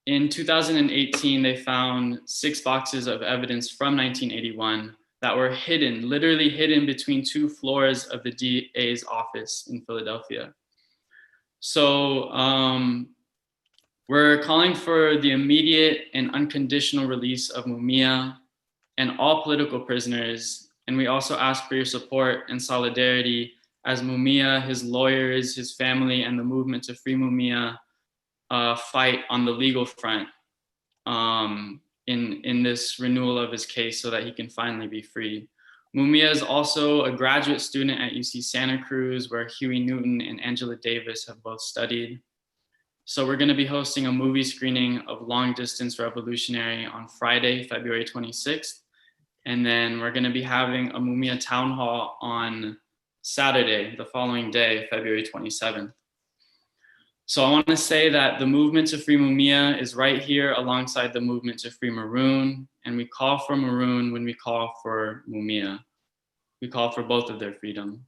in 2018, they found 6 boxes of evidence from 1981 that were hidden, literally hidden between 2 floors of the DA's office in Philadelphia. So we're calling for the immediate and unconditional release of Mumia and all political prisoners. And we also ask for your support and solidarity as Mumia, his lawyers, his family, and the movement to free Mumia fight on the legal front in this renewal of his case so that he can finally be free. Mumia is also a graduate student at UC Santa Cruz, where Huey Newton and Angela Davis have both studied. So we're going to be hosting a movie screening of Long Distance Revolutionary on Friday, February 26th. And then we're going to be having a Mumia town hall on Saturday, the following day, February 27th. So I want to say that the movement to free Mumia is right here alongside the movement to free Maroon. And we call for Maroon when we call for Mumia. We call for both of their freedom.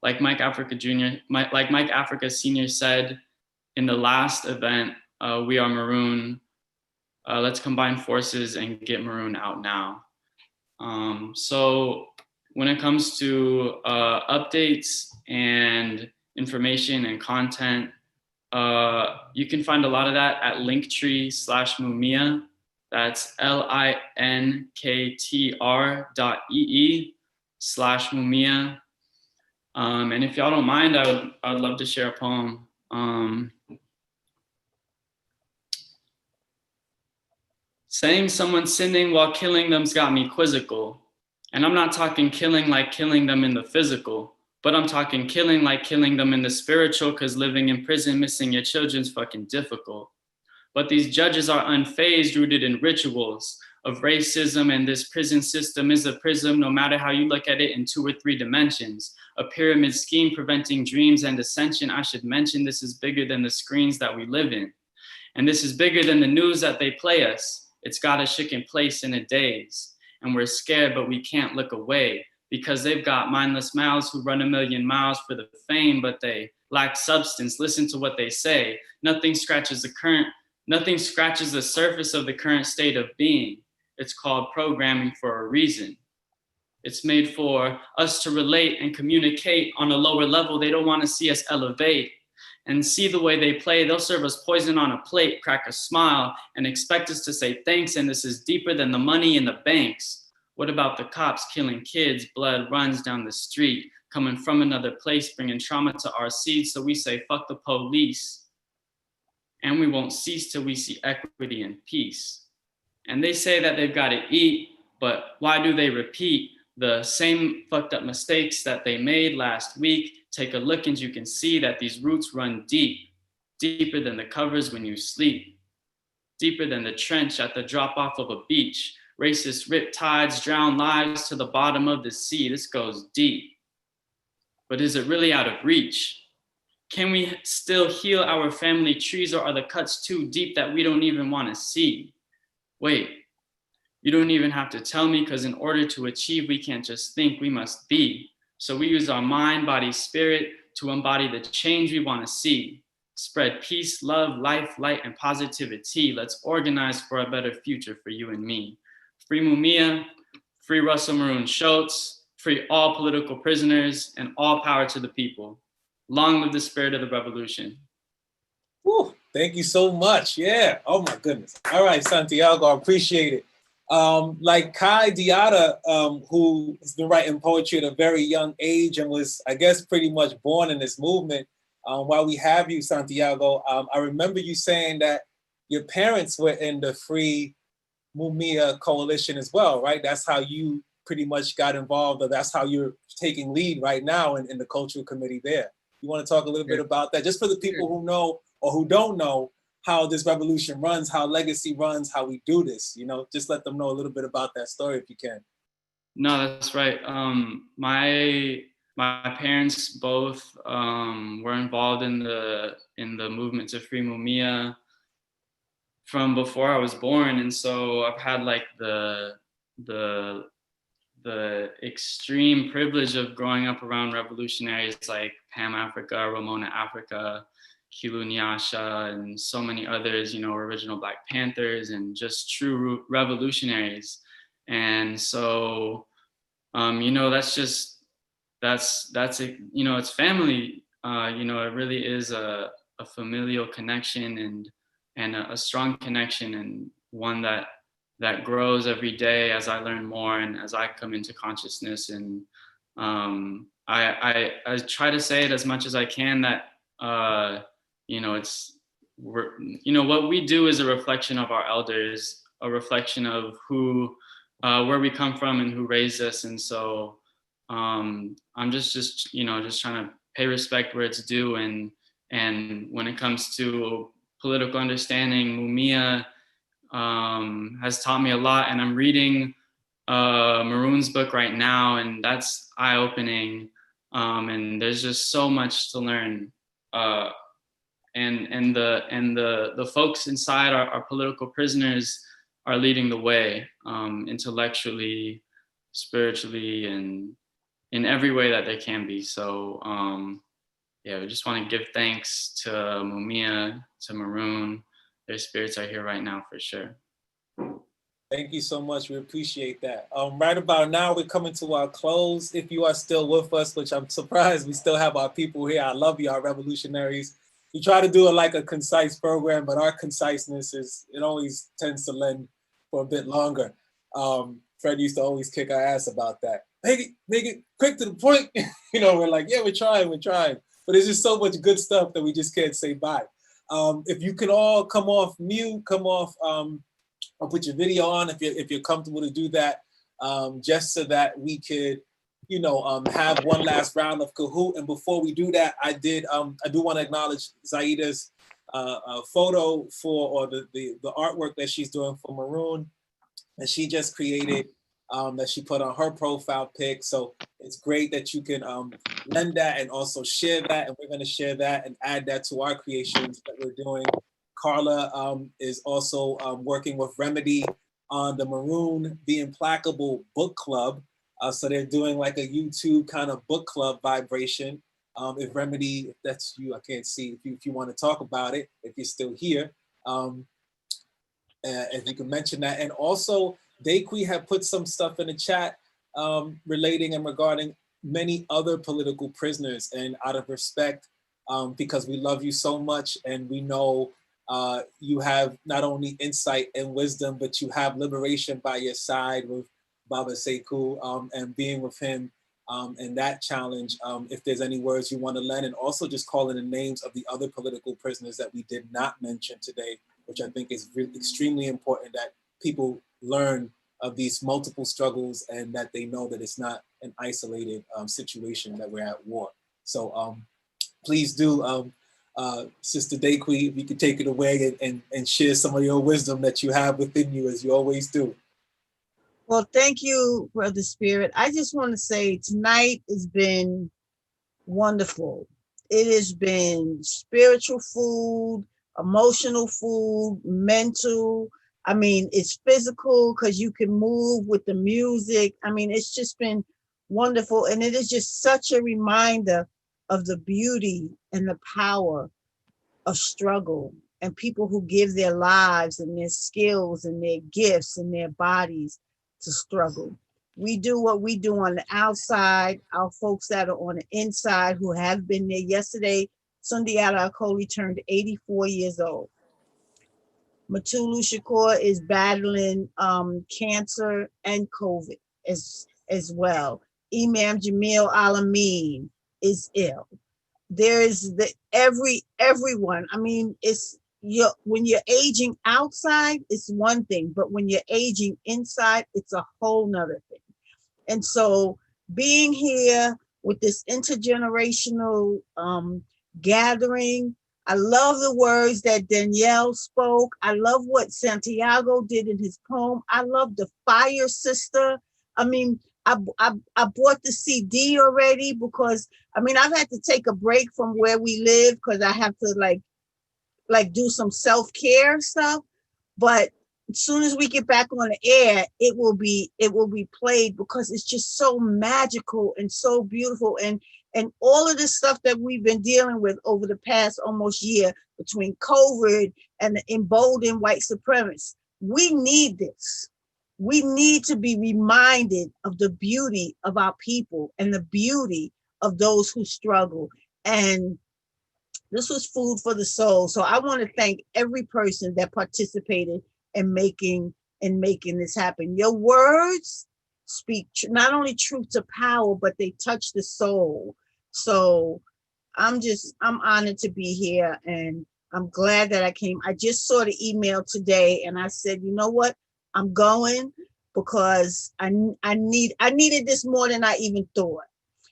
Like Mike Africa Sr. said in the last event, We Are Maroon, let's combine forces and get Maroon out now. So when it comes to updates and information and content, you can find a lot of that at linktree/Mumia. That's linktr.ee/Mumia. And if y'all don't mind, I would love to share a poem. Saying someone's sinning while killing them's got me quizzical. And I'm not talking killing like killing them in the physical, but I'm talking killing like killing them in the spiritual, because living in prison, missing your children's fucking difficult. But these judges are unfazed, rooted in rituals of racism, and this prison system is a prism, no matter how you look at it, in 2 or 3 dimensions. A pyramid scheme preventing dreams and ascension. I should mention this is bigger than the screens that we live in. And this is bigger than the news that they play us. It's got us shook in place in a daze. And we're scared, but we can't look away, because they've got mindless mouths who run a million miles for the fame, but they lack substance. Listen to what they say. Nothing scratches the surface of the current state of being. It's called programming for a reason. It's made for us to relate and communicate on a lower level. They don't want to see us elevate. And see the way they play. They'll serve us poison on a plate, crack a smile, and expect us to say thanks. And this is deeper than the money in the banks. What about the cops killing kids? Blood runs down the street, coming from another place, bringing trauma to our seeds. So we say, fuck the police. And we won't cease till we see equity and peace. And they say that they've got to eat, but why do they repeat the same fucked up mistakes that they made last week? Take a look and you can see that these roots run deep, deeper than the covers when you sleep, deeper than the trench at the drop off of a beach. Racist rip tides drown lives to the bottom of the sea. This goes deep. But is it really out of reach? Can we still heal our family trees, or are the cuts too deep that we don't even want to see? Wait, you don't even have to tell me, because in order to achieve, we can't just think, we must be. So we use our mind, body, spirit to embody the change we want to see. Spread peace, love, life, light, and positivity. Let's organize for a better future for you and me. Free Mumia, free Russell Maroon Schultz, free all political prisoners, and all power to the people. Long live the spirit of the revolution. Woo, thank you so much. Yeah. Oh my goodness. All right, Santiago, I appreciate it. Like Kai Diata, who has been writing poetry at a very young age and was, I guess, pretty much born in this movement. While we have you, Santiago, I remember you saying that your parents were in the Free Mumia Coalition as well, right? That's how you pretty much got involved, or that's how you're taking lead right now in the cultural committee there. You want to talk a little bit about that, just for the people who know or who don't know how this revolution runs, how Legacy runs, how we do this, you know, just let them know a little bit about that story if you can. No, that's right. My parents both were involved in the movement to free Mumia from before I was born, and so I've had like the the extreme privilege of growing up around revolutionaries like Pam Africa, Ramona Africa, Kilu Nyasha, and so many others, original Black Panthers and just true revolutionaries. And so, that's it's family. It really is a familial connection and a strong connection, and one that grows every day as I learn more and as I come into consciousness. And I try to say it as much as I can that what we do is a reflection of our elders, a reflection of where we come from and who raised us. And so I'm just trying to pay respect where it's due. And when it comes to political understanding, Mumia has taught me a lot, and I'm reading Maroon's book right now, and that's eye-opening. And there's just so much to learn. And the folks inside our political prisoners are leading the way, intellectually, spiritually, and in every way that they can be. So we just want to give thanks to Mumia, to Maroon. Their spirits are here right now for sure. Thank you so much. We appreciate that. Right about now, we're coming to our close. If you are still with us, which I'm surprised we still have our people here. I love you, our revolutionaries. We try to do a concise program, but our conciseness it always tends to lend for a bit longer. Fred used to always kick our ass about that. Make it quick to the point. We're like, yeah, we're trying. But there's just so much good stuff that we just can't say bye. If you can all come off mute, I'll put your video on if you're comfortable to do that, just so that we could, have one last round of Kahoot. And before we do that, I do want to acknowledge Zaida's photo or the artwork that she's doing for Maroon, that she just created, that she put on her profile pic. So it's great that you can lend that and also share that. And we're going to share that and add that to our creations that we're doing. Carla is also working with Remedy on the Maroon The Implacable Book Club. So they're doing like a YouTube kind of book club vibration. If Remedy, if that's you, I can't see if you want to talk about it, if you're still here. If you can mention that. And also, Daquy have put some stuff in the chat relating and regarding many other political prisoners. And out of respect, because we love you so much and we know you have not only insight and wisdom, but you have liberation by your side with Baba Sekou, and being with him and that challenge. If there's any words you want to lend, and also just calling the names of the other political prisoners that we did not mention today, which I think is extremely important that people learn of these multiple struggles and that they know that it's not an isolated situation, that we're at war. So please do, Sister Daquy, if you could take it away and share some of your wisdom that you have within you, as you always do. Well, thank you, Brother Spirit. I just want to say tonight has been wonderful. It has been spiritual food, emotional food, mental. I mean, it's physical because you can move with the music. I mean, it's just been wonderful. And it is just such a reminder of the beauty and the power of struggle and people who give their lives and their skills and their gifts and their bodies to struggle. We do what we do on the outside. Our folks that are on the inside who have been there. Yesterday, Sundiata Akoli turned 84 years old. Matulu Shakur is battling cancer and COVID as well. Imam Jamil Alameen is ill. There is everyone. I mean, when you're aging outside, it's one thing, but when you're aging inside, it's a whole nother thing. And so being here with this intergenerational gathering, I love the words that Danielle spoke. I love what Santiago did in his poem. I love the Fire Sister. I mean, I bought the CD already because, I mean, I've had to take a break from where we live because I have to like do some self-care stuff. But as soon as we get back on the air, it will be played, because it's just so magical and so beautiful. And all of this stuff that we've been dealing with over the past almost year, between COVID and the emboldened white supremacists, we need this. We need to be reminded of the beauty of our people and the beauty of those who struggle. And this was food for the soul. So I want to thank every person that participated in making this happen. Your words speak not only truth to power, but they touch the soul. So I'm honored to be here, and I'm glad that I came. I just saw the email today, and I said, you know what? I'm going, because I needed this more than I even thought.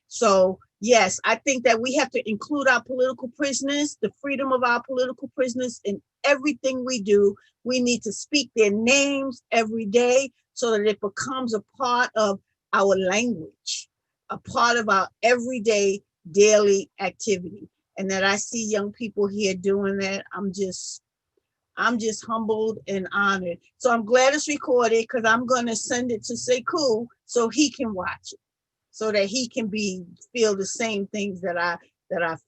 So yes, I think that we have to include our political prisoners, the freedom of our political prisoners, in everything we do. We need to speak their names every day so that it becomes a part of our language, a part of our everyday daily activity. And that I see young people here doing that. I'm just humbled and honored. So I'm glad it's recorded, because I'm going to send it to Sekou so he can watch it, so that he can feel the same things that I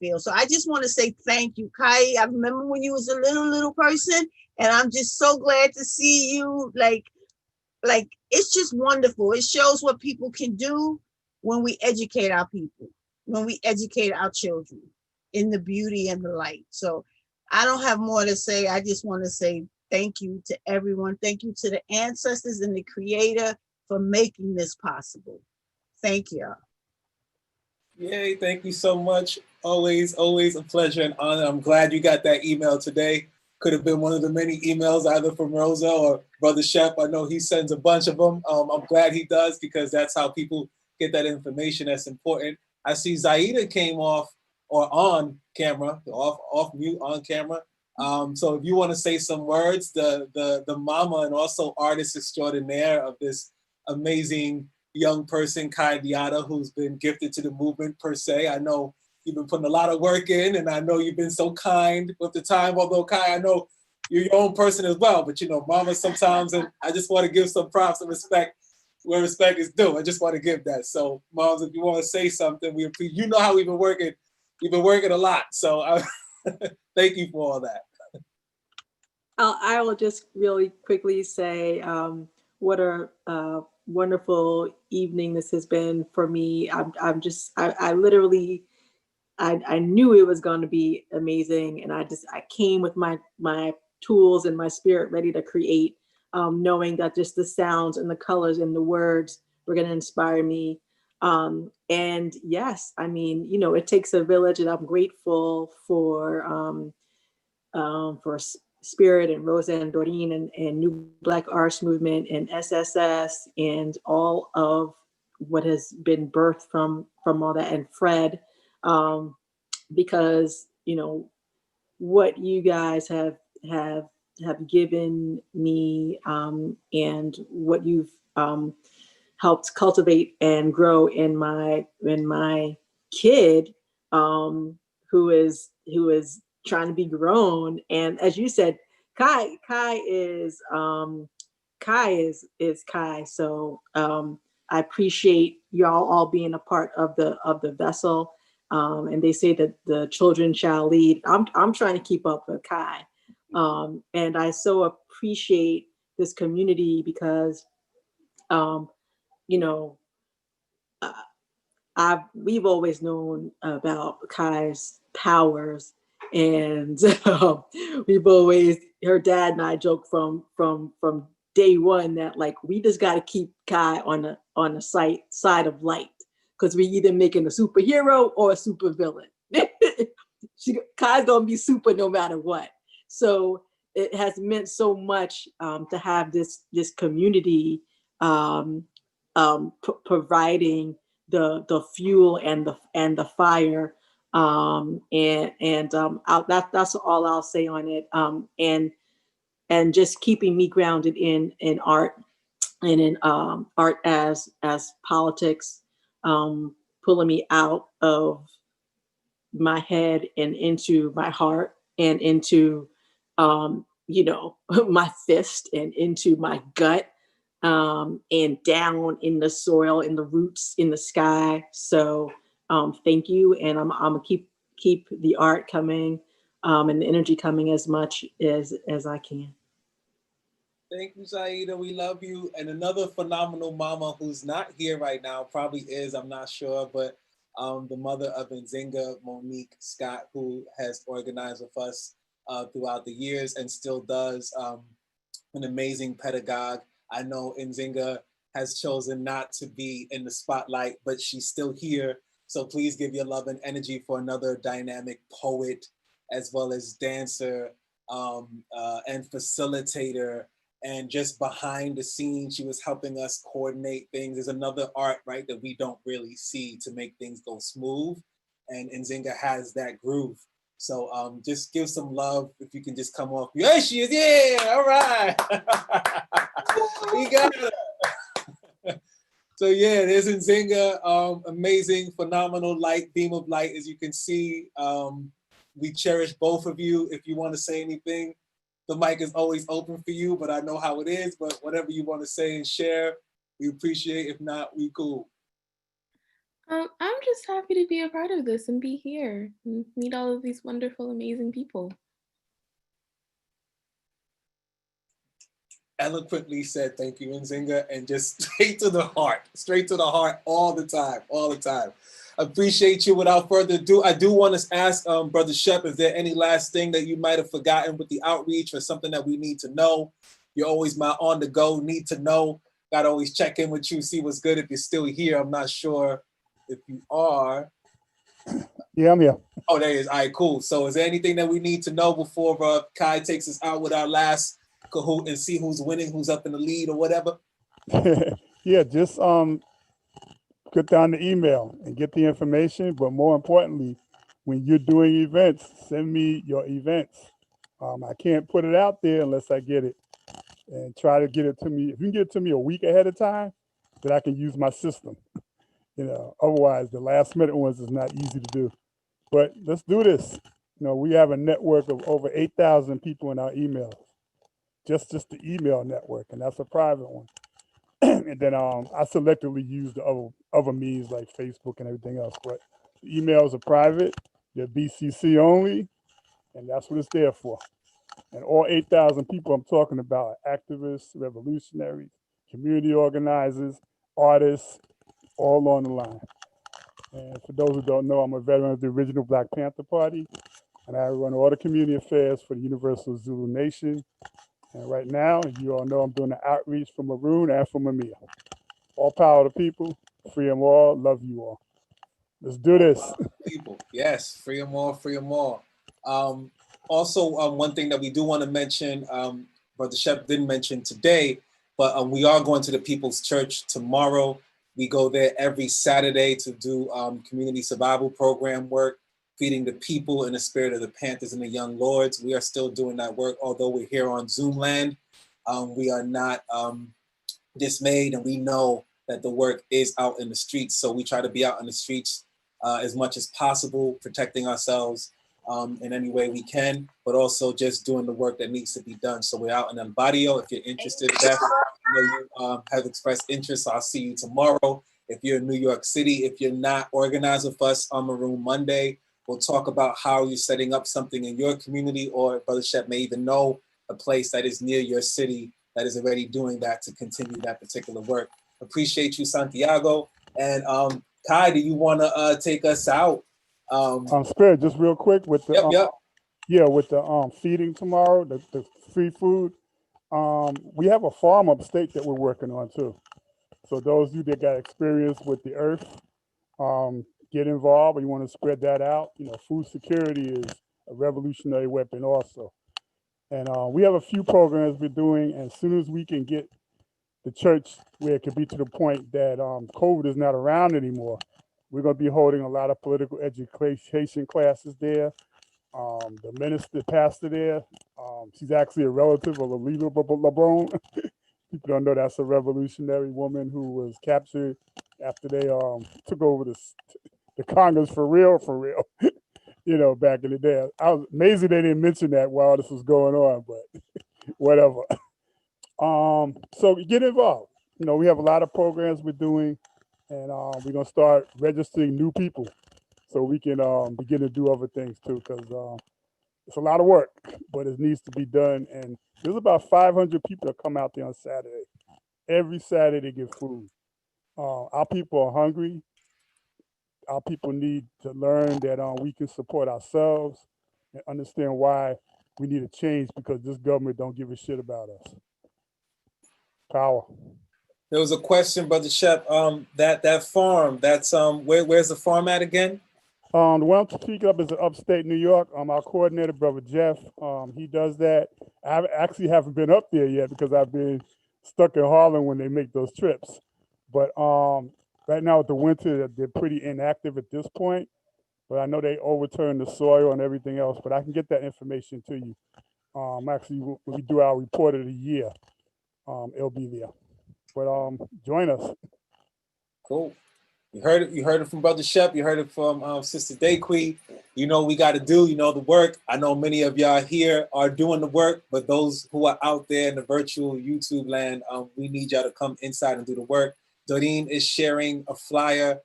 feel. So I just want to say thank you, Kai. I remember when you was a little person, and I'm just so glad to see you. Like it's just wonderful. It shows what people can do when we educate our people, when we educate our children in the beauty and the light. So I don't have more to say. I just want to say thank you to everyone. Thank you to the ancestors and the Creator for making this possible. Thank you. Yay, thank you so much. Always a pleasure and honor. I'm glad you got that email today. Could have been one of the many emails either from Rosa or Brother Shep. I know he sends a bunch of them. I'm glad he does, because that's how people get that information that's important. I see Zaida came off or on camera, off mute, on camera. So if you want to say some words, the mama and also artist extraordinaire of this amazing young person, Kai Diata, who's been gifted to the movement per se. I know you've been putting a lot of work in, and I know you've been so kind with the time, although Kai, I know you're your own person as well, but you know, mama sometimes, and I just want to give some props and respect where respect is due. I just want to give that. So moms, if you want to say something, we appreciate, you know how we've been working a lot. So thank you for all that. I will just really quickly say what a wonderful evening this has been for me. I literally, I knew it was going to be amazing, and I came with my tools and my spirit ready to create, knowing that just the sounds and the colors and the words were going to inspire me. And yes, I mean, you know, it takes a village, and I'm grateful for Spirit and Rosa and Doreen and New Black Arts Movement and SSS and all of what has been birthed from all that, and Fred, because you know what you guys have given me, and what you've helped cultivate and grow in my kid, who is trying to be grown. And as you said, Kai is Kai. So I appreciate y'all all being a part of the vessel. And they say that the children shall lead. I'm trying to keep up with Kai. And I so appreciate this community, because you know, we've always known about Kai's powers, and we've always, her dad and I joke from day one that like we just got to keep Kai on the side of light, because we either making a superhero or a supervillain. Kai's gonna be super no matter what. So it has meant so much to have this providing the fuel and the fire, that's all I'll say on it, and just keeping me grounded in art, and in art as politics, pulling me out of my head and into my heart, and into my fist and into my gut, and down in the soil, in the roots, in the sky. So thank you, and I'm gonna keep the art coming, and the energy coming as much as I can. Thank you, Saida. We love you. And another phenomenal mama who's not here right now, probably is, I'm not sure, but the mother of Nzinga, Monique Scott, who has organized with us throughout the years and still does, an amazing pedagogue. I know Nzinga has chosen not to be in the spotlight, but she's still here. So please give your love and energy for another dynamic poet, as well as dancer, and facilitator, and just behind the scenes, she was helping us coordinate things. There's another art, right, that we don't really see to make things go smooth. And Nzinga has that groove. So just give some love if you can just come off. There she is, yeah, all right. We got her. So yeah, there's Nzinga, amazing, phenomenal light, beam of light, as you can see. We cherish both of you. If you want to say anything, the mic is always open for you, but I know how it is, but whatever you want to say and share, we appreciate. If not, we cool. I'm just happy to be a part of this and be here and meet all of these wonderful, amazing people. Eloquently said, thank you, Nzinga, and just straight to the heart, all the time. Appreciate you. Without further ado, I do want to ask Brother Shep, is there any last thing that you might have forgotten with the outreach or something that we need to know? You're always my on the go, need to know. Got to always check in with you, see what's good. If you're still here, I'm not sure if you are. Yeah, I'm here. Oh, there he is. All right, cool. So is there anything that we need to know before Kai takes us out with our last Kahoot and see who's winning, who's up in the lead or whatever? Yeah, just get down the email and get the information. But more importantly, when you're doing events, send me your events. I can't put it out there unless I get it, and try to get it to me. If you can get it to me a week ahead of time, that I can use my system. Otherwise the last minute ones is not easy to do. But let's do this. We have a network of over 8,000 people in our emails. Just the email network, and that's a private one. And then I selectively use the other means like Facebook and everything else. But the emails are private, they're BCC only, and that's what it's there for. And all 8,000 people I'm talking about are activists, revolutionaries, community organizers, artists, all on the line. And for those who don't know, I'm a veteran of the original Black Panther Party, and I run all the community affairs for the Universal Zulu Nation. And right now, as you all know, I'm doing the outreach for Maroon and for Mamiya. All power to people, free them all, love you all. Let's do this. People, yes, free them all, free them all. Also, one thing that we do want to mention, Brother Shep didn't mention today, but we are going to the People's Church tomorrow. We go there every Saturday to do community survival program work, feeding the people in the spirit of the Panthers and the Young Lords. We are still doing that work, although we're here on Zoom land. We are not dismayed, and we know that the work is out in the streets. So we try to be out in the streets as much as possible, protecting ourselves in any way we can, but also just doing the work that needs to be done. So we're out in El Barrio. If you're interested, Beth, you have expressed interest, so I'll see you tomorrow. If you're in New York City, if you're not organized with us on Maroon Monday, we'll talk about how you're setting up something in your community, or Brother Shep may even know a place that is near your city that is already doing that to continue that particular work. Appreciate you, Santiago. And Kai, do you want to take us out? Spirit, just real quick with the with the feeding tomorrow, the free food. We have a farm upstate that we're working on too. So those of you that got experience with the earth, get involved. You want to spread that out. Food security is a revolutionary weapon also. And we have a few programs we're doing, and as soon as we can get the church where it could be to the point that COVID is not around anymore, we're going to be holding a lot of political education classes there. The minister, pastor there, she's actually a relative of Alita LeBron. People don't know that's a revolutionary woman who was captured after they took over the Congress for real. back in the day. I was amazed they didn't mention that while this was going on, but whatever. So get involved. We have a lot of programs we're doing, and we're gonna start registering new people so we can begin to do other things too, because it's a lot of work, but it needs to be done. And there's about 500 people that come out there on Saturday. Every Saturday they get food. Our people are hungry. Our people need to learn that we can support ourselves and understand why we need a change, because this government don't give a shit about us. Power. There was a question, Brother Shep. That farm, that's where's the farm at again? The one I'm speaking of is in upstate New York. Our coordinator, Brother Jeff, he does that. I actually haven't been up there yet because I've been stuck in Harlem when they make those trips. But right now with the winter, they're pretty inactive at this point. But I know they overturn the soil and everything else. But I can get that information to you. Actually, when we do our report of the year, it'll be there. But join us. Cool. You heard it. You heard it from Brother Shep. You heard it from Sister Dayquee. You know what we got to do. You know the work. I know many of y'all here are doing the work, but those who are out there in the virtual YouTube land, we need y'all to come inside and do the work. Doreen is sharing a flyer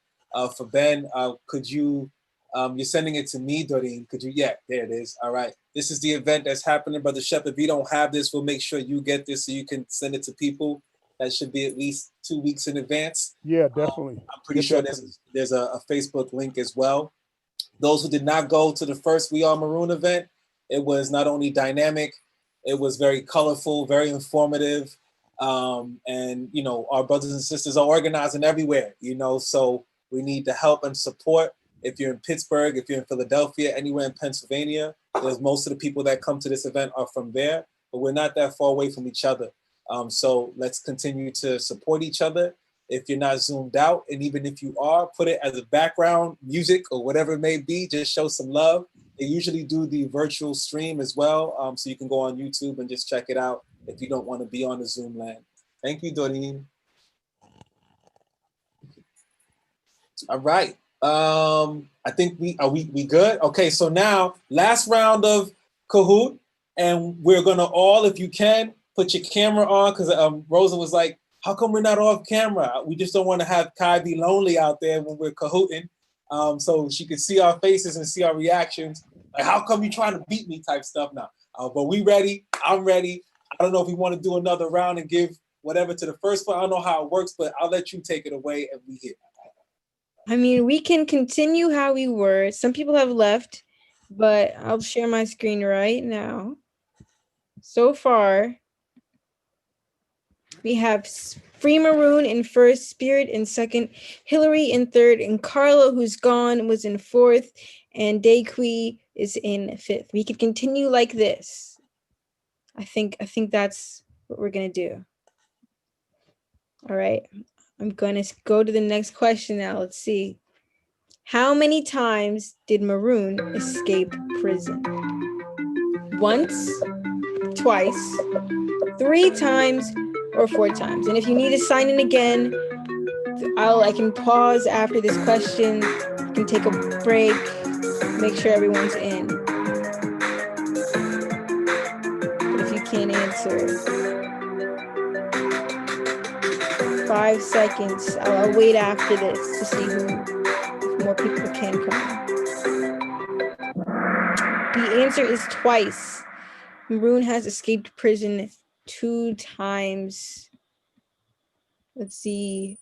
for Ben. Could you? You're sending it to me, Doreen. Could you? Yeah, there it is. All right. This is the event that's happening, Brother Shep. If you don't have this, we'll make sure you get this so you can send it to people. That should be at least 2 weeks in advance. Yeah, definitely. I'm pretty sure there's a Facebook link as well. Those who did not go to the first We Are Maroon event, it was not only dynamic, it was very colorful, very informative. And, our brothers and sisters are organizing everywhere, so we need the help and support. If you're in Pittsburgh, if you're in Philadelphia, anywhere in Pennsylvania, there's most of the people that come to this event are from there, but we're not that far away from each other. So let's continue to support each other. If you're not zoomed out, and even if you are, put it as a background music or whatever it may be, just show some love. They usually do the virtual stream as well, so you can go on YouTube and just check it out if you don't want to be on the Zoom land. Thank you, Doreen. All right. I think we good? Okay, so now last round of Kahoot, and we're gonna all, if you can, put your camera on, because Rosa was like, how come we're not off camera? We just don't want to have Kai be lonely out there when we're Kahooting. So she could see our faces and see our reactions. Like, how come you trying to beat me type stuff now? But we ready. I'm ready. I don't know if we want to do another round and give whatever to the first one. I don't know how it works, but I'll let you take it away and we here. I mean, we can continue how we were. Some people have left, but I'll share my screen right now. So far, we have Free Maroon in first, Spirit in second, Hillary in third, and Carla, who's gone, was in fourth, and Dayquee is in fifth. We could continue like this. I think that's what we're gonna do. All right, I'm gonna go to the next question now. Let's see. How many times did Maroon escape prison? Once, twice, 3 times, or 4 times? And if you need to sign in again, I can pause after this question. You can take a break, make sure everyone's in. But if you can't answer, 5 seconds. I'll wait after this to see if more people can come. The answer is twice. Maroon has escaped prison 2 times. Let's see.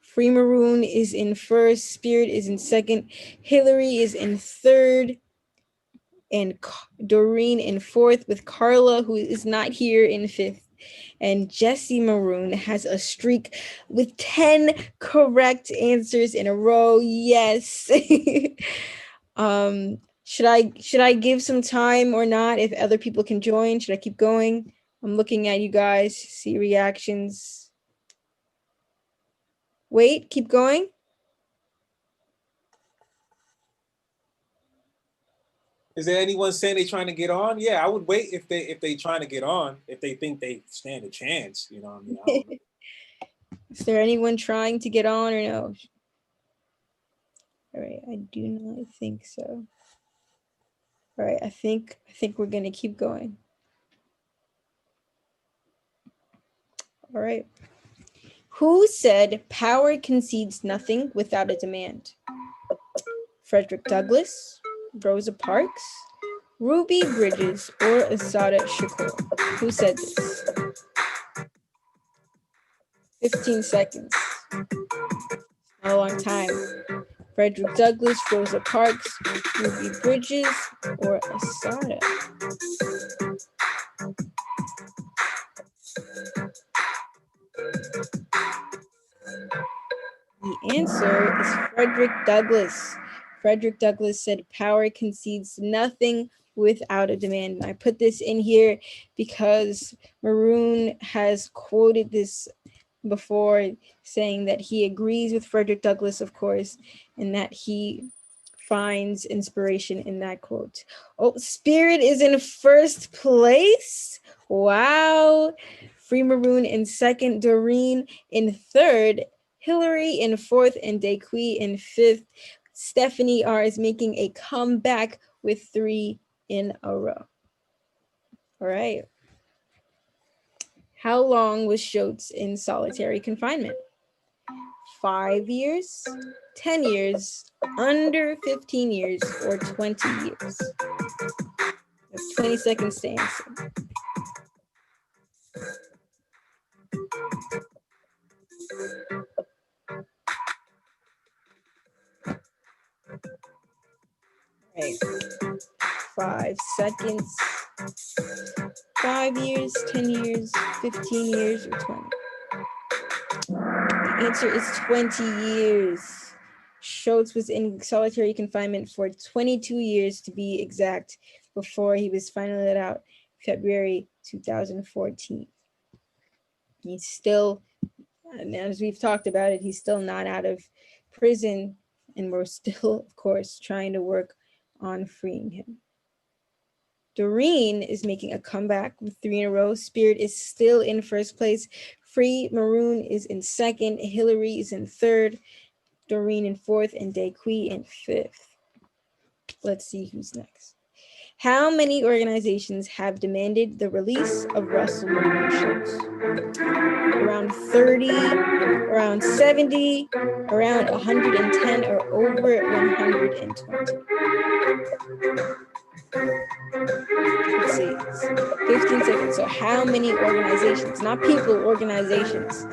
Free Maroon is in first, Spirit is in second, Hillary is in third, and Doreen in fourth, with Carla, who is not here, in fifth. And Jesse Maroon has a streak with 10 correct answers in a row. Yes. Should I give some time or not? If other people can join, should I keep going? I'm looking at you guys, see reactions. Wait, keep going. Is there anyone saying they trying to get on? Yeah, I would wait if they trying to get on, if they think they stand a chance. You know what I mean? I don't know. Is there anyone trying to get on or no? All right, I do not think so. All right, I think we're gonna keep going. All right. Who said power concedes nothing without a demand? Frederick Douglass, Rosa Parks, Ruby Bridges, or Assata Shakur? Who said this? 15 seconds. Not a long time. Frederick Douglass, Rosa Parks, Ruby Bridges, or Assata? The answer is Frederick Douglass. Frederick Douglass said power concedes nothing without a demand. And I put this in here because Maroon has quoted this before, saying that he agrees with Frederick Douglass, of course, and that he finds inspiration in that quote. Oh, Spirit is in first place. Wow. Free Maroon in second, Doreen in third, Hillary in fourth, and Dequi in fifth. Stephanie R is making a comeback with 3 in a row. All right. How long was Schultz in solitary confinement? 5 years, 10 years, under 15 years, or 20 years? That's 20 seconds to answer. Right. 5 seconds. 5 years, 10 years, 15 years, or 20? The answer is 20 years. Schultz was in solitary confinement for 22 years to be exact, before he was finally let out February 2014. He's still, and as we've talked about it, he's still not out of prison, and we're still, of course, trying to work on freeing him. Doreen is making a comeback with 3 in a row. Spirit is still in first place. Free Maroon is in second. Hillary is in third. Doreen in fourth, and Dequi in fifth. Let's see who's next. How many organizations have demanded the release of Russell Maroon Schultz? Around 30, around 70, around 110, or over 120? Let's see, 15 seconds. So how many organizations, not people, organizations,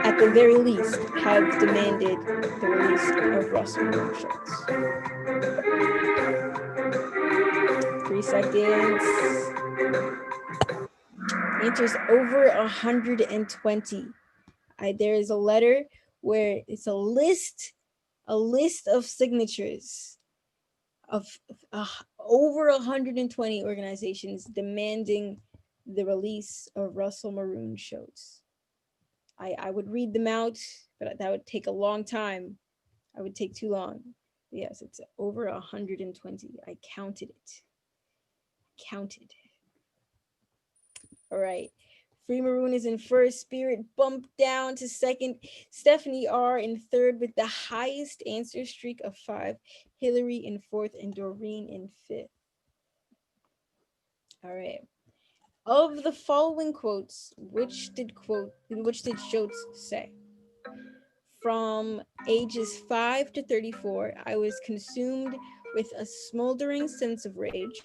at the very least, have demanded the release of Russell Maroon Schultz? 3 seconds. The answer is over 120. There is a letter where it's a list of signatures of over 120 organizations demanding the release of Russell Maroon Schultz. I would read them out, but that would take a long time. I would take too long. Yes, it's over 120. I counted it. Counted. All right. Free Maroon is in first. Spirit bumped down to second. Stephanie R in third with the highest answer streak of 5. Hillary in fourth, and Doreen in fifth. All right. Of the following quotes, which did Schultz say? From ages 5 to 34, I was consumed with a smoldering sense of rage.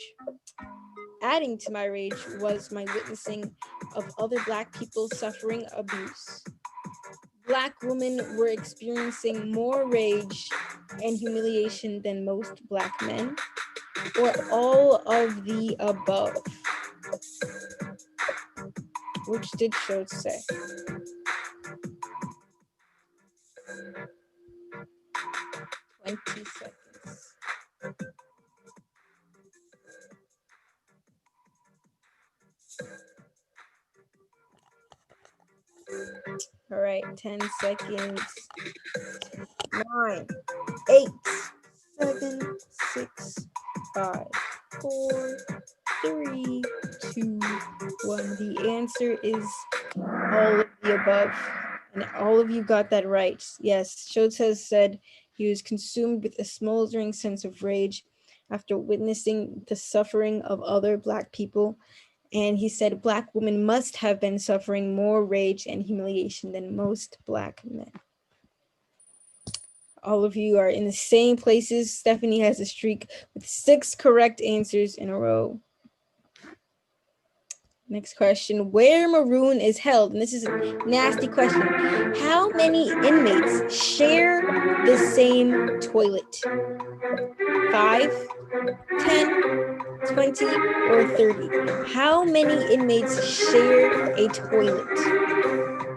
Adding to my rage was my witnessing of other Black people suffering abuse. Black women were experiencing more rage and humiliation than most Black men, or all of the above. Which did Schultz say? 20 seconds. All right, 10 seconds. 9, 8, 7, 6, 5, 4, 3, 2, 1. The answer is all of the above. And all of you got that right. Yes, Schultz has said he was consumed with a smoldering sense of rage. after witnessing the suffering of other Black people. And he said Black women must have been suffering more rage and humiliation than most Black men. All of you are in the same places. Stephanie has a streak with 6 correct answers in a row. Next question, where Maroon is held, and this is a nasty question. How many inmates share the same toilet? 5, 10, 20, or 30? How many inmates share a toilet?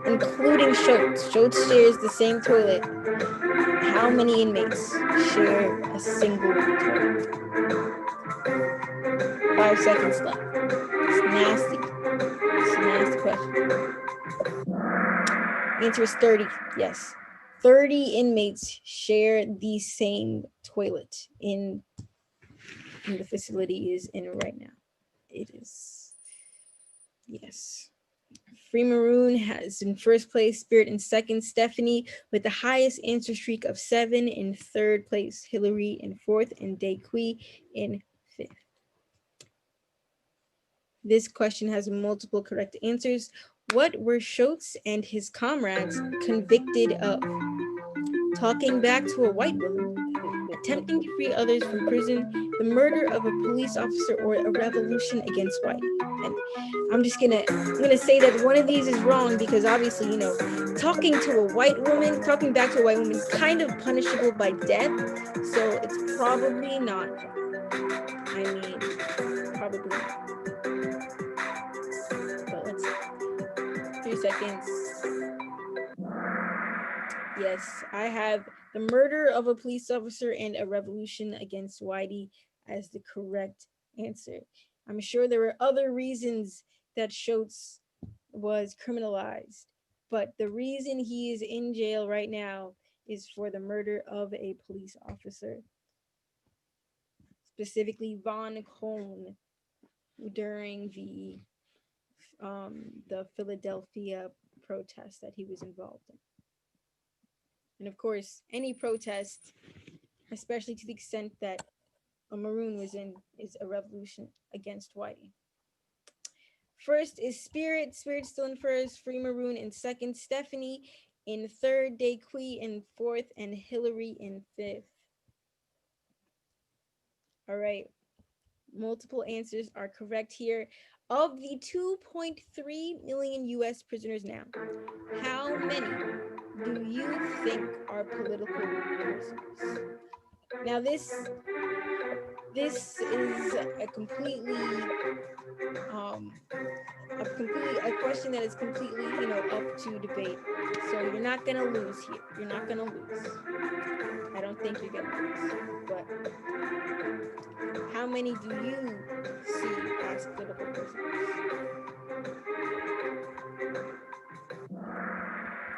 Including Schultz. Schultz shares the same toilet. How many inmates share a single toilet? 5 seconds left. It's nasty. It's a nasty question. The answer is 30. Yes. 30 inmates share the same toilet in the facility he is in right now. It is, yes. Free Maroon has in first place, Spirit in second, Stephanie with the highest answer streak of 7 in third place, Hillary in fourth, and Daquis in fifth. This question has multiple correct answers. What were Schultz and his comrades convicted of? Talking back to a white woman, attempting to free others from prison, the murder of a police officer, or a revolution against white. And I'm gonna say that one of these is wrong because obviously, talking to a white woman, talking back to a white woman is kind of punishable by death. So it's probably not wrong. I mean, probably not. But let's see. 3 seconds. Yes, I have the murder of a police officer and a revolution against Whitey as the correct answer. I'm sure there were other reasons that Schultz was criminalized, but the reason he is in jail right now is for the murder of a police officer, specifically Von Kohn, during the Philadelphia protest that he was involved in. And of course, any protest, especially to the extent that a Maroon was in, is a revolution against Whitey. First is Spirit. Spirit still in first, Free Maroon in second, Stephanie in third, Daquis in fourth, and Hillary in fifth. All right, multiple answers are correct here. Of the 2.3 million US prisoners now, how many do you think are political prisoners? Now this is a question that is completely, up to debate. So you're not gonna lose here. You're not gonna lose. I don't think you're gonna lose. But how many do you see as political prisoners?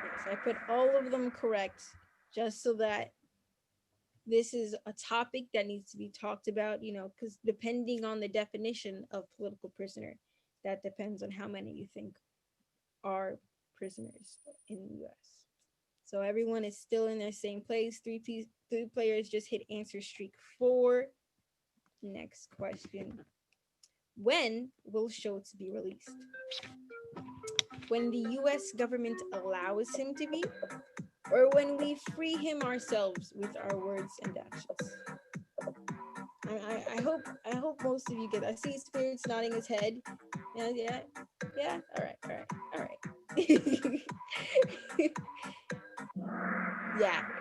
Yes, I put all of them correct just so that this is a topic that needs to be talked about, because depending on the definition of political prisoner, that depends on how many you think are prisoners in the US. So everyone is still in their same place. Three players just hit answer streak 4. Next question. When will Schultz be released? When the US government allows him to be, or when we free him ourselves with our words and actions? I hope most of you get that. I see Spirit's nodding his head. Yeah. All right. Yeah.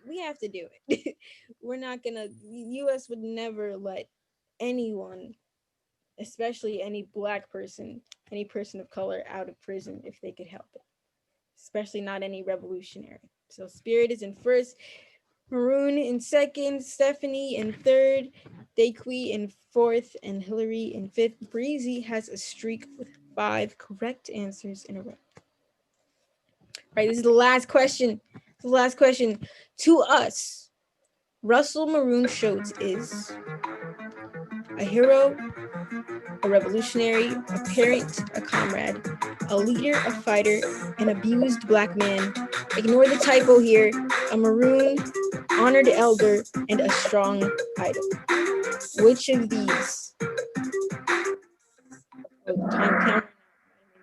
We have to do it. We're not gonna. The U.S. would never let anyone, especially any Black person, any person of color, out of prison if they could help it. Especially not any revolutionary. So Spirit is in first, Maroon in second, Stephanie in third, Daquis in fourth, and Hillary in fifth. Breezy has a streak with 5 correct answers in a row. All right, this is the last question. To us, Russell Maroon Schultz is a hero, a revolutionary, a parent, a comrade, a leader, a fighter, an abused Black man. Ignore the typo here. A Maroon, honored elder, and a strong idol. Which of these? Oh, time count.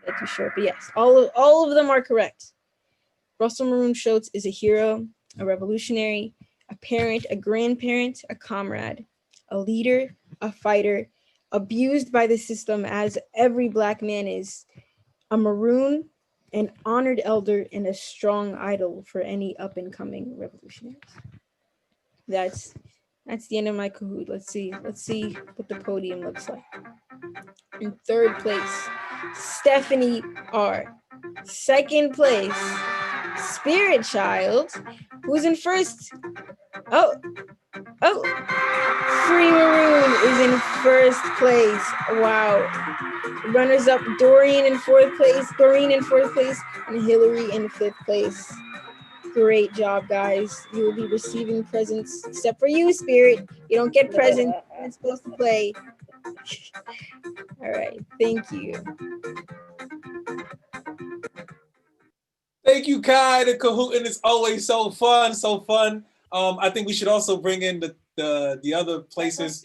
That too short, but yes, all of them are correct. Russell Maroon Schultz is a hero, a revolutionary, a parent, a grandparent, a comrade, a leader, a fighter, abused by the system as every Black man is, a maroon, an honored elder, and a strong idol for any up and coming revolutionaries. That's the end of my Kahoot. Let's see what the podium looks like. In third place, Stephanie R. Second place, Spirit Child, who's in first. Oh, Free Maroon is in first place. Wow. Runners up, Doreen in fourth place, and Hillary in fifth place. Great job, guys. You will be receiving presents, except for you, Spirit. You don't get presents. You're not supposed to play. All right, thank you. Thank you, Kai. The Kahootin is always so fun, so fun. I think we should also bring in the other places.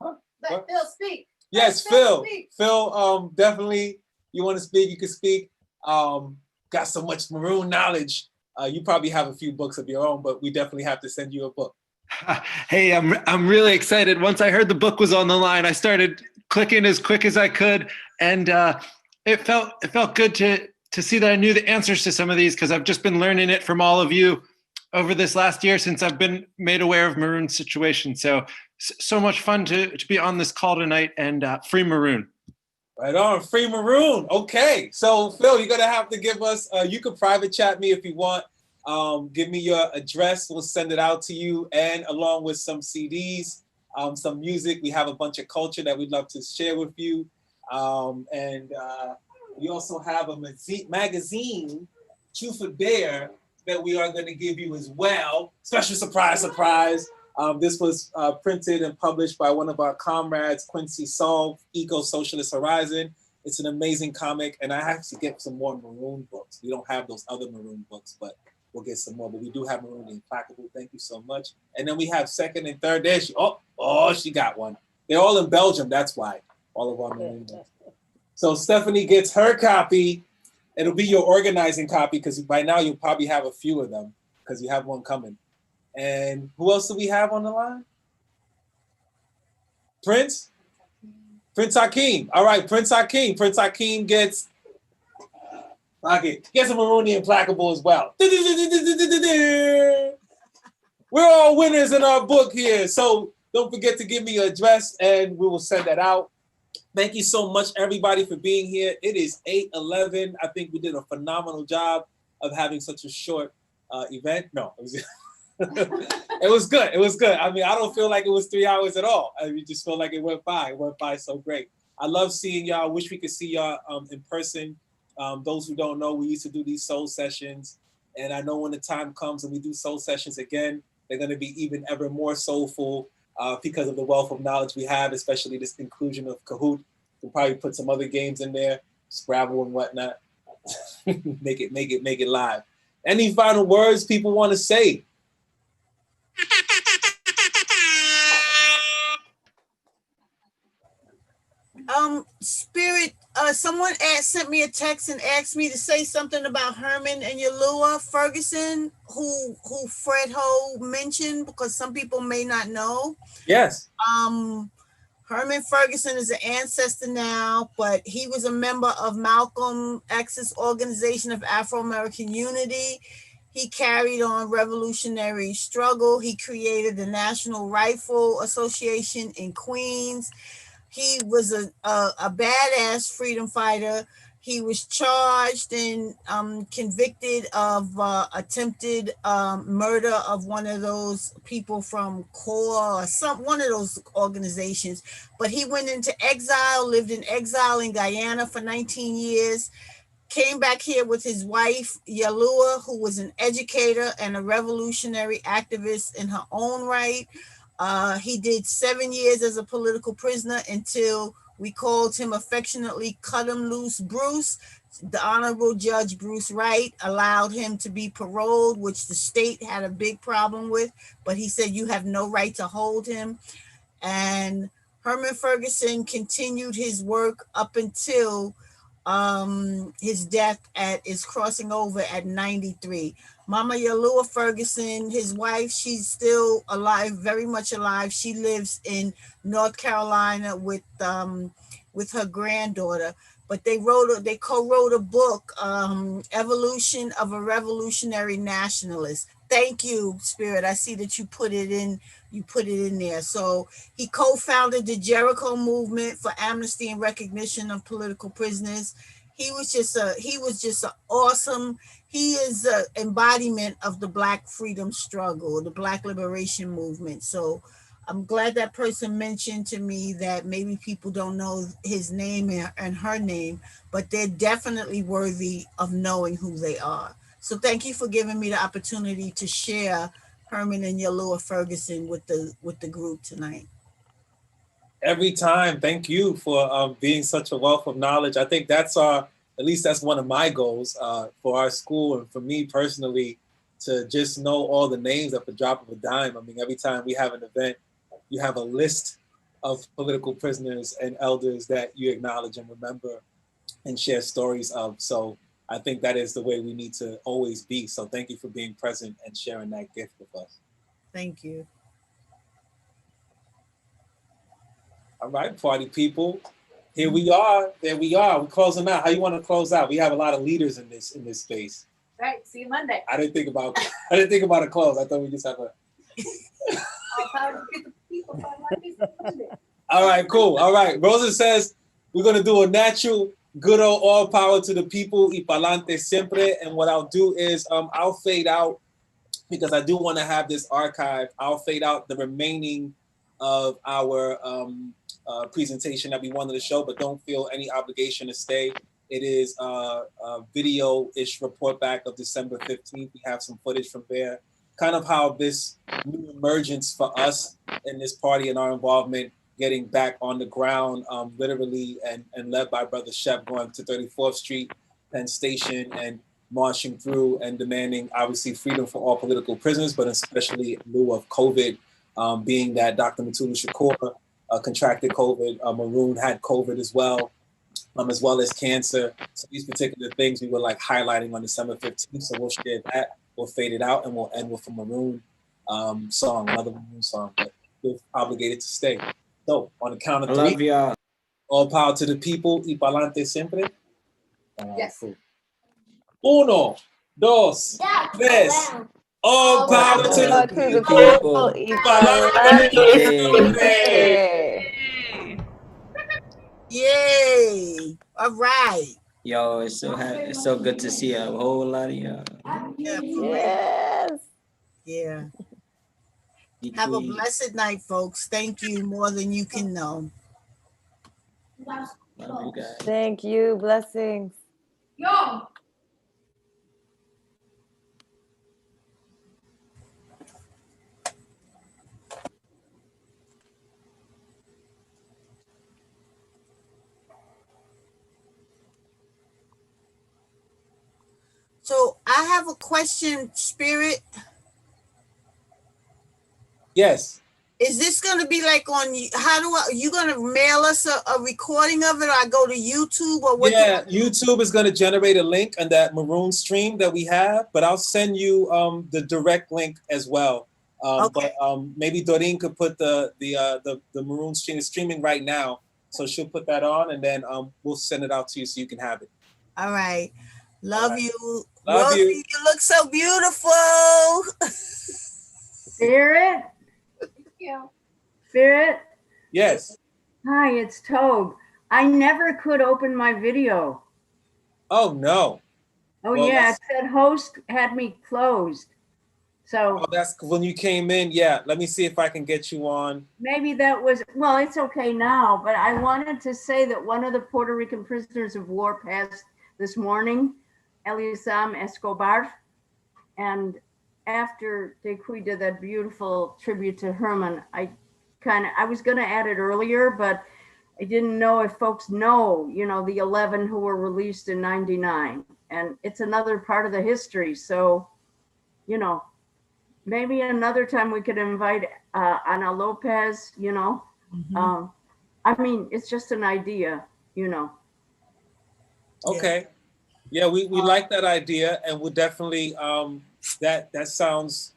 Let Phil speak. Yes, Phil. Phil, definitely. You want to speak? You can speak. Got so much maroon knowledge. You probably have a few books of your own, but we definitely have to send you a book. Hey, I'm really excited. Once I heard the book was on the line, I started clicking as quick as I could, and it felt good to see that I knew the answers to some of these, because I've just been learning it from all of you over this last year since I've been made aware of Maroon's situation. So much fun to be on this call tonight, and free Maroon. Right on, free Maroon. Okay, so Phil, you're gonna have to give us. You can private chat me if you want. Give me your address. We'll send it out to you, and along with some CDs, some music. We have a bunch of culture that we'd love to share with you, and we also have a magazine, Truth or Dare, that we are going to give you as well. Special surprise. This was printed and published by one of our comrades, Quincy Saul, Eco-Socialist Horizon. It's an amazing comic, and I have to get some more Maroon books. We don't have those other Maroon books, but we'll get some more. But we do have Maroon the Implacable. Thank you so much. And then we have second and third. There she, she got one. They're all in Belgium, that's why. All of our Maroon books. So Stephanie gets her copy. It'll be your organizing copy, because by now you'll probably have a few of them, because you have one coming. And who else do we have on the line? Prince Hakeem. All right, Prince Hakeem. Prince Hakeem gets a Maroon the Implacable as well. We're all winners in our book here. So don't forget to give me your address, and we will send that out. Thank you so much, everybody, for being here. It is 8:11. I think we did a phenomenal job of having such a short event. No, it was, it was good. It was good. I mean, I don't feel like it was 3 hours at all. I just feel like it went by. It went by so great. I love seeing y'all. Wish we could see y'all in person. Those who don't know, we used to do these soul sessions. And I know when the time comes and we do soul sessions again, they're going to be even ever more soulful. Because of the wealth of knowledge we have, especially this inclusion of Kahoot. We'll probably put some other games in there, Scrabble and whatnot. make it live. Any final words people want to say? Spirit, someone sent me a text and asked me to say something about Herman and Yalua Ferguson, who Fred Ho mentioned, because some people may not know. Yes. Herman Ferguson is an ancestor now, but he was a member of Malcolm X's Organization of Afro-American Unity. He carried on revolutionary struggle. He created the National Rifle Association in Queens. He was a badass freedom fighter. He was charged and convicted of attempted murder of one of those people from CORE or one of those organizations. But he went into exile, lived in exile in Guyana for 19 years, came back here with his wife, Yalua, who was an educator and a revolutionary activist in her own right. He did 7 years as a political prisoner until we called him affectionately Cut Him Loose Bruce, The Honorable Judge Bruce Wright allowed him to be paroled, which the state had a big problem with, but he said you have no right to hold him. And Herman Ferguson continued his work up until his death at is crossing over at 93. Mama Yalua Ferguson, his wife, she's still alive, very much alive. She lives in North Carolina with her granddaughter. But they co-wrote a book, Evolution of a Revolutionary Nationalist. Thank you, Spirit. I see that you put it in there. So he co-founded the Jericho movement for amnesty and recognition of political prisoners. He was just an awesome, he is an embodiment of the Black freedom struggle, the Black liberation movement. So I'm glad that person mentioned to me that maybe people don't know his name and her name, but they're definitely worthy of knowing who they are. So thank you for giving me the opportunity to share Herman and Yalua Ferguson with the group tonight. Every time, thank you for being such a wealth of knowledge. I think that's at least that's one of my goals for our school and for me personally, to just know all the names at the drop of a dime. I mean, every time we have an event, you have a list of political prisoners and elders that you acknowledge and remember and share stories of. So I think that is the way we need to always be. So thank you for being present and sharing that gift with us. Thank you. All right, party people. Here we are. There we are. We're closing out. How you want to close out? We have a lot of leaders in this space. Right. See you Monday. I didn't think about a close. I thought we just have a. All right, cool. All right. Rosa says we're gonna do a natural, good old all power to the people, y pa'lante siempre. And what I'll do is I'll fade out because I do want to have this archive. I'll fade out the remaining of our presentation that we wanted to show, but don't feel any obligation to stay. It is a video-ish report back of December 15th. We have some footage from there. Kind of how this new emergence for us in this party and our involvement getting back on the ground, literally, and led by Brother Shep, going to 34th Street, Penn Station, and marching through and demanding, obviously, freedom for all political prisoners, but especially in lieu of COVID, being that Dr. Mutulu Shakur contracted COVID, Maroon had COVID as well as cancer. So these particular things we were like highlighting on December 15th. So we'll share that, we'll fade it out, and we'll end with a Maroon song, another Maroon song, but we're obligated to stay. So on the count of three, love y'all. All power to the people, y pa'lante siempre. Yes. Cool. Uno, dos, tres. All power to the people. Y pa'lante siempre. Yay! All right. Yo, it's so good to see a whole lot of y'all. Yeah. Yes. Yeah. Have a blessed night, folks. Thank you more than you can know. Love you guys. Thank you. Blessings. Yo. So I have a question, Spirit. Yes. Is this going to be like on, you going to mail us a recording of it, or I go to YouTube, or what? Yeah, YouTube is going to generate a link on that Maroon stream that we have, but I'll send you the direct link as well. Okay. But maybe Doreen could put the Maroon stream. It's streaming right now, so she'll put that on, and then we'll send it out to you so you can have it. All right. Love you. Love Rosie, you. you look so beautiful. Spirit? Yeah. Spirit? Yes. Hi, it's Tobe. I never could open my video. Oh, no. Oh, Well, yeah, that's- it said host had me closed. So Oh, that's when you came in. Yeah, let me see if I can get you on. maybe that was, well, it's okay now, but I wanted to say that one of the Puerto Rican prisoners of war passed this morning, Elisam Escobar. And after Dequi did that beautiful tribute to Herman, I was going to add it earlier, but I didn't know if folks know, the 11 who were released in 99. And it's another part of the history. So, maybe another time we could invite Ana Lopez, I mean, it's just an idea, Okay. Yeah, we like that idea, and we'll definitely that sounds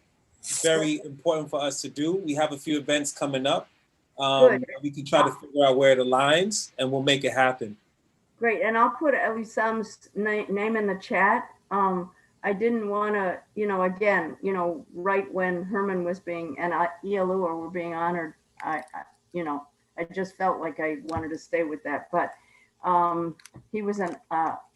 very important for us to do. We have a few events coming up. We can try to figure out where the lines, and we'll make it happen. Great, and I'll put Elisam's name in the chat. I didn't want to, again, right when Herman was being and Ialua were being honored, I just felt like I wanted to stay with that. But he was an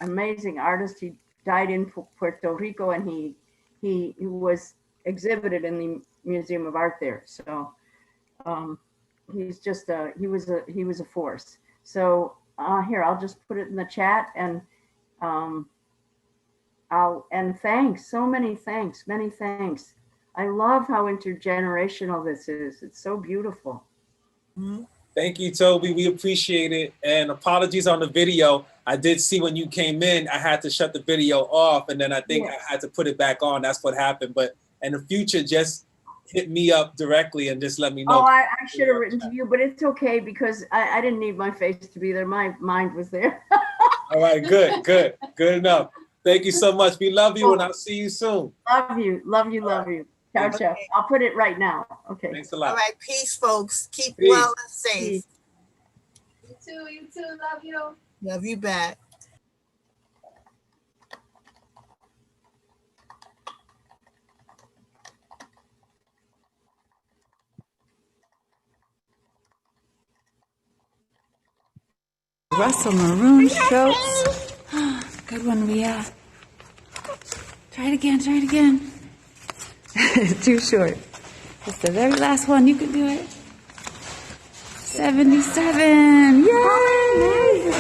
amazing artist. He died in Puerto Rico, and he was exhibited in the Museum of Art there. So he's just he was a force. So here, I'll just put it in the chat, and thanks, so many thanks. I love how intergenerational this is. It's so beautiful. Thank you, Toby. We appreciate it. And apologies on the video. I did see when you came in, I had to shut the video off, and then I think I had to put it back on. That's what happened. But in the future, just hit me up directly and just let me know. Oh, I should have written to you, but it's okay because I didn't need my face to be there. My mind was there. All right, good enough. Thank you so much. We love you, and I'll see you soon. Love you. Ciao, ciao. I'll put it right now. Okay. Thanks a lot. All right, peace, folks. Keep Peace. well and safe. You too. Love you. Love you back. Russell Maroon Schultz. Good one, Leah. Try it again. Too short. It's the very last one. You can do it. 77. Yay!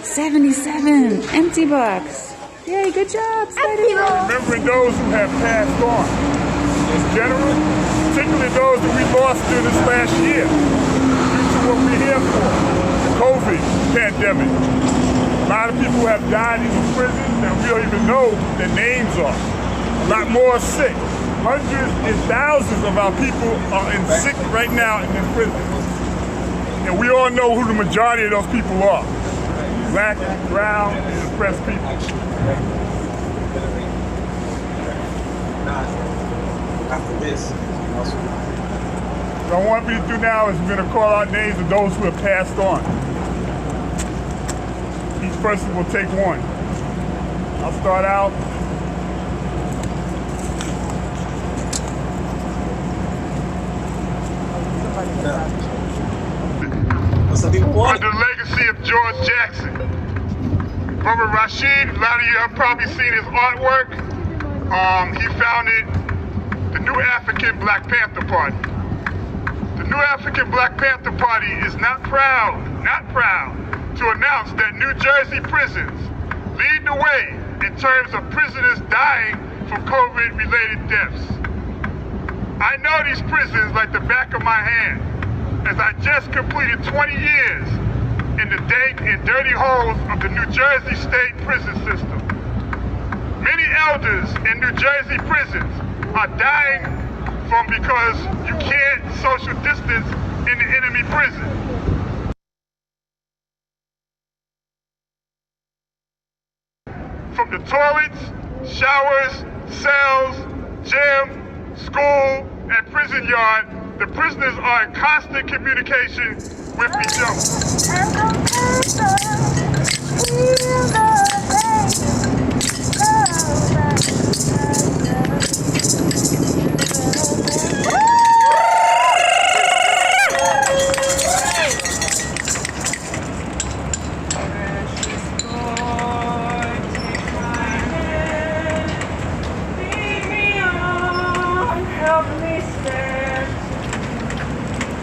77. Empty box. Yay, good job, Spider-Man. Remembering those who have passed on. In general, particularly those that we lost during this last year, due to what we're here for, the COVID pandemic. A lot of people have died in the prisons and we don't even know their names are. A lot more are sick. Hundreds and thousands of our people are sick right now in the prisons. And we all know who the majority of those people are. Black, brown, and oppressed people. After this, what I want me to do now is we're going to call out names of those who have passed on. Each person will take one. I'll start out. What the legacy of George Jackson. Brother Rashid, a lot of you have probably seen his artwork. He founded the New African Black Panther Party. The New African Black Panther Party is not proud to announce that New Jersey prisons lead the way in terms of prisoners dying from COVID-related deaths. I know these prisons like the back of my hand, as I just completed 20 years in the dank and dirty holes of the New Jersey state prison system. Many elders in New Jersey prisons are dying because you can't social distance in the enemy prison. From the toilets, showers, cells, gym, school, and prison yard, the prisoners are in constant communication with each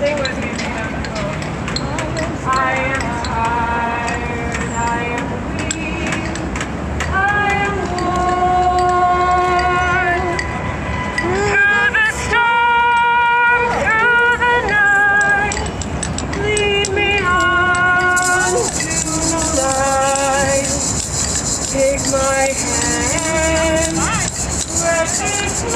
Sing with me, I am tired, I am weak, I am worn. Through the storm, through the night, lead me on. You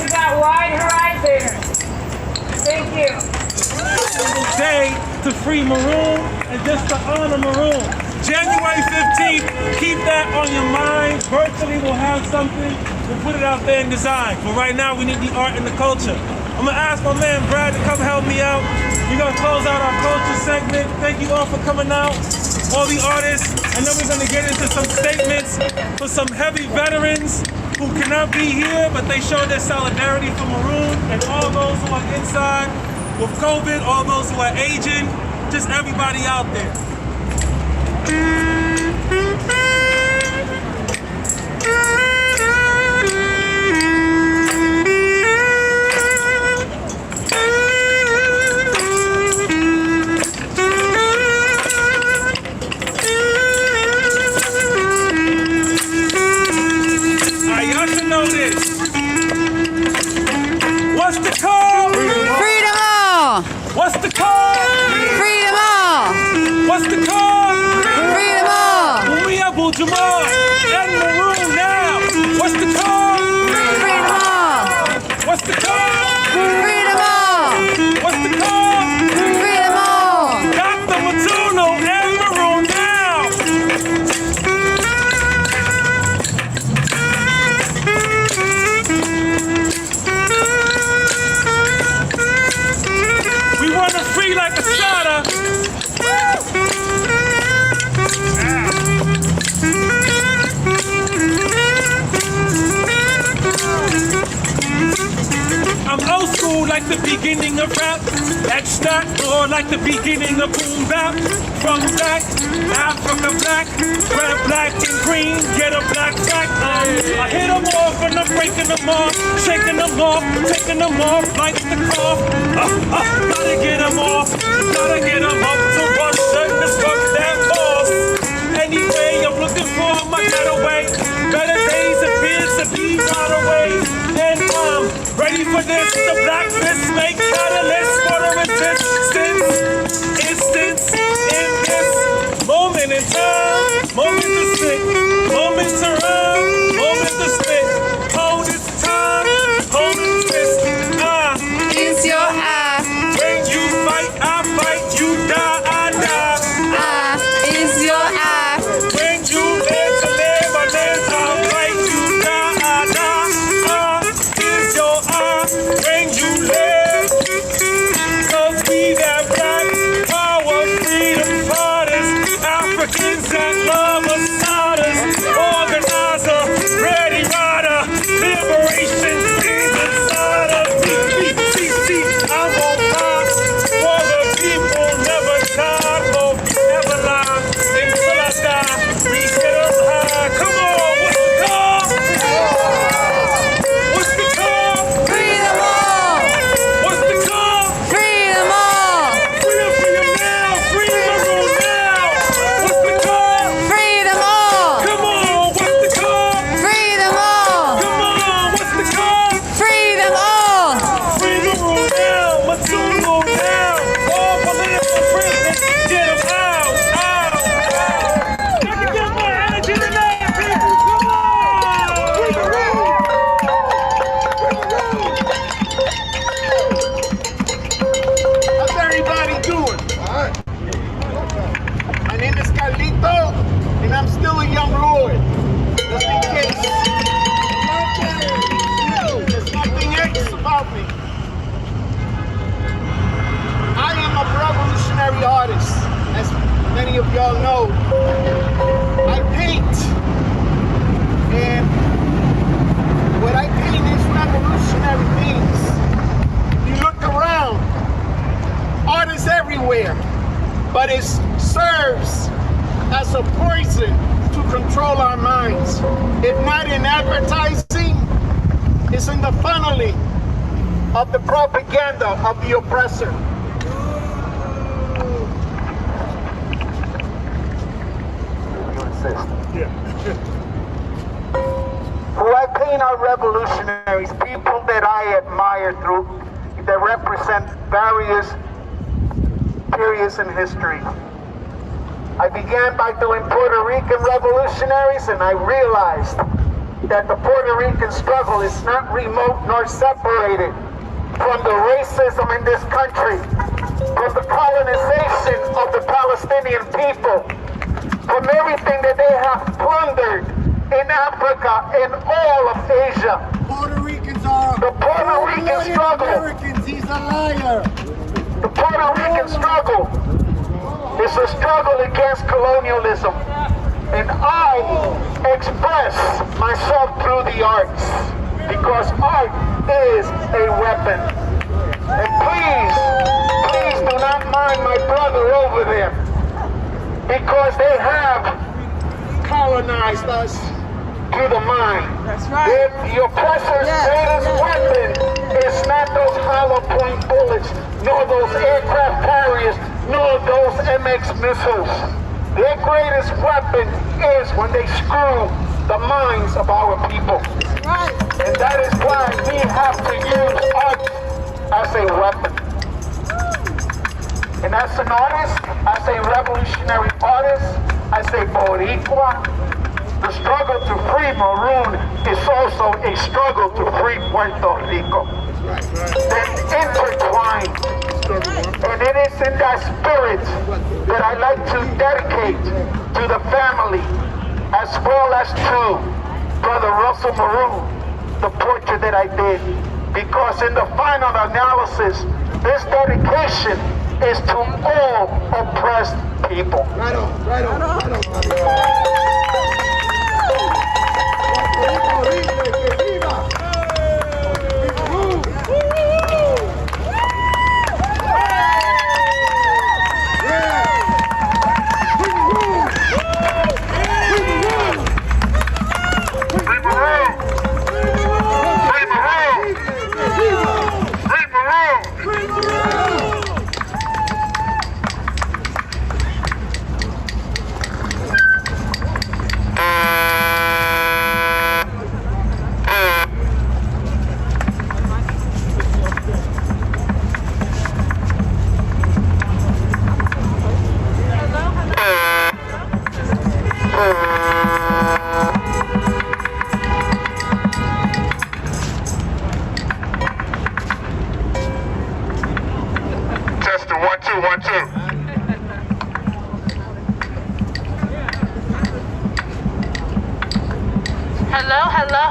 got wide horizons. Thank you. Day to free Maroon and just to honor Maroon. January 15th, keep that on your mind. Virtually we'll have something. We'll put it out there in design. But right now we need the art and the culture. I'm gonna ask my man Brad to come help me out. We're gonna close out our culture segment. Thank you all for coming out, all the artists. And then we're gonna get into some statements for some heavy veterans who cannot be here, but they showed their solidarity for Maroon and all those who are inside with COVID, all those who are aging, just everybody out there. Y'all should know this. What's the call? Freedom all! What's the call? Freedom all! What's the call? Freedom all! We Abu Jamal and Maroon now. What's the call? Freedom all! What's the call? Freedom all! What's the call? Freedom all! Dr. Matuno and Maroon now. We want to free like Asada. I'm old school like the beginning of rap. That's not or like the beginning of boom bap. From black, Africa black, red, black and green, get a black back. I hit them off and I'm breaking them off, shaking them off, taking them off like the cough. Gotta get them off, gotta get them up to one shirt to fuck that boss. Anyway, I'm looking for my getaway. Better days appears to be right away. And I'm ready for this. The black fist make catalyst for the resistance. Instance in this moment in time. Moment to sit, moment to run, moment to spit. Hold this time, hold this twist. Is your eye. When you fight, I fight. You die, I die. Is your eye. When you live to live, I live. I'll fight. You die, I die. Is your eye. When you live, 'cause we that black power, freedom fighters, Africans that love Asadas, organizer, ready rider, liberation is inside of me. I'm on fire for the people, never die or never lie. Until I die, we get up high. Come on, what's the call? What's the call? Freedom all! What's the call? Freedom all! Freedom, freedom now, freedom Maroon now. What's the call? Freedom all! Come on, what's the call? Freedom all! Come on, what's the call? Freedom all! Free Maroon now, Matuno now. All political prisoners, get them out, out. I can get more energy than that, people. Come on. Free Maroon. How's everybody doing? My name is Carlito, and I'm still a young lord. Just in case there's nothing else about me. I am a revolutionary artist, as many of y'all know. I paint, and what I paint is revolutionary things. You look around, art is everywhere, but it serves as a poison to control our minds. If not in advertising, it's in the funneling of the propaganda of the oppressor. Who I paint are revolutionaries, people that I admire that represent various periods in history. I began by doing Puerto Rican revolutionaries, and I realized that the Puerto Rican struggle is not remote nor separated from the racism in this country, from the colonization of the Palestinian people, from everything that they have plundered in Africa and all of Asia. Puerto Ricans are the Puerto Rican struggle. Americans. He's a liar. The Puerto Rican struggle is a struggle against colonialism. And I express myself through the arts, because art is a weapon. And please do not mind my brother over there, because they have colonized us through the mind. That's right. If the oppressor's greatest weapon is not those hollow point bullets, nor those aircraft carriers, nor those MX missiles. Their greatest weapon is when they screw the minds of our people. Right. And that is why we have to use art as a weapon. And as an artist, as a revolutionary artist, as a Boricua, the struggle to free Maroon is also a struggle to free Puerto Rico. They're intertwined. And it is in that spirit that I like to dedicate to the family, as well as to Brother Russell Maroon, the portrait that I did. Because in the final analysis, this dedication is to all oppressed people. Right on, right on, right on, right on.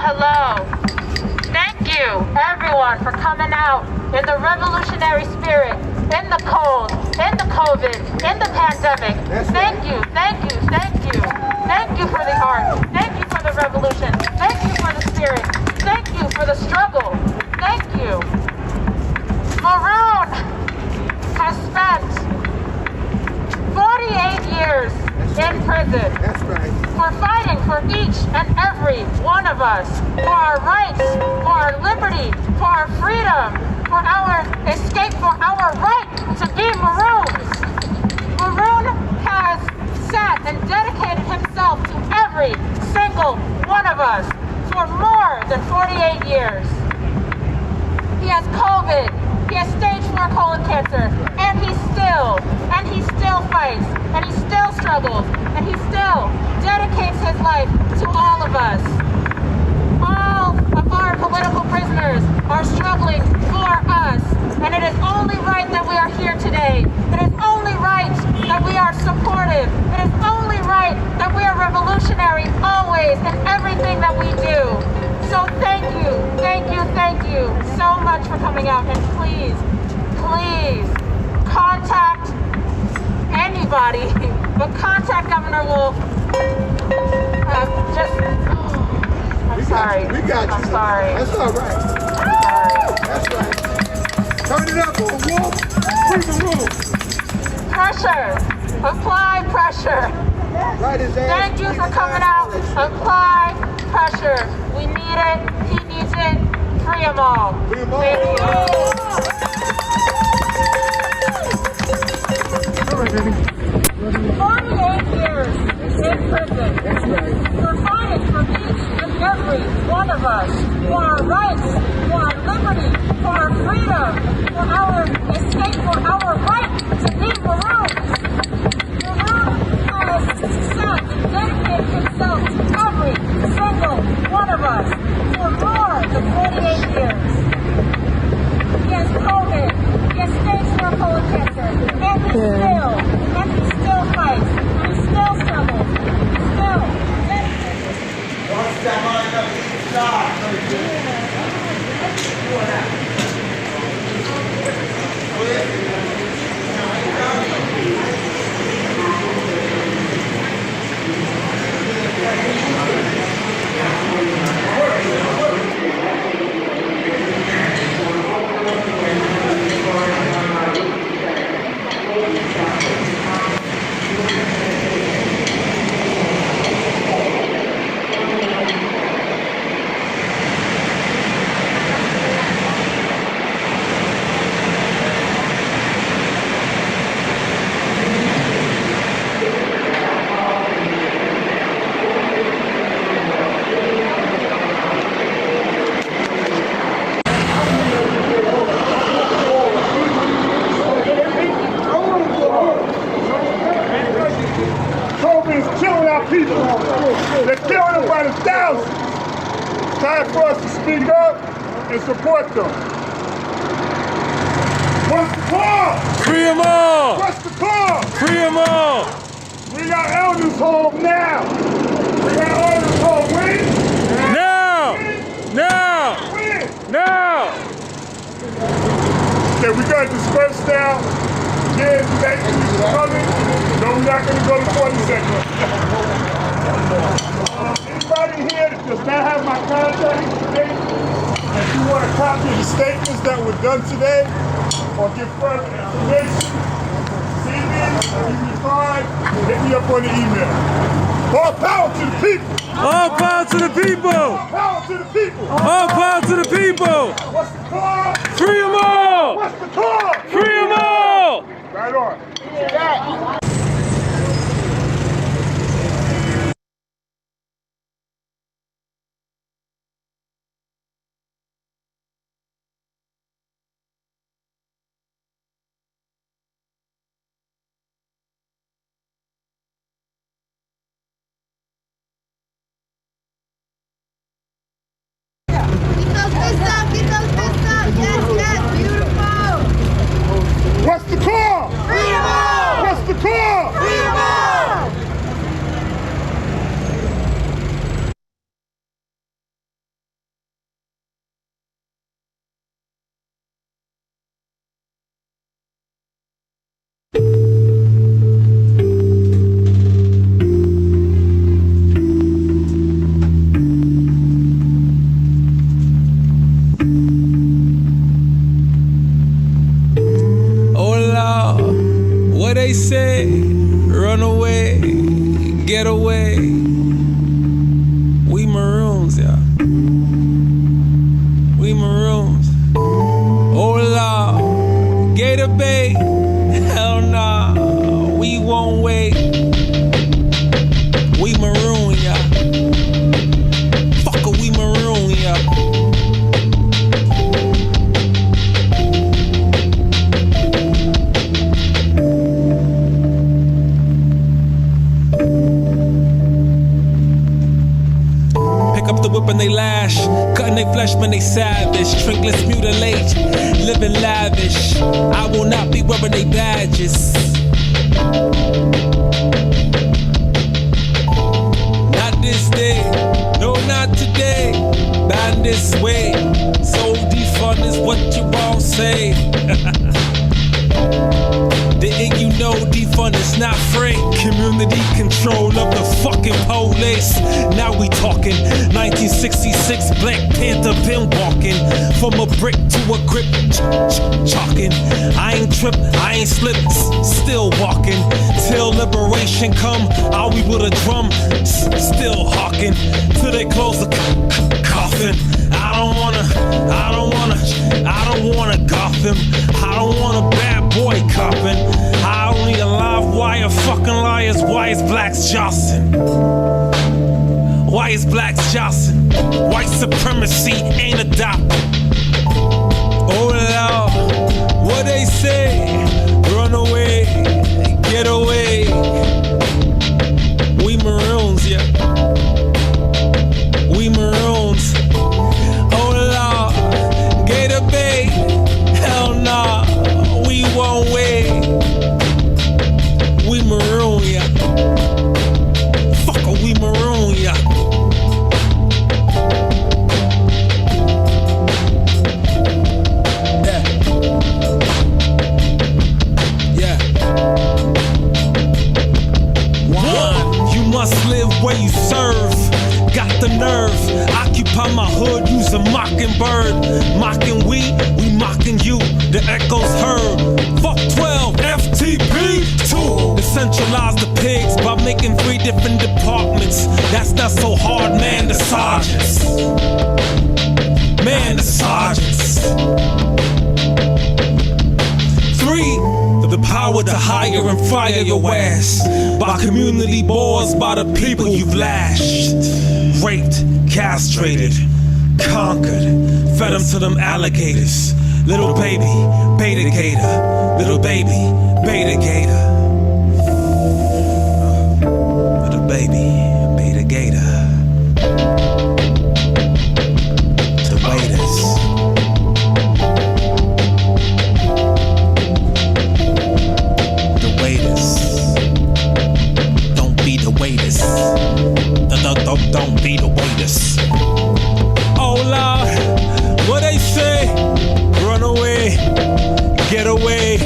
Hello. Thank you, everyone, for coming out in the revolutionary spirit, in the cold, in the COVID, in the pandemic. Thank you. Thank you for the art. Thank you for the revolution. Thank you for the spirit. Thank you for the struggle. Thank you. Maroon has spent 48 years in prison. That's right. For fighting for each and every one of us, for our rights, for our liberty, for our freedom, for our escape, for our right to be Maroons. Maroon has sat and dedicated himself to every single one of us for more than 48 years. He has COVID, he has stage 4 colon cancer, and he still fights, and he still struggles, and he still dedicates his life to all of us. All of our political prisoners are struggling for us, and it is only right that we are here today. It is only right that we are supportive. It is only right that we are revolutionary always in everything that we do. So thank you so much for coming out, and please contact anybody, but contact Governor Wolf. I'm sorry. We got you. I'm sorry. That's all right. That's right. Turn it up for Wolf. Free Maroon. Pressure. Apply pressure. Right his ass. Thank you for coming out. Apply pressure. We need it. He needs it. Free them all. Free them all. Thank you. 48 years in prison. For fighting for each and every one of us, for our rights, for our liberty, for our freedom, for our escape, for our right to be Maroons. Maroon They're killing them by the thousands. It's time for us to speak up and support them. What's the call? Free them all! What's the call? Free them all! We got elders home now. We got elders home when? Now! Now! When? Now! Okay, we got to disperse now. Again, thank you for coming. No, we're not going to go to 42nd. Anybody here that does not have my contact information, if you want a copy of the statements that were done today, or get further information, see me, you can find, hit me up on the email. All power to the people. All power to the people. All power to the people. All power to the people. What's the call? Free them all. What's the call? Free them all. Right on. Yeah. What's the call? Freedom! What's the call? Freedom! They say, run away, get away. We maroons, yeah. We maroons. Oh Lord, Gator Bay, hell nah, we won't wait. We maroon, yeah. Fucker, we maroon, yeah. Whipping they lash, cutting they flesh when they savage, trinkless mutilate, living lavish. I will not be wearing they badges. Not this day, no not today. Band this way, so defund is what you won't say. Didn't you know defund is not free? Community control of the fucking police. Now we talking 1966 Black Panther been walking from a brick to a grip, chalking. I ain't trip, I ain't slip, still walking till liberation come. Are we with a drum? Still hawking till they close the coffin. I don't wanna Gotham. I don't want a bad boy copping. I don't need a live wire, fucking liars. Why is Blacks Johnson? Why is Blacks Johnson? White supremacy ain't adopted. Oh Lord, what they say? Run away, get away. We maroons, yeah. We maroons. Oh Lord, Gator Bay, hell nah, we won't wait. We maroon, yeah. Fucker, we maroon, yeah. Yeah. One, you must live where you serve. Got the nerve, occupy my hood, use a mockingbird. Mocking we mocking you, the echoes heard. Fuck 12, FTP 2. Decentralize the pigs by making 3 different departments. That's not so hard, man, the sergeants. Man, the sergeants. 3, the power to hire and fire your ass. By community boards, by the people you've lashed. Raped, castrated, conquered, fed them to them alligators. Little baby, beta gator. Little baby, beta gator. Little baby, gator, gator. The waiters. The waiters. Don't be the waiters. Don't be the waiters. Oh Lord, what they say? Run away, get away.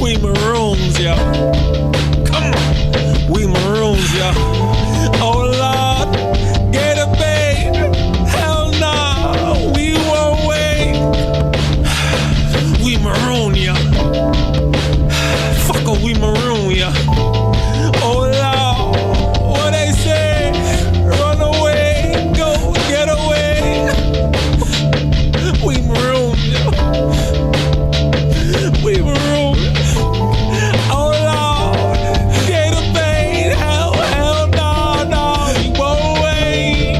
We maroons, yo. Come on, we maroons, yo. Oh Lord, get a bait. Hell nah, we won't wait. We maroon, yo. Fuck a we maroon, yo. Oh Lord, what they say? Run away, go get away. We maroon, yo. We maroon. Oh Lord, gator bait. Hell nah, nah, we won't wait.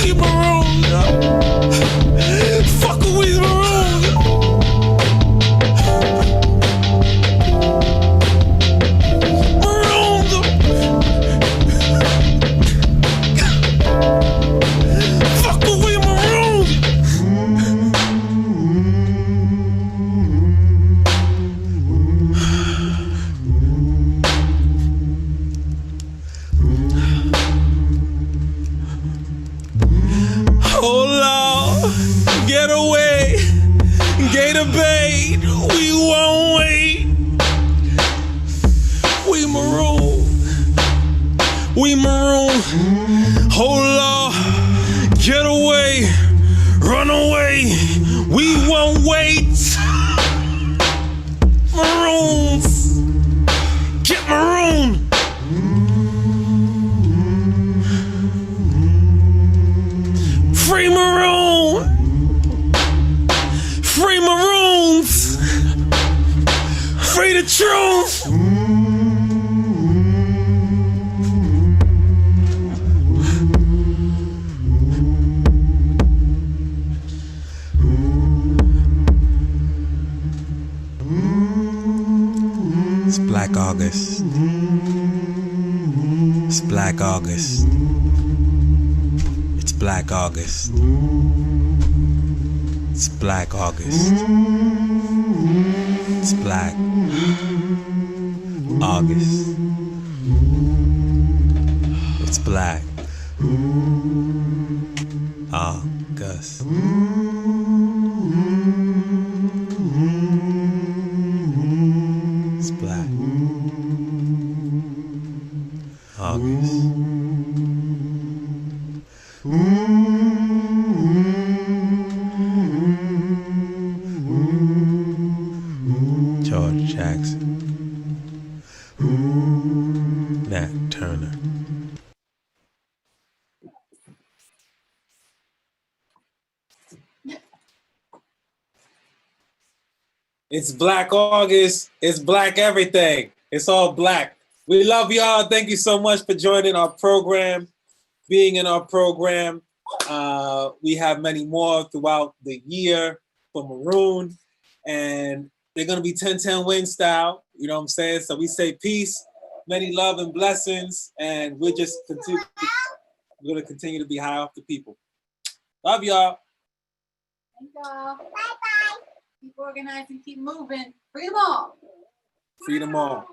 We maroon, yo. Fuck we maroon. Maroons. Fuck we maroon. Oh Lord, get away, gator bait, we won't wait. We maroon, we maroon. Oh Lord, get away, run away, we won't wait. Maroons, get maroon. Free maroon, free maroons, free the truth. It's Black August. It's Black August. It's Black August. It's Black August. It's Black August. It's Black August. It's Black August. George Jackson, Nat Turner. It's Black August. It's Black everything. It's all Black. We love y'all. Thank you so much for joining our program, being in our program. We have many more throughout the year for Maroon, and they're gonna be 10-10 win style. You know what I'm saying? So we say peace, many love and blessings, and we're gonna continue to be high off the people. Love y'all. Thank y'all. Bye-bye. Keep organizing, keep moving. Free them all. Free them all.